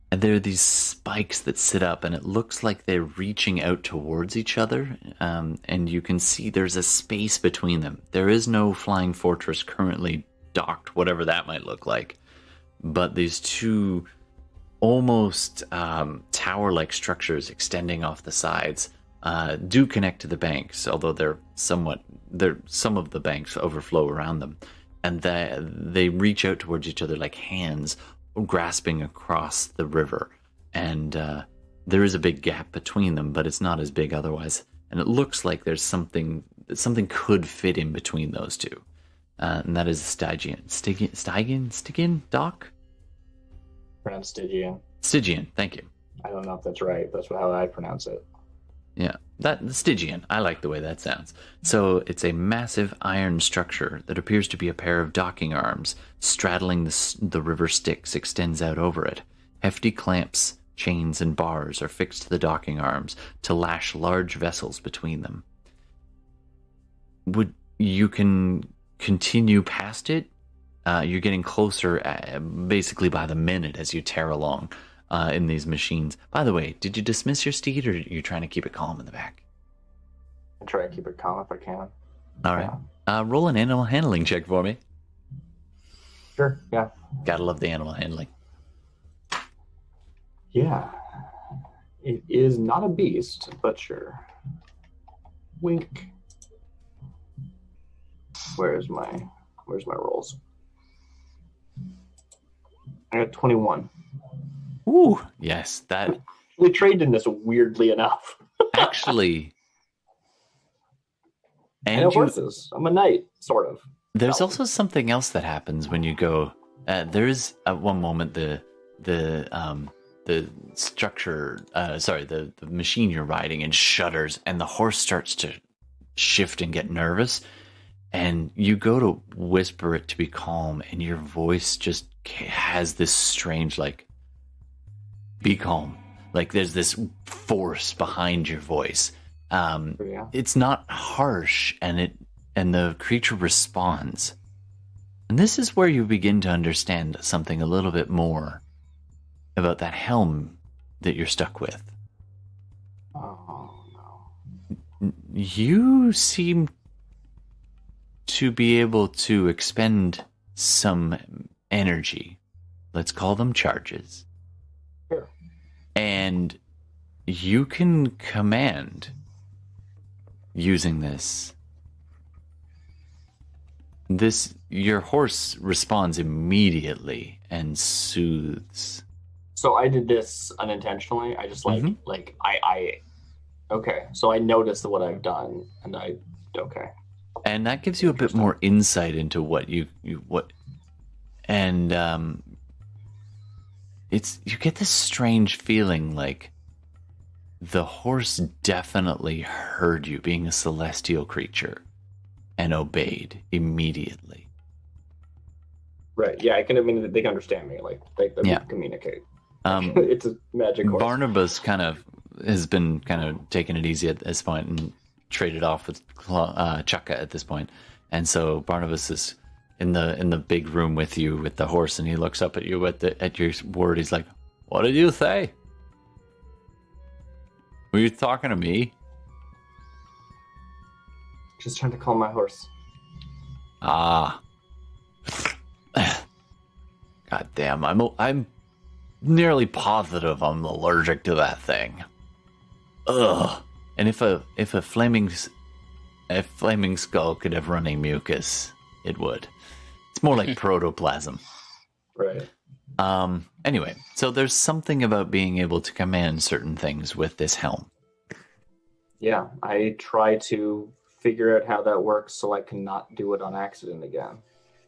And there are these spikes that sit up, and it looks like they're reaching out towards each other. And you can see there's a space between them. There is no flying fortress currently docked, whatever that might look like. But these two almost tower-like structures extending off the sides do connect to the banks, although some of the banks overflow around them. And they reach out towards each other like hands grasping across the river, and there is a big gap between them, but it's not as big otherwise, and it looks like there's something could fit in between those two, and that is Stygian dock?
Pronounced Stygian.
Stygian, thank you.
I don't know if that's right. That's how I pronounce it.
Yeah, the Stygian. I like the way that sounds. So it's a massive iron structure that appears to be a pair of docking arms straddling the river Styx extends out over it. Hefty clamps, chains, and bars are fixed to the docking arms to lash large vessels between them. You can continue past it? You're getting closer basically by the minute as you tear along. In these machines. By the way, did you dismiss your steed, or are you trying to keep it calm in the back?
I try to keep it calm if I can.
All right. Roll an animal handling check for me.
Sure, yeah.
Gotta love the animal handling.
Yeah. It is not a beast, but sure. Wink. Where's my rolls? I got 21.
Ooh, yes, that
We traded in this weirdly enough.
actually.
And horses. I'm a knight, sort of.
There's also something else that happens when you go. There is at one moment the structure. The machine you're riding and shudders, and the horse starts to shift and get nervous. And you go to whisper it to be calm, and your voice just has this strange be calm. Like there's this force behind your voice. It's not harsh, and the creature responds. And this is where you begin to understand something a little bit more about that helm that you're stuck with.
Oh no.
You seem to be able to expend some energy. Let's call them charges.
Sure.
And you can command using this. Your horse responds immediately and soothes.
So I did this unintentionally. I just okay. So I noticed what I've done, and okay.
And that gives you a bit more insight into what you you get this strange feeling like the horse definitely heard you, being a celestial creature, and obeyed immediately.
Right. Yeah, they can understand me. Like they communicate. It's a magic horse.
Barnabas has been taking it easy at this point and traded off with Chukka at this point, and so Barnabas is in the big room with you with the horse, and he looks up at you at your word. He's like, "What did you say? Were you talking to me?"
Just trying to calm my horse.
Ah. God damn, I'm nearly positive I'm allergic to that thing. Ugh. And if a flaming skull could have running mucus, it would. It's more like protoplasm.
Right.
Anyway, so there's something about being able to command certain things with this helm.
Yeah, I try to figure out how that works so I cannot do it on accident again.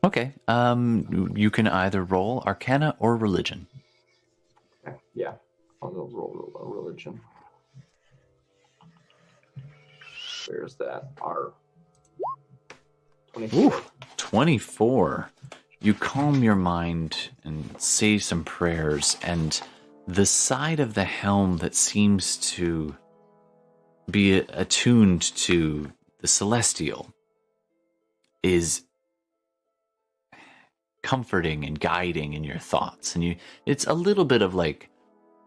Okay. You can either roll Arcana or Religion.
Okay. Yeah, I'll go roll Religion. Where's that? R. 24. Ooh,
24. You calm your mind and say some prayers, and the side of the helm that seems to be attuned to the celestial is comforting and guiding in your thoughts. And it's a little bit of like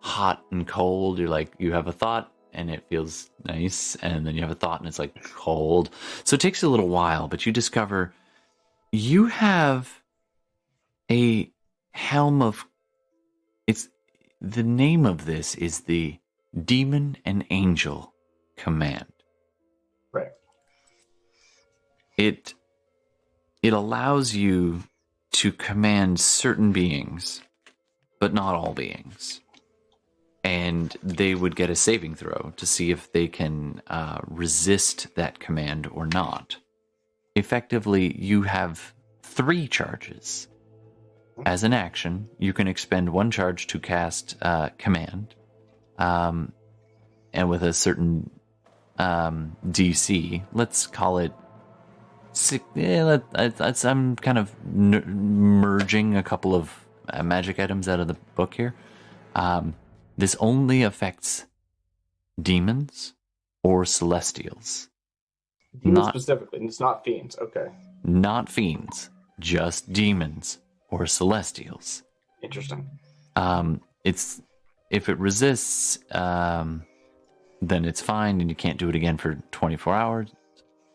hot and cold. You're like, you have a thought and it feels nice, and then you have a thought and it's like cold. So it takes a little while, but you discover you have a helm of, it's, the name of this is the Demon and Angel Command.
Right.
It allows you to command certain beings, but not all beings. And they would get a saving throw to see if they can resist that command or not. Effectively, you have 3 charges. As an action, you can expend 1 charge to cast command, and with a certain DC, let's call it 6. I'm kind of merging a couple of magic items out of the book here. This only affects demons or celestials.
Demons specifically, it's not fiends. Okay.
Not fiends, just demons or celestials.
Interesting.
It's, if it resists, then it's fine and you can't do it again for 24 hours.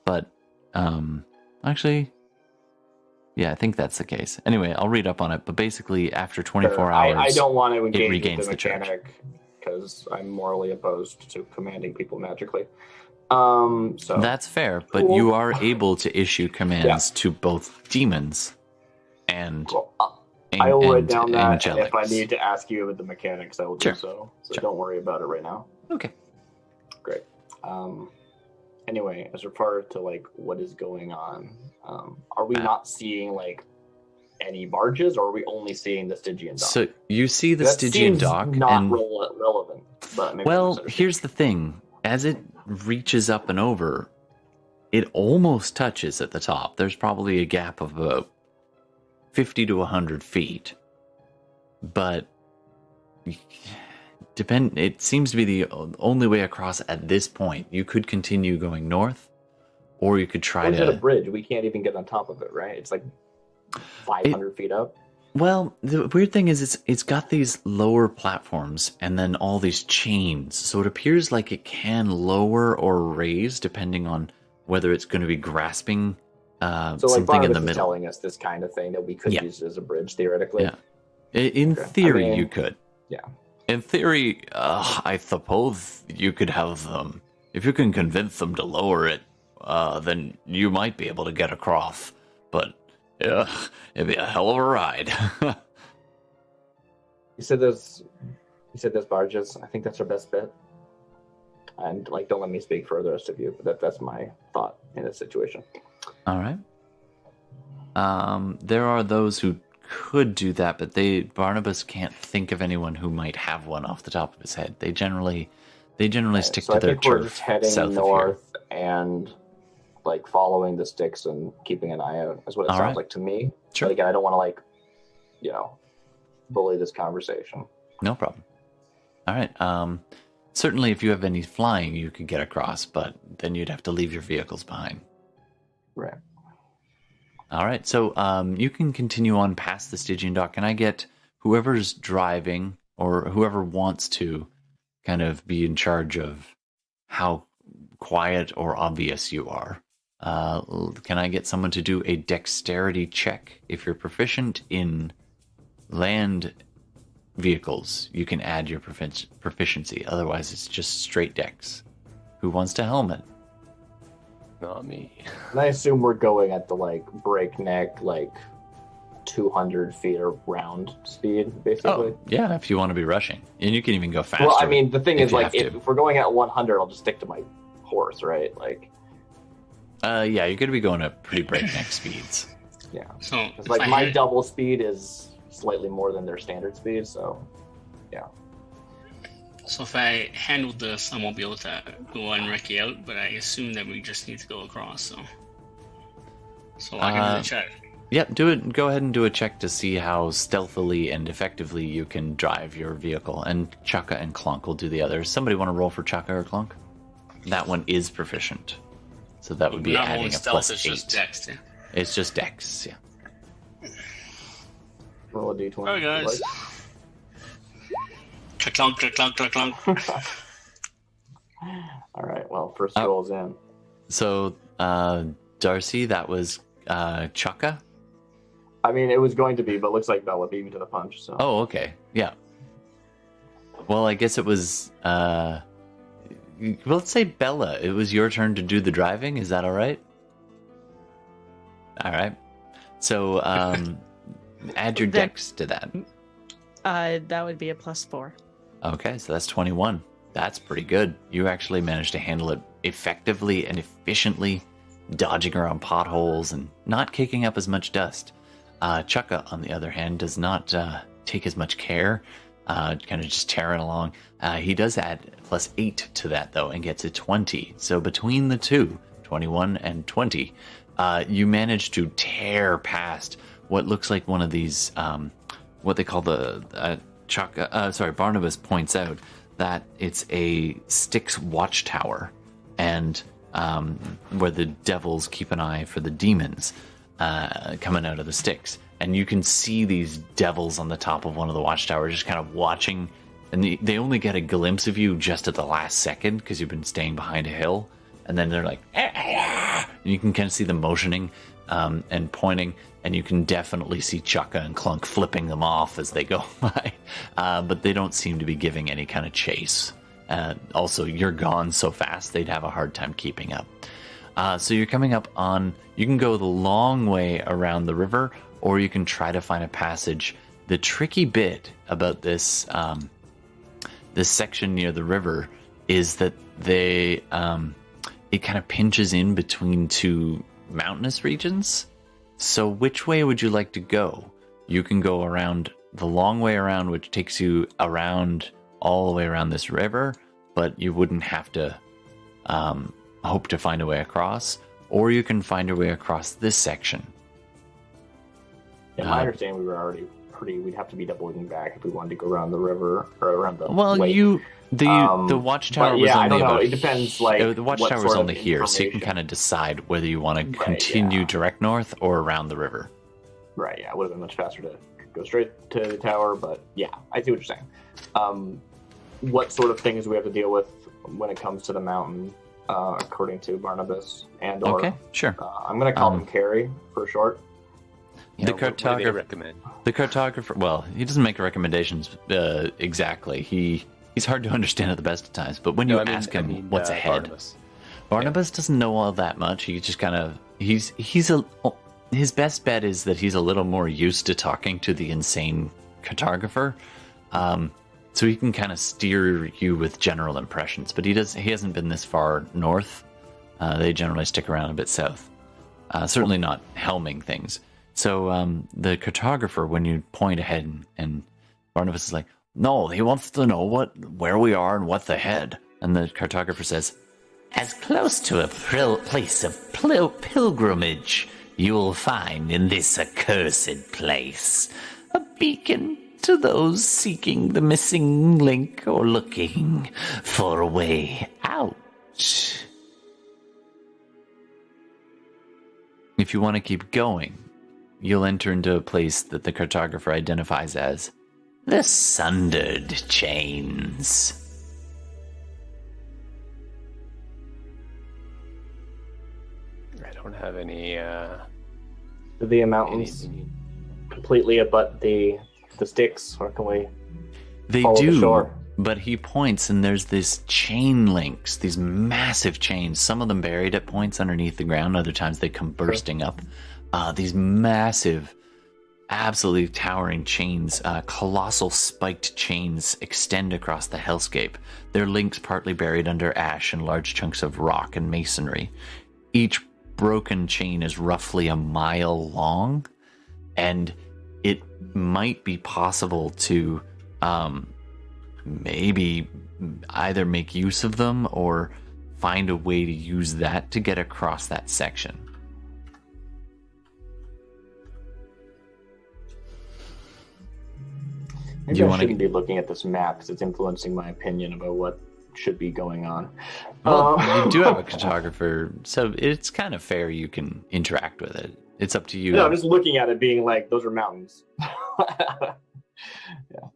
But actually, yeah, I think that's the case. Anyway, I'll read up on it. But basically, after 24 hours,
I don't want to engage
regains
with the
the charge.
mechanic because I'm morally opposed to commanding people magically. So
that's fair, but
cool.
you are able to issue commands to both demons and
Cool. I will write down that, and if I
angelics.
need to ask you about the mechanics, I will
Sure.
do so. So
Sure.
don't worry about it right now.
Okay.
Great. Anyway, as far to like what is going on, are we not seeing like any barges, or are we only seeing the Stygian dock?
So you see the
That
Stygian
seems
dock,
not
and
relevant. But maybe
well,
I'm
here's the thing: as it reaches up and over, it almost touches at the top. There's probably a gap of about 50 to 100 feet, but it seems to be the only way across at this point. You could continue going north, or you could try
We're at a
to.
bridge. We can't even get on top of it, right? It's like 500 feet up.
Well, the weird thing is it's got these lower platforms and then all these chains, so it appears like it can lower or raise depending on whether it's going to be grasping
So like
something in
Barnabas
the
is
middle.
telling us this kind of thing that we could
Yeah.
use as a bridge theoretically.
Yeah. In
Okay.
theory,
I mean,
you could.
Yeah.
In theory, I suppose you could have them. If you can convince them to lower it, then you might be able to get across. But it'd be a hell of a ride.
You said there's barges. I think that's our best bet. And like, don't let me speak for the rest of you. But that's my thought in this situation.
All right. There are those who could do that, but Barnabas can't think of anyone who might have one off the top of his head. They generally stick
So
to
I
their
think we're
turf
just heading
south
north and like following the sticks and keeping an eye out. Is what it
All
sounds
right.
like to me.
Sure.
But again, I don't want to like, bully this conversation.
of here. No problem. All right. Certainly, if you have any flying, you could get across, but then you'd have to leave your vehicles behind.
Right.
All right, so you can continue on past the Stygian dock. Can I get whoever's driving or whoever wants to kind of be in charge of how quiet or obvious you are? Can I get someone to do a dexterity check? If you're proficient in land vehicles, you can add your proficiency. Otherwise, it's just straight dex. Who wants to helmet?
Not me.
And I assume we're going at the like breakneck, like 200 feet around speed, basically.
Oh, yeah, if you want to be rushing. And you can even go faster.
Well, I mean, the thing
if
is,
you
like,
have to.
if we're going at 100, I'll just stick to my horse, right? Like,
Yeah, you're going to be going at pretty breakneck speeds.
yeah.
So
It's
if
like
I
my
hit-
double speed is slightly more than their standard speed, so
So if I handle this, I won't be able to go and wreck you out, but I assume that we just need to go across, so I can do the check.
Yep, do it. Go ahead and do a check to see how stealthily and effectively you can drive your vehicle. And Chaka and Clunk will do the others. Somebody want to roll for Chaka or Clunk? That one is proficient. So that would be
Not
adding
only
a
stealth,
plus
it's
8.
just dex, yeah.
It's just dex, yeah.
roll a d20.
Alright, guys. Clunk, clunk, clunk, clunk.
All right. Well, first roll's in.
So, Darcy, that was Chukka?
I mean, it was going to be, but looks like Bella beat me to the punch. So.
Oh, okay. Yeah. Well, I guess it was... well, let's say Bella. It was your turn to do the driving. Is that all right? All right. So, add your dex to that.
That would be a +4.
Okay, so that's 21. That's pretty good. You actually managed to handle it effectively and efficiently, dodging around potholes and not kicking up as much dust. Chukka, on the other hand, does not take as much care, kind of just tearing along. He does add +8 to that, though, and gets a 20. So between the two, 21 and 20, you manage to tear past what looks like one of these, what they call the Barnabas points out that it's a Styx watchtower, and where the devils keep an eye for the demons coming out of the Styx. And you can see these devils on the top of one of the watchtowers just kind of watching, and they only get a glimpse of you just at the last second because you've been staying behind a hill, and then they're like, and you can kind of see them motioning and pointing, and you can definitely see Chukka and Clunk flipping them off as they go by, but they don't seem to be giving any kind of chase. Also, you're gone so fast they'd have a hard time keeping up. So you're coming up on, you can go the long way around the river, or you can try to find a passage. The tricky bit about this this section near the river is that it kind of pinches in between two mountainous regions. So which way would you like to go? You can go around the long way around, which takes you around all the way around this river, but you wouldn't have to hope to find a way across, or you can find a way across this section.
In my understanding, we were already we'd have to be doubling back if we wanted to go around the river or around the lake.
The watchtower was only
I don't know.
about,
It depends, like,
the watchtower was only here, so you can kind of decide whether you want to continue direct north or around the river.
Right, yeah, it would have been much faster to go straight to the tower, but yeah, I see what you're saying. What sort of things do we have to deal with when it comes to the mountain, according to Barnabas and or
Okay, sure.
I'm going to call him Carrie for short.
The
what do they recommend?
The cartographer, well, he doesn't make recommendations exactly. He's hard to understand at the best of times, but when you ask him what's ahead, Barnabas doesn't know all that much. He just kind of his best bet is that he's a little more used to talking to the insane cartographer, so he can kind of steer you with general impressions. But he hasn't been this far north. They generally stick around a bit south. Certainly not helming things. So the cartographer, when you point ahead, and Barnabas is like, no, he wants to know where we are and what's ahead. And the cartographer says, as close to a place of pilgrimage you'll find in this accursed place. A beacon to those seeking the missing link or looking for a way out. If you want to keep going, you'll enter into a place that the cartographer identifies as the Sundered Chains.
I don't have any.
The mountains completely abut the Styx, or can we?
They
follow
do,
the shore?
but he points, and there's this chain links, these massive chains. Some of them buried at points underneath the ground. Other times they come bursting up. These massive, absolutely towering chains, colossal spiked chains extend across the hellscape. Their links partly buried under ash and large chunks of rock and masonry. Each broken chain is roughly a mile long, and it might be possible to maybe either make use of them or find a way to use that to get across that section.
Maybe I shouldn't be looking at this map because it's influencing my opinion about what should be going on.
Well, you do have a cartographer, so it's kind of fair you can interact with it. It's up to you.
No, I'm just looking at it being like, those are mountains. Yeah.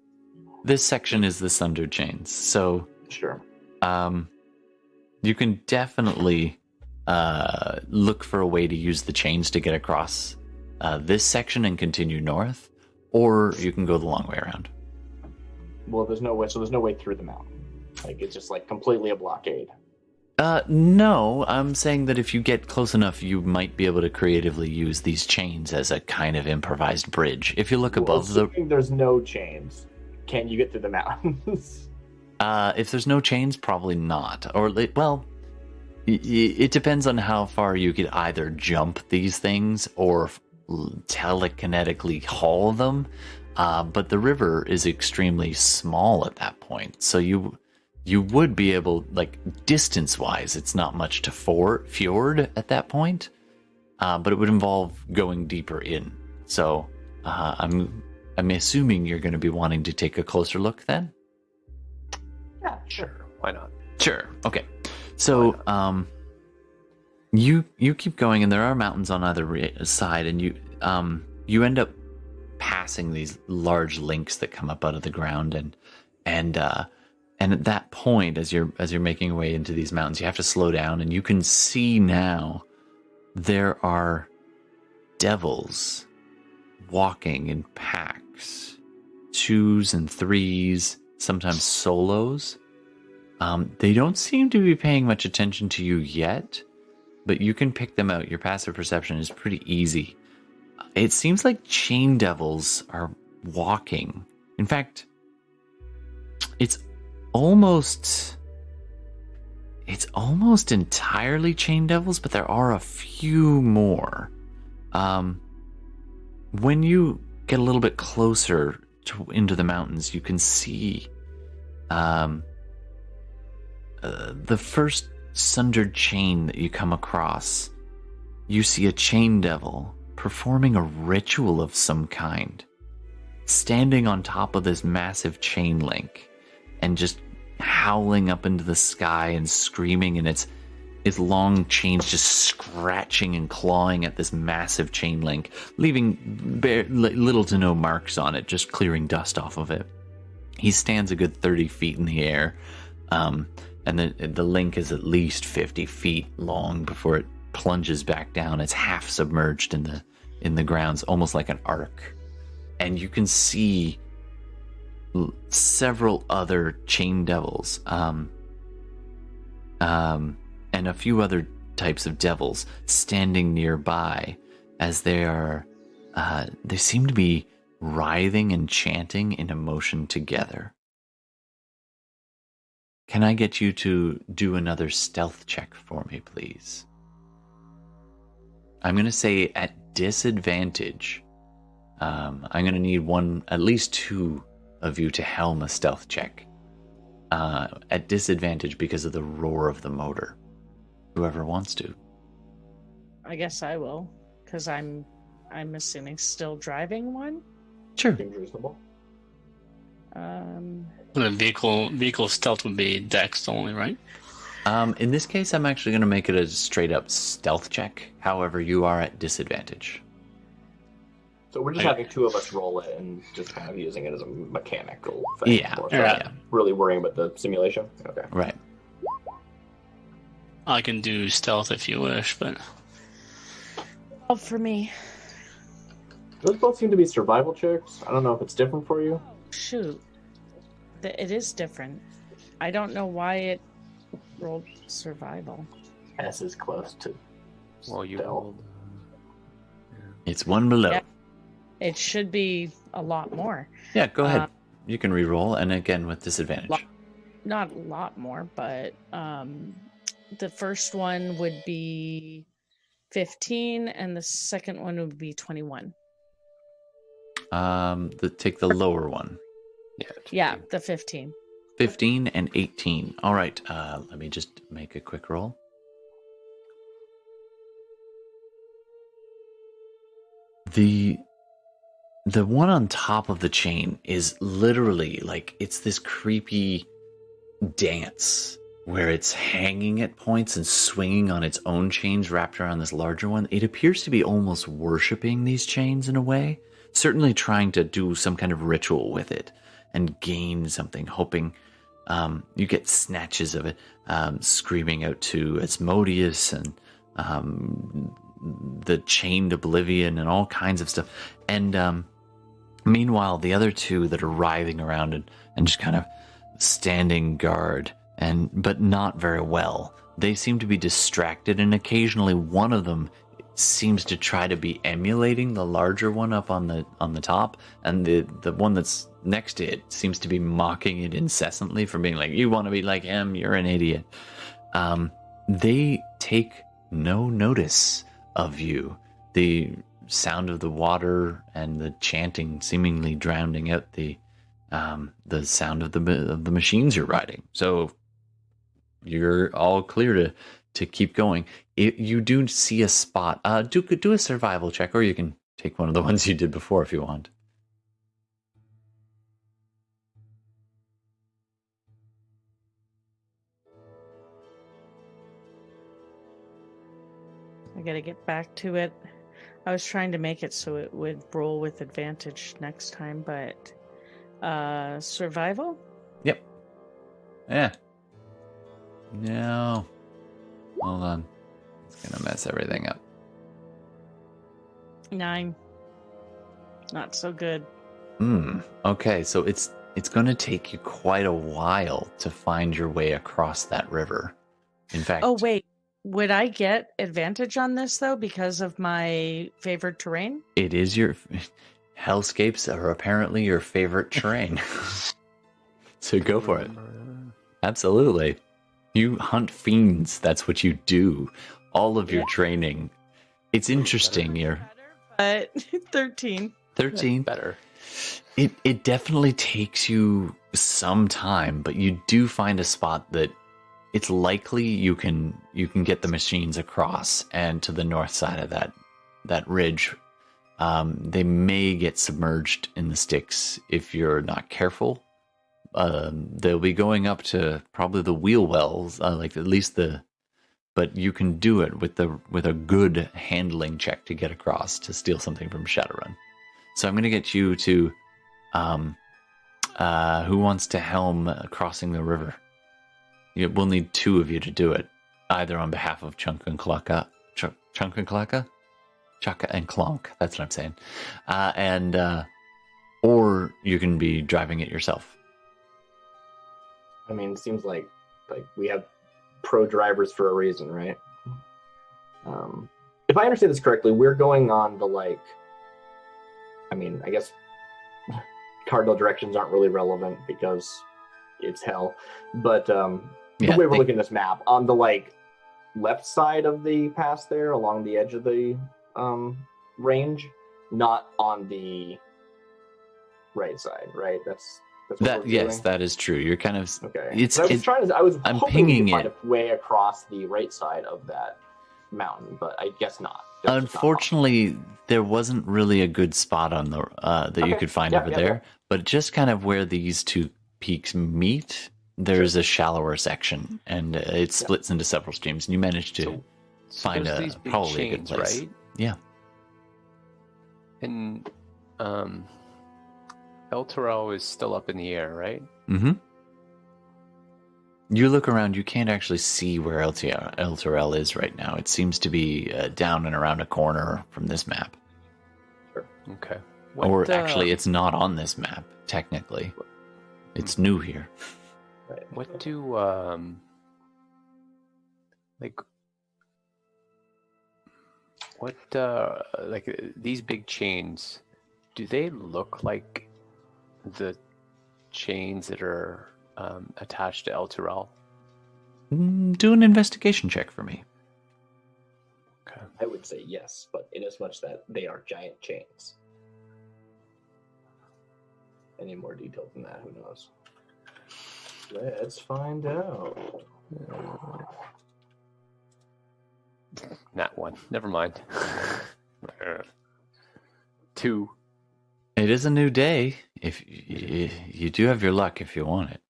this section is the Sunder chains, so
Sure.
you can definitely look for a way to use the chains to get across this section and continue north, or you can go the long way around.
Well, there's no way. So there's no way through the mountain. Like it's just like completely a blockade.
No, I'm saying that if you get close enough, you might be able to creatively use these chains as a kind of improvised bridge. If you look above
there's no chains. Can you get through the mountains?
if there's no chains, probably not. Or, well, it depends on how far you could either jump these things or telekinetically haul them. But the river is extremely small at that point, so you would be able, like, distance-wise, it's not much to fjord at that point, but it would involve going deeper in. So I'm assuming you're going to be wanting to take a closer look then?
Yeah, sure. Why not?
Sure. Okay. So you keep going, and there are mountains on either side, and you end up passing these large links that come up out of the ground, and at that point, as you're making your way into these mountains, you have to slow down, and you can see now there are devils walking in packs, 2s and 3s, sometimes solos. They don't seem to be paying much attention to you yet, but you can pick them out. Your passive perception is pretty easy. It seems like chain devils are walking. In fact, it's almost entirely chain devils, but there are a few more. When you get a little bit closer into the mountains, you can see the first sundered chain that you come across. You see a chain devil performing a ritual of some kind, standing on top of this massive chain link and just howling up into the sky and screaming, and its long chains just scratching and clawing at this massive chain link, leaving little to no marks on it, just clearing dust off of it. He stands a good 30 feet in the air, and the link is at least 50 feet long before it plunges back down. It's half submerged in the grounds, almost like an arc. And you can see several other chain devils, and a few other types of devils standing nearby, as they seem to be writhing and chanting in a motion together. Can I get you to do another stealth check for me, please? I'm going to say at disadvantage. I'm going to need at least 2 of you to helm a stealth check. At disadvantage because of the roar of the motor. Whoever wants to.
I guess I will, because I'm assuming still driving one.
Sure.
Seems reasonable.
The vehicle stealth would be dex only, right?
In this case, I'm actually going to make it a straight up stealth check. However, you are at disadvantage.
So we're just having 2 of us roll it and just kind of using it as a mechanical thing.
Yeah.
More so than really worrying about the simulation. Okay.
Right.
I can do stealth if you wish, but
Oh, for me.
Those both seem to be survival checks. I don't know if it's different for you.
Shoot. It is different. I don't know why it rolled survival.
S is close to.
Well, you
Stealth.
rolled.
It's 1 below.
Yeah. It should be a lot more.
Yeah, go ahead. You can re-roll, and again with disadvantage.
Not a lot more, but the first one would be 15, and the second one would be 21.
Take the lower one.
Yeah, the 15.
15 and 18. All right. Let me just make a quick roll. The one on top of the chain is literally like, it's this creepy dance where it's hanging at points and swinging on its own chains wrapped around this larger one. It appears to be almost worshipping these chains in a way. certainly trying to do some kind of ritual with it and gain something, hoping you get snatches of it, screaming out to Asmodeus and the Chained Oblivion and all kinds of stuff. And meanwhile, the other two that are writhing around and just kind of standing guard, but not very well. They seem to be distracted, and occasionally one of them seems to try to be emulating the larger one up on the top, and the one that's next to it seems to be mocking it incessantly for being like, you want to be like him, you're an idiot. They take no notice of you. The sound of the water and the chanting seemingly drowning out the sound of the machines you're riding. So you're all clear to keep going. You do see a spot. Do a survival check, or you can take one of the ones you did before if you want.
I gotta get back to it. I was trying to make it so it would roll with advantage next time, but survival?
Yep. Yeah. No. Hold on. It's gonna mess everything up.
9. Not so good.
Okay, so it's gonna take you quite a while to find your way across that river. In fact,
Oh wait, would I get advantage on this though because of my favored terrain?
it is your hellscapes are apparently your favorite terrain. So go for it. Absolutely. You hunt fiends. That's what you do. All of your training. It's interesting. You're
But 13.
13.
Better.
It definitely takes you some time, but you do find a spot that it's likely you can get the machines across and to the north side of that ridge. They may get submerged in the Styx if you're not careful. They'll be going up to probably the wheel wells, like at least but you can do it with a good handling check to get across to steal something from Shadowrun. So I'm going to get you to, who wants to helm crossing the river? We'll need 2 of you to do it, either on behalf of Chunk and Clonk. Chaka and Clonk, that's what I'm saying. Or you can be driving it yourself.
I mean, it seems like we have pro drivers for a reason, right? If I understand this correctly, we're going on the I guess cardinal directions aren't really relevant because it's hell. But the way we're looking at this map, on the left side of the pass there, along the edge of the range, not on the right side, right? That's what
yes,
doing?
that is true. You're kind of
Okay. I was
I'm
hoping
pinging
we could find
it.
a way across the right side of that mountain, but I guess not. That's just not
Unfortunately, there wasn't really a good spot on the that you could find over there. But just kind of where these two peaks meet, there's a shallower section, and it splits into several streams. And you managed to find
there's these big
probably a good
chains,
place.
right?
Yeah.
And El Toro is still up in the air, right?
Mm-hmm. You look around, you can't actually see where El Torel is right now. It seems to be down and around a corner from this map.
Okay.
Actually, it's not on this map, technically. It's new here.
What do these big chains, do they look like the chains that are attached to El Turel?
Do an investigation check for me.
Okay.
I would say yes, but in as much that they are giant chains. Any more detail than that, who knows? Let's find out.
Nat 1. Never mind. 2.
It is a new day. If you do have your luck if you want it.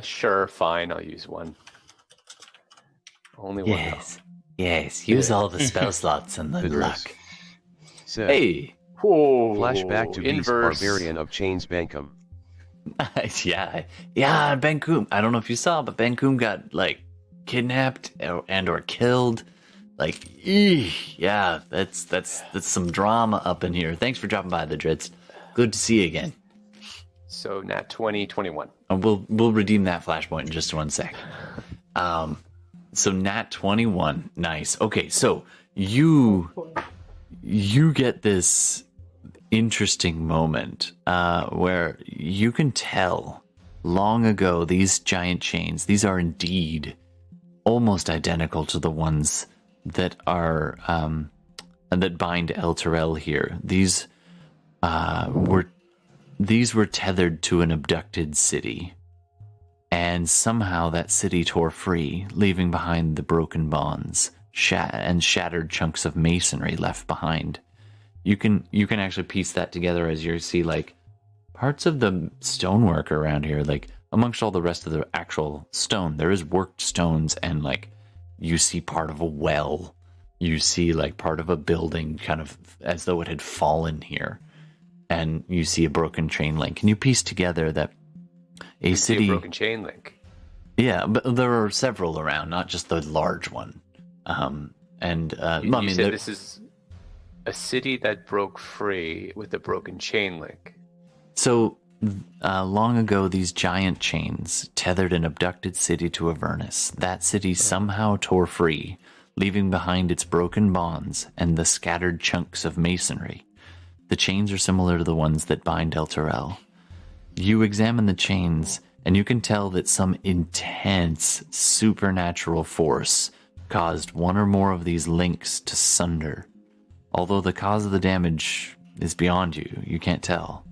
Sure, fine. I'll use 1. Only 1.
Yes. Use all the spell slots and the luck.
said.
Hey.
Whoa,
Flashback to Beast
inverse.
Barbarian of Chains Bankum.
Yeah, Ben Coom. I don't know if you saw, but Ben Coom got like kidnapped or killed. Like, yeah, that's some drama up in here. Thanks for dropping by, the Dritz. Good to see you again.
So nat 2021.
We'll redeem that flashpoint in just 1 sec. So nat 21, nice. Okay, so you get this interesting moment where you can tell long ago these giant chains, these are indeed almost identical to the ones that are that bind El Terrell here. These were tethered to an abducted city, and somehow that city tore free, leaving behind the broken bonds and shattered chunks of masonry left behind. You can actually piece that together as you see like parts of the stonework around here, like amongst all the rest of the actual stone, there is worked stones, and like you see part of a well, you see like part of a building kind of as though it had fallen here, and you see a broken chain link, and you piece together that a city,
broken chain link.
Yeah, but there are several around, not just the large one.
You said this is a city that broke free with a broken chain link.
So, long ago, these giant chains tethered an abducted city to Avernus. That city somehow tore free, leaving behind its broken bonds and the scattered chunks of masonry. The chains are similar to the ones that bind El Terrell. You examine the chains, and you can tell that some intense supernatural force caused one or more of these links to sunder. Although the cause of the damage is beyond you, you can't tell.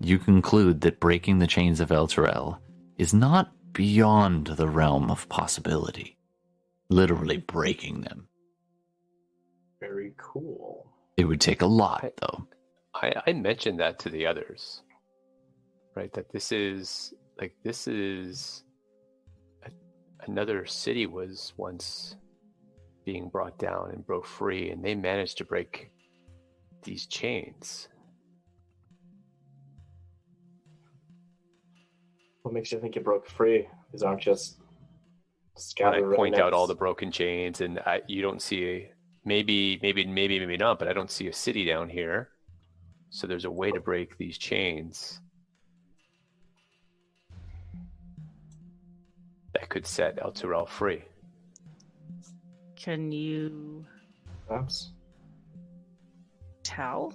You conclude that breaking the chains of El Terrell is not beyond the realm of possibility. Literally breaking them.
Very cool.
It would take a lot, though.
I mentioned that to the others, right? That this is another city was once being brought down and broke free, and they managed to break these chains.
What makes you think it broke free? These aren't just scattered.
I point out all the broken chains, and you don't see maybe not, but I don't see a city down here. So there's a way to break these chains that could set El Terrell free.
Can you
Perhaps.
tell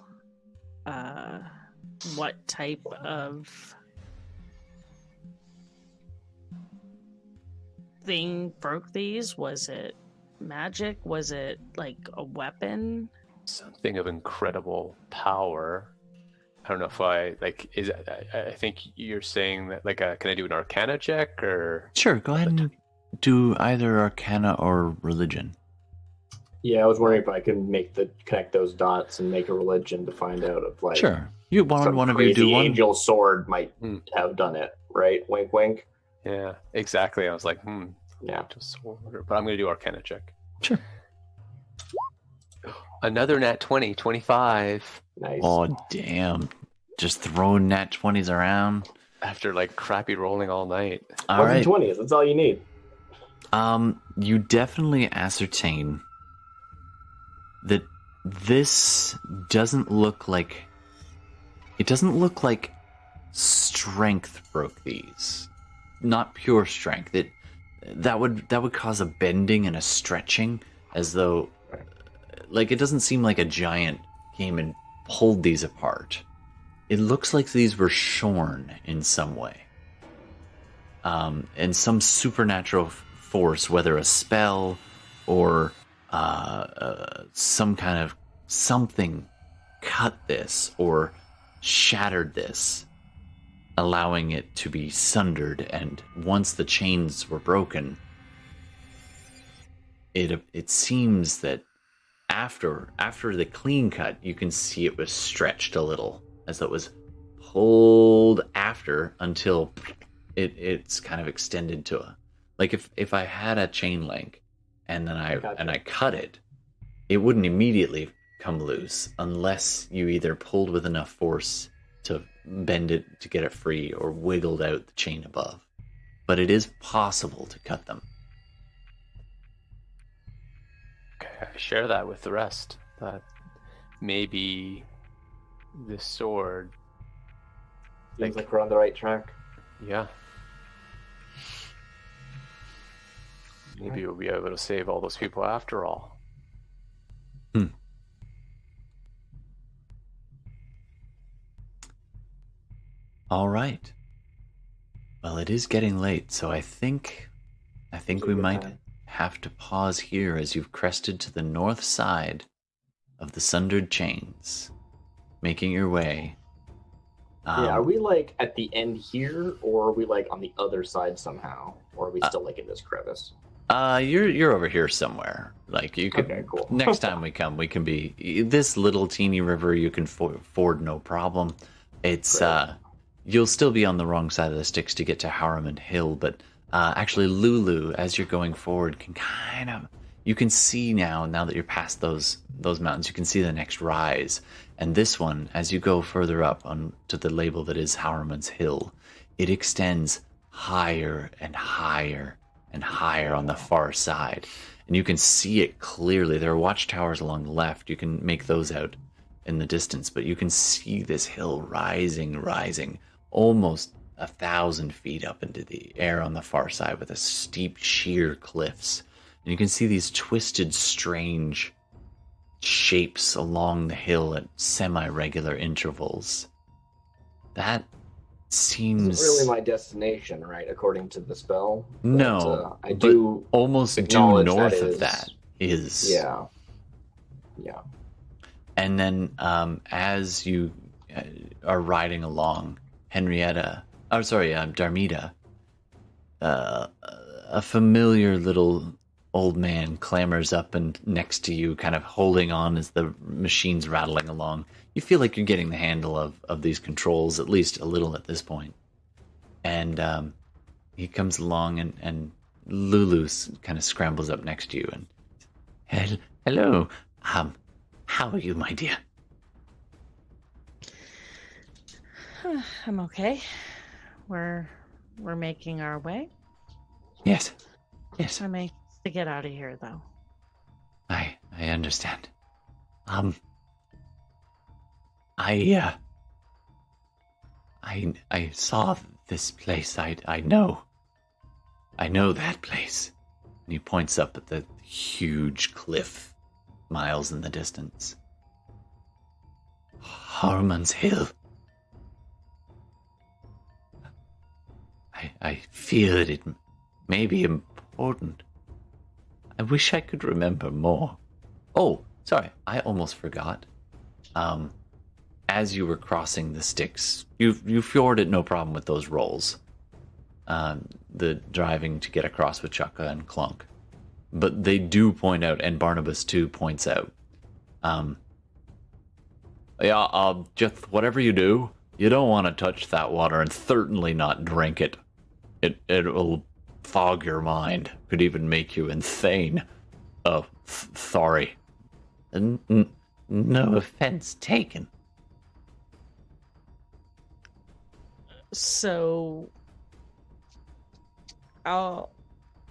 what type of thing broke these? Was it magic? Was it like a weapon?
Something of incredible power. I don't know if I think you're saying that can I do an Arcana check or?
Sure, go ahead and do either Arcana or Religion.
Yeah, I was wondering if I could connect those dots and make a religion to find out if like
Sure. You
some
one of you do
crazy
one.
angel sword might have done it, right? Wink, wink.
Yeah, exactly. I was like,
Yeah.
but I'm going to do Arcana check.
Sure.
Another nat 20, 25.
Nice.
Oh, damn. Just throwing nat 20s around.
After like crappy rolling all night.
All right.
20s. That's all you need.
You definitely ascertain that this doesn't look like strength broke these. Not pure strength. That would cause a bending and a stretching, as though like it doesn't seem like a giant came and pulled these apart. It looks like these were shorn in some way. And some supernatural force, whether a spell or some kind of something, cut this or shattered this, allowing it to be sundered. And once the chains were broken, it seems that after the clean cut, you can see it was stretched a little, as though it was pulled after until it's kind of extended to a, like if I had a chain link and then I cut it, it wouldn't immediately come loose unless you either pulled with enough force to bend it to get it free or wiggled out the chain above. But it is possible to cut them.
Okay, I share that with the rest. That maybe this sword.
Seems like we're on the right track.
Yeah. Maybe we'll be able to save all those people after all.
All right. Well, it is getting late, so I think we might have to pause here as you've crested to the north side of the Sundered Chains, making your way.
Are we like at the end here, or are we like on the other side somehow, or are we still like in this crevice?
You're over here somewhere. Like you could.
Okay, cool.
Next time we come, we can be this little teeny river. You can ford no problem. It's
Great.
You'll still be on the wrong side of the sticks to get to Harriman Hill, but actually, Lulu, as you're going forward, you can see now that you're past those mountains, you can see the next rise. And this one, as you go further up on to the label that is Harriman's Hill, it extends higher and higher and higher on the far side. And you can see it clearly. There are watchtowers along the left. You can make those out in the distance, but you can see this hill rising, almost 1,000 feet up into the air on the far side with a steep, sheer cliffs. And you can see these twisted, strange shapes along the hill at semi-regular intervals. That seems...
Isn't really my destination, right, according to the spell?
No,
but, I do
almost due
acknowledge
north
that
of
is-
that is...
Yeah.
And then as you are riding along, Darmida, a familiar little old man clambers up and next to you, kind of holding on as the machine's rattling along. You feel like you're getting the handle of these controls, at least a little at this point. And he comes along and Lulu kind of scrambles up next to you and, hello, how are you, my dear?
I'm okay. We're making our way.
Yes.
I'm anxious to get out of here, though.
I understand. I saw this place. I know that place. And he points up at the huge cliff miles in the distance. Harriman's Hill. I feel that it may be important. I wish I could remember more. Oh, sorry, I almost forgot. As you were crossing the sticks, you fjorded no problem with those rolls. The driving to get across with Chaka and Clunk. But they do point out, and Barnabas too points out, just whatever you do, you don't want to touch that water and certainly not drink it. It will fog your mind. Could even make you insane. Oh, sorry. No offense taken.
So,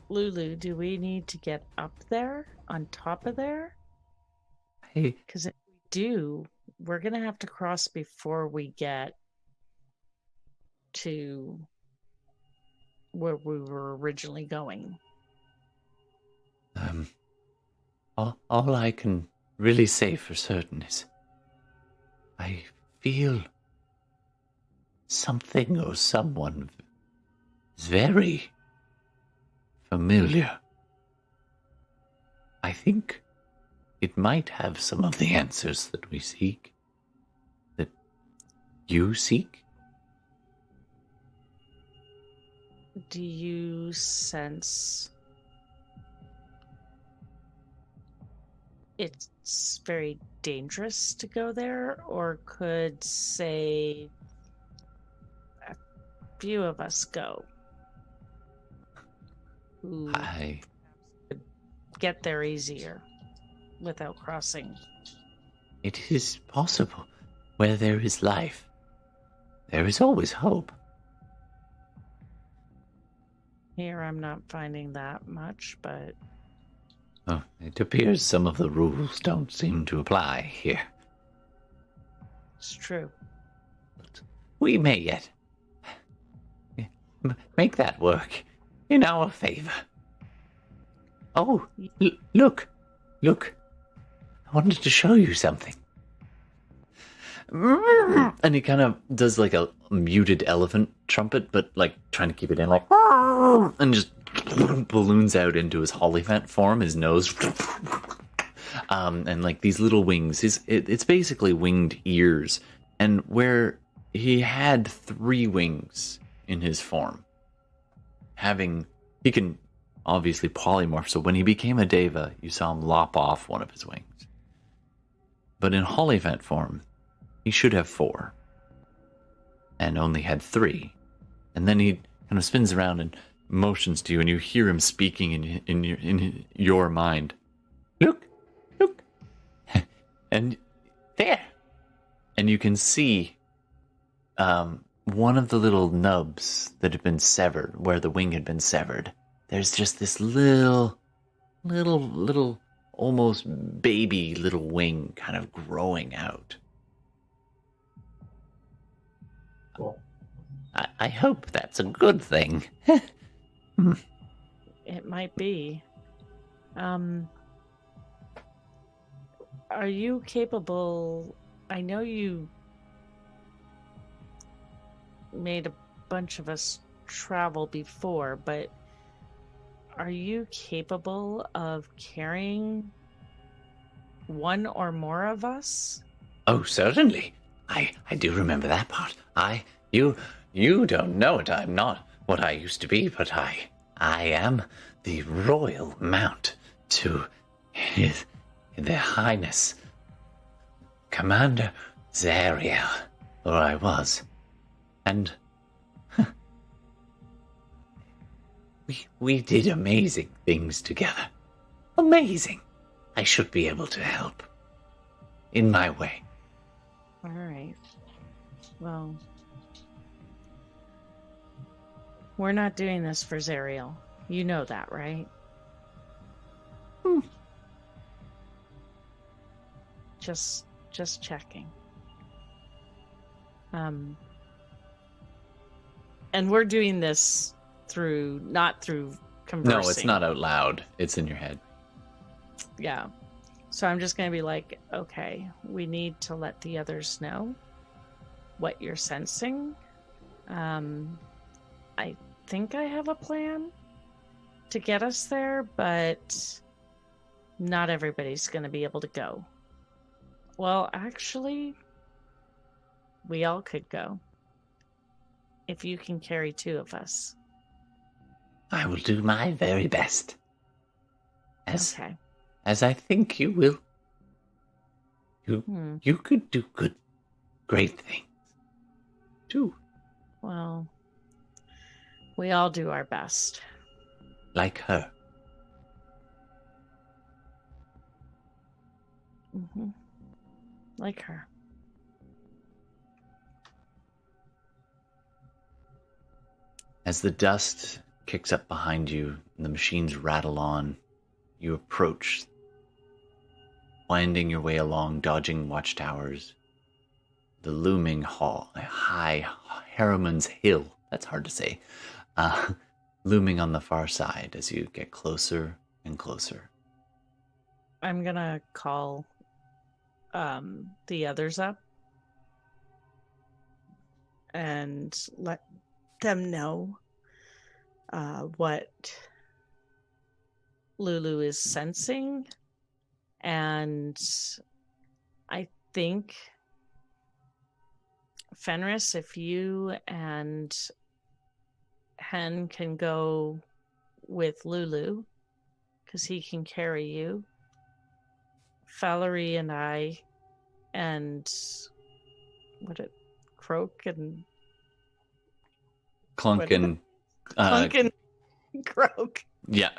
Lulu, do we need to get up there, on top of there?
Hey,
Because if we do, we're going to have to cross before we get to where we were originally going.
all I can really say for certain is I feel something or someone very familiar. I think it might have some of the answers that we seek. That you seek?
Do you sense it's very dangerous to go there, or could, say, a few of us go who
I
could get there easier without crossing
It is possible. Where there is life, there is always hope.
Here, I'm not finding that much, but
Oh, it appears some of the rules don't seem to apply here.
it's true.
But we may yet make that work in our favor. Oh, look. I wanted to show you something. And he kind of does like a muted elephant trumpet, but like trying to keep it in, like, and just balloons out into his Hollyphant form, his nose, and like these little wings. It's basically winged ears, and where he had 3 wings in his form, he can obviously polymorph. So when he became a Deva, you saw him lop off one of his wings. But in Hollyphant form, he should have 4, and only had 3. And then he kind of spins around and motions to you, and you hear him speaking in your mind. Look, and there, and you can see one of the little nubs that had been severed, where the wing had been severed. There's just this little, almost baby little wing kind of growing out.
Cool.
I hope that's a good thing.
It might be. Are you capable? I know you made a bunch of us travel before, but are you capable of carrying one or more of us?
Oh, certainly. I do remember that part. You don't know it. I'm not what I used to be, but I am the royal mount to their highness, Commander Zariel, or I was. And we did amazing things together. Amazing. I should be able to help. In my way.
All right. Well, we're not doing this for Zariel. You know that, right? Just checking. And we're doing this not through conversing.
No, it's not out loud. It's in your head.
Yeah. So I'm just going to be like, okay, we need to let the others know what you're sensing. I think I have a plan to get us there, but not everybody's going to be able to go. Well, actually, we all could go. If you can carry 2 of us.
I will do my very best.
Okay.
As I think you will. You could do great things. Too.
Well, we all do our best.
Like her.
Mm-hmm. Like her.
As the dust kicks up behind you and the machines rattle on, you approach, winding your way along, dodging watchtowers, the looming high Harriman's Hill, that's hard to say, looming on the far side as you get closer and closer.
I'm gonna call the others up and let them know what Lulu is sensing, and I think Fenris, if you and Hen can go with Lulu, because he can carry you. Valerie and I, and Croak and
Clunk and
Clunk and Croak.
Yeah,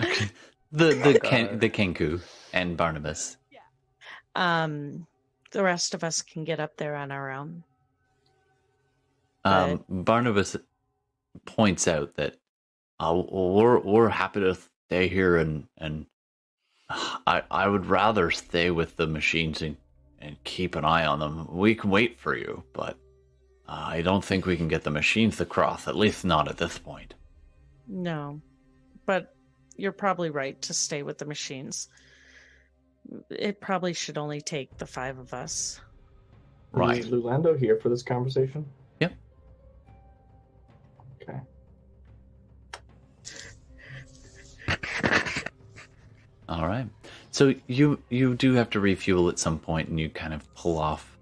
the Kenku and Barnabas.
Yeah. the rest of us can get up there on our own.
Barnabas points out that we're happy to stay here, and I would rather stay with the machines and keep an eye on them. We can wait for you, but I don't think we can get the machines across, at least not at this point.
No, but you're probably right to stay with the machines. It probably should only take the 5 of us.
Right.
Is Lulando here for this conversation?
Yep.
Okay.
All right. So you do have to refuel at some point, and you kind of pull off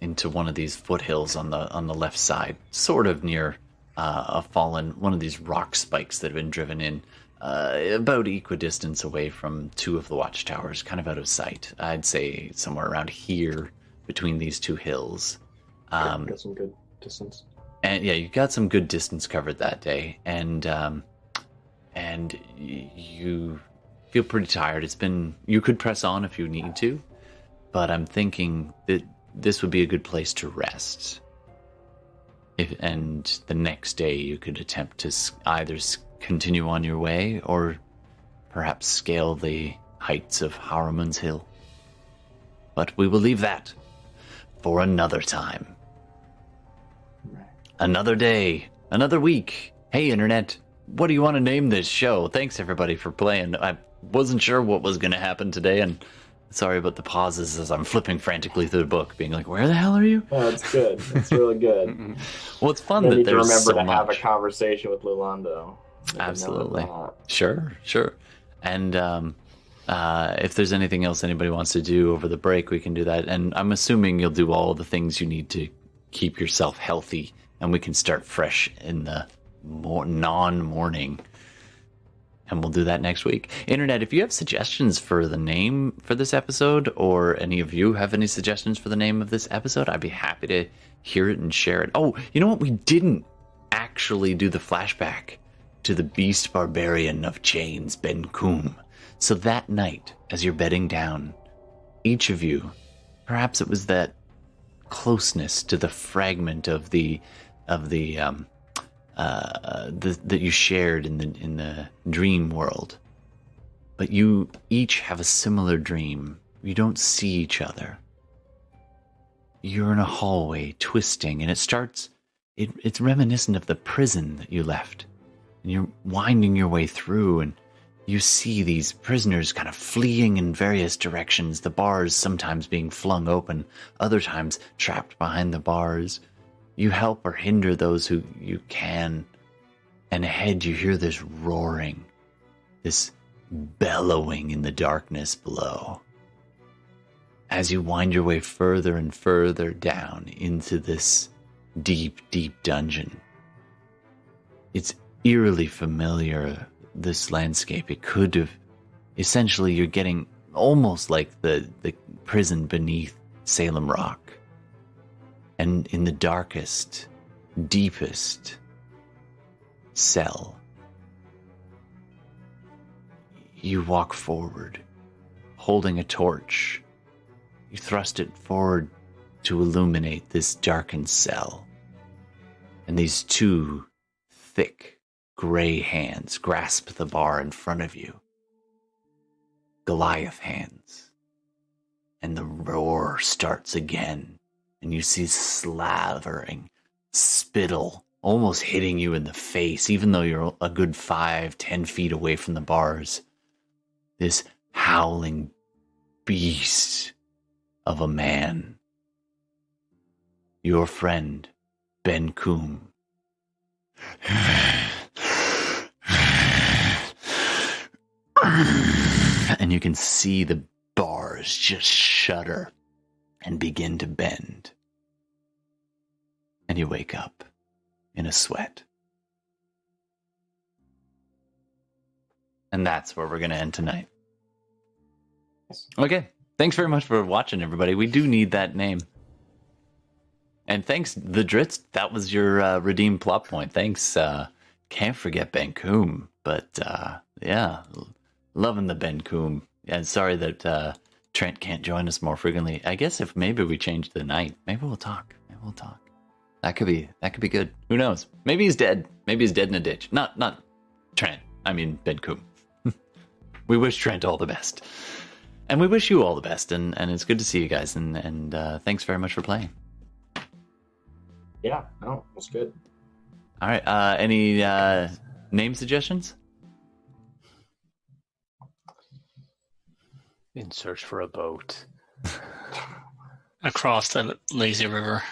into one of these foothills on the left side, sort of near a fallen one of these rock spikes that have been driven in, about equidistance away from 2 of the watchtowers, kind of out of sight. I'd say somewhere around here between these 2 hills.
Got some good distance.
And yeah, you got some good distance covered that day, and you feel pretty tired. You could press on if you need to, but I'm thinking that this would be a good place to rest. And the next day you could attempt to either continue on your way or perhaps scale the heights of Harriman's Hill. But we will leave that for another time. Another day, another week. Hey, Internet, what do you want to name this show? Thanks, everybody, for playing. I wasn't sure what was going to happen today, and sorry about the pauses as I'm flipping frantically through the book, being like, where the hell are you?
Oh, it's good. It's really good.
Well, it's fun
I
that
need to
there's
remember
so
to have a
much.
conversation with Lulando.
Absolutely. Sure. And if there's anything else anybody wants to do over the break, we can do that. And I'm assuming you'll do all the things you need to keep yourself healthy, and we can start fresh in the non-morning. And we'll do that next week. Internet, if you have suggestions for the name for this episode, or any of you have any suggestions for the name of this episode, I'd be happy to hear it and share it. Oh, you know what? We didn't actually do the flashback to the beast barbarian of chains, Ben Coom. So that night, as you're bedding down, each of you, perhaps it was that closeness to the fragment of that you shared in the dream world, but you each have a similar dream. You don't see each other. You're in a hallway twisting, and it's reminiscent of the prison that you left, and you're winding your way through, and you see these prisoners kind of fleeing in various directions, the bars sometimes being flung open, other times trapped behind the bars. You help or hinder those who you can, and ahead you hear this roaring, this bellowing in the darkness below. As you wind your way further and further down into this deep, deep dungeon. It's eerily familiar, this landscape. It could have, essentially you're getting almost like the prison beneath Salem Rock. And in the darkest, deepest cell, you walk forward, holding a torch. You thrust it forward to illuminate this darkened cell. And these 2 thick, gray hands grasp the bar in front of you. Goliath hands. And the roar starts again. And you see slavering spittle almost hitting you in the face, even though you're a good 5-10 feet away from the bars. This howling beast of a man. Your friend, Ben Coom. And you can see the bars just shudder and begin to bend. And you wake up in a sweat. And that's where we're going to end tonight. Okay. Thanks very much for watching, everybody. We do need that name. And thanks, The Dritz. That was your redeemed plot point. Thanks. Can't forget Ben Coom. But, yeah, loving the Ben Coom. And sorry that Trent can't join us more frequently. I guess if maybe we change the night, maybe we'll talk. That could be good. Who knows? Maybe he's dead. Maybe he's dead in a ditch. Not Trent. I mean Ben Coombe. We wish Trent all the best. And we wish you all the best, and it's good to see you guys, and thanks very much for playing.
Yeah, no, that's good.
All right, any name suggestions?
In search for a boat.
Across the lazy river.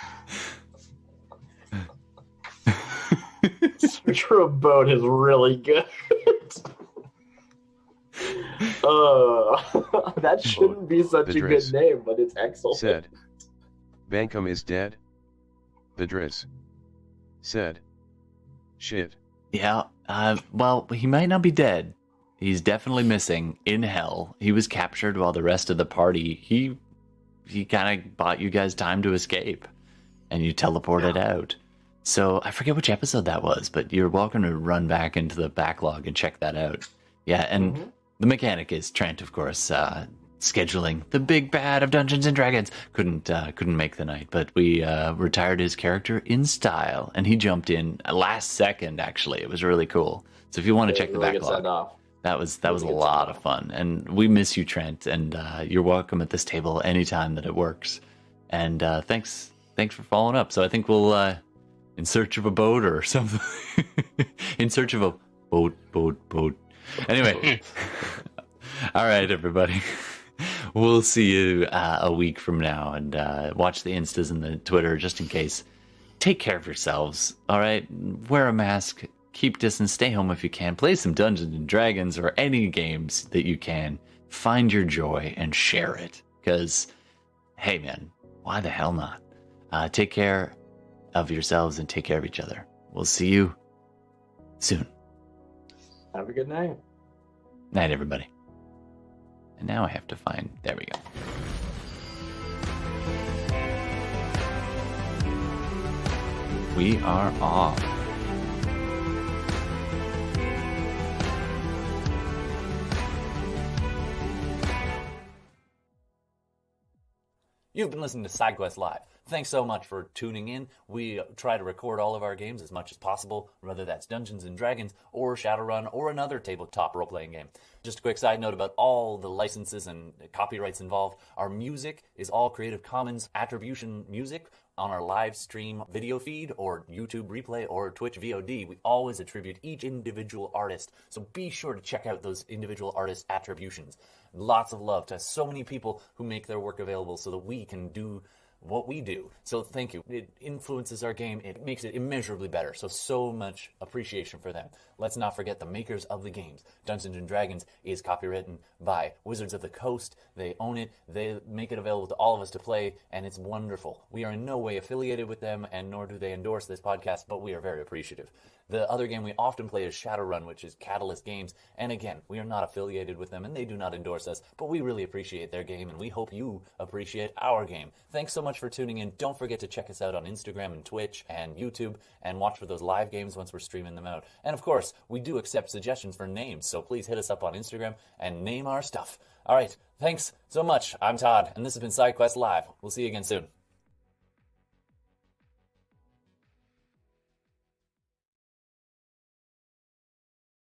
Search for a boat is really good. That shouldn't be such a good name, but it's excellent.
Said. Bankum is dead. Vidris. Said. Shit.
Yeah, well, he might not be dead. He's definitely missing in hell. He was captured while the rest of the party, he kind of bought you guys time to escape, and you teleported out. So I forget which episode that was, but you're welcome to run back into the backlog and check that out. Yeah, and the mechanic is Trent, of course, scheduling the big bad of Dungeons and Dragons. Couldn't make the night, but we retired his character in style, and he jumped in last second. Actually, it was really cool. So if you want to check the backlog, that was a lot of fun, and we miss you, Trent. And you're welcome at this table anytime that it works. And thanks for following up. So I think we'll in search of a boat or something. In search of a boat. Anyway, all right, everybody. We'll see you a week from now, and watch the Instas and the Twitter just in case. Take care of yourselves, all right? Wear a mask, keep distance, stay home if you can, play some Dungeons and Dragons or any games that you can. Find your joy and share it, because, hey man, why the hell not? Take care of yourselves and take care of each other. We'll see you soon.
Have a good night.
Night, everybody. And now I have to find... There we go. We are off. You've been listening to SideQuest Live. Thanks so much for tuning in. We try to record all of our games as much as possible, whether that's Dungeons & Dragons or Shadowrun or another tabletop role-playing game. Just a quick side note about all the licenses and copyrights involved. Our music is all Creative Commons attribution music on our live stream video feed or YouTube replay or Twitch VOD. We always attribute each individual artist, so be sure to check out those individual artist attributions. Lots of love to so many people who make their work available so that we can do what we do. So thank you. It influences our game. It makes it immeasurably better. So much appreciation for them. Let's not forget the makers of the games. Dungeons & Dragons is copywritten by Wizards of the Coast. They own it. They make it available to all of us to play, and it's wonderful. We are in no way affiliated with them, and nor do they endorse this podcast, but we are very appreciative. The other game we often play is Shadowrun, which is Catalyst Games, and again, we are not affiliated with them, and they do not endorse us, but we really appreciate their game, and we hope you appreciate our game. Thanks so much for tuning in. Don't forget to check us out on Instagram and Twitch and YouTube, and watch for those live games once we're streaming them out. And of course, we do accept suggestions for names, so please hit us up on Instagram and name our stuff. All right, thanks so much. I'm Todd, and this has been SideQuest Live. We'll see you again soon.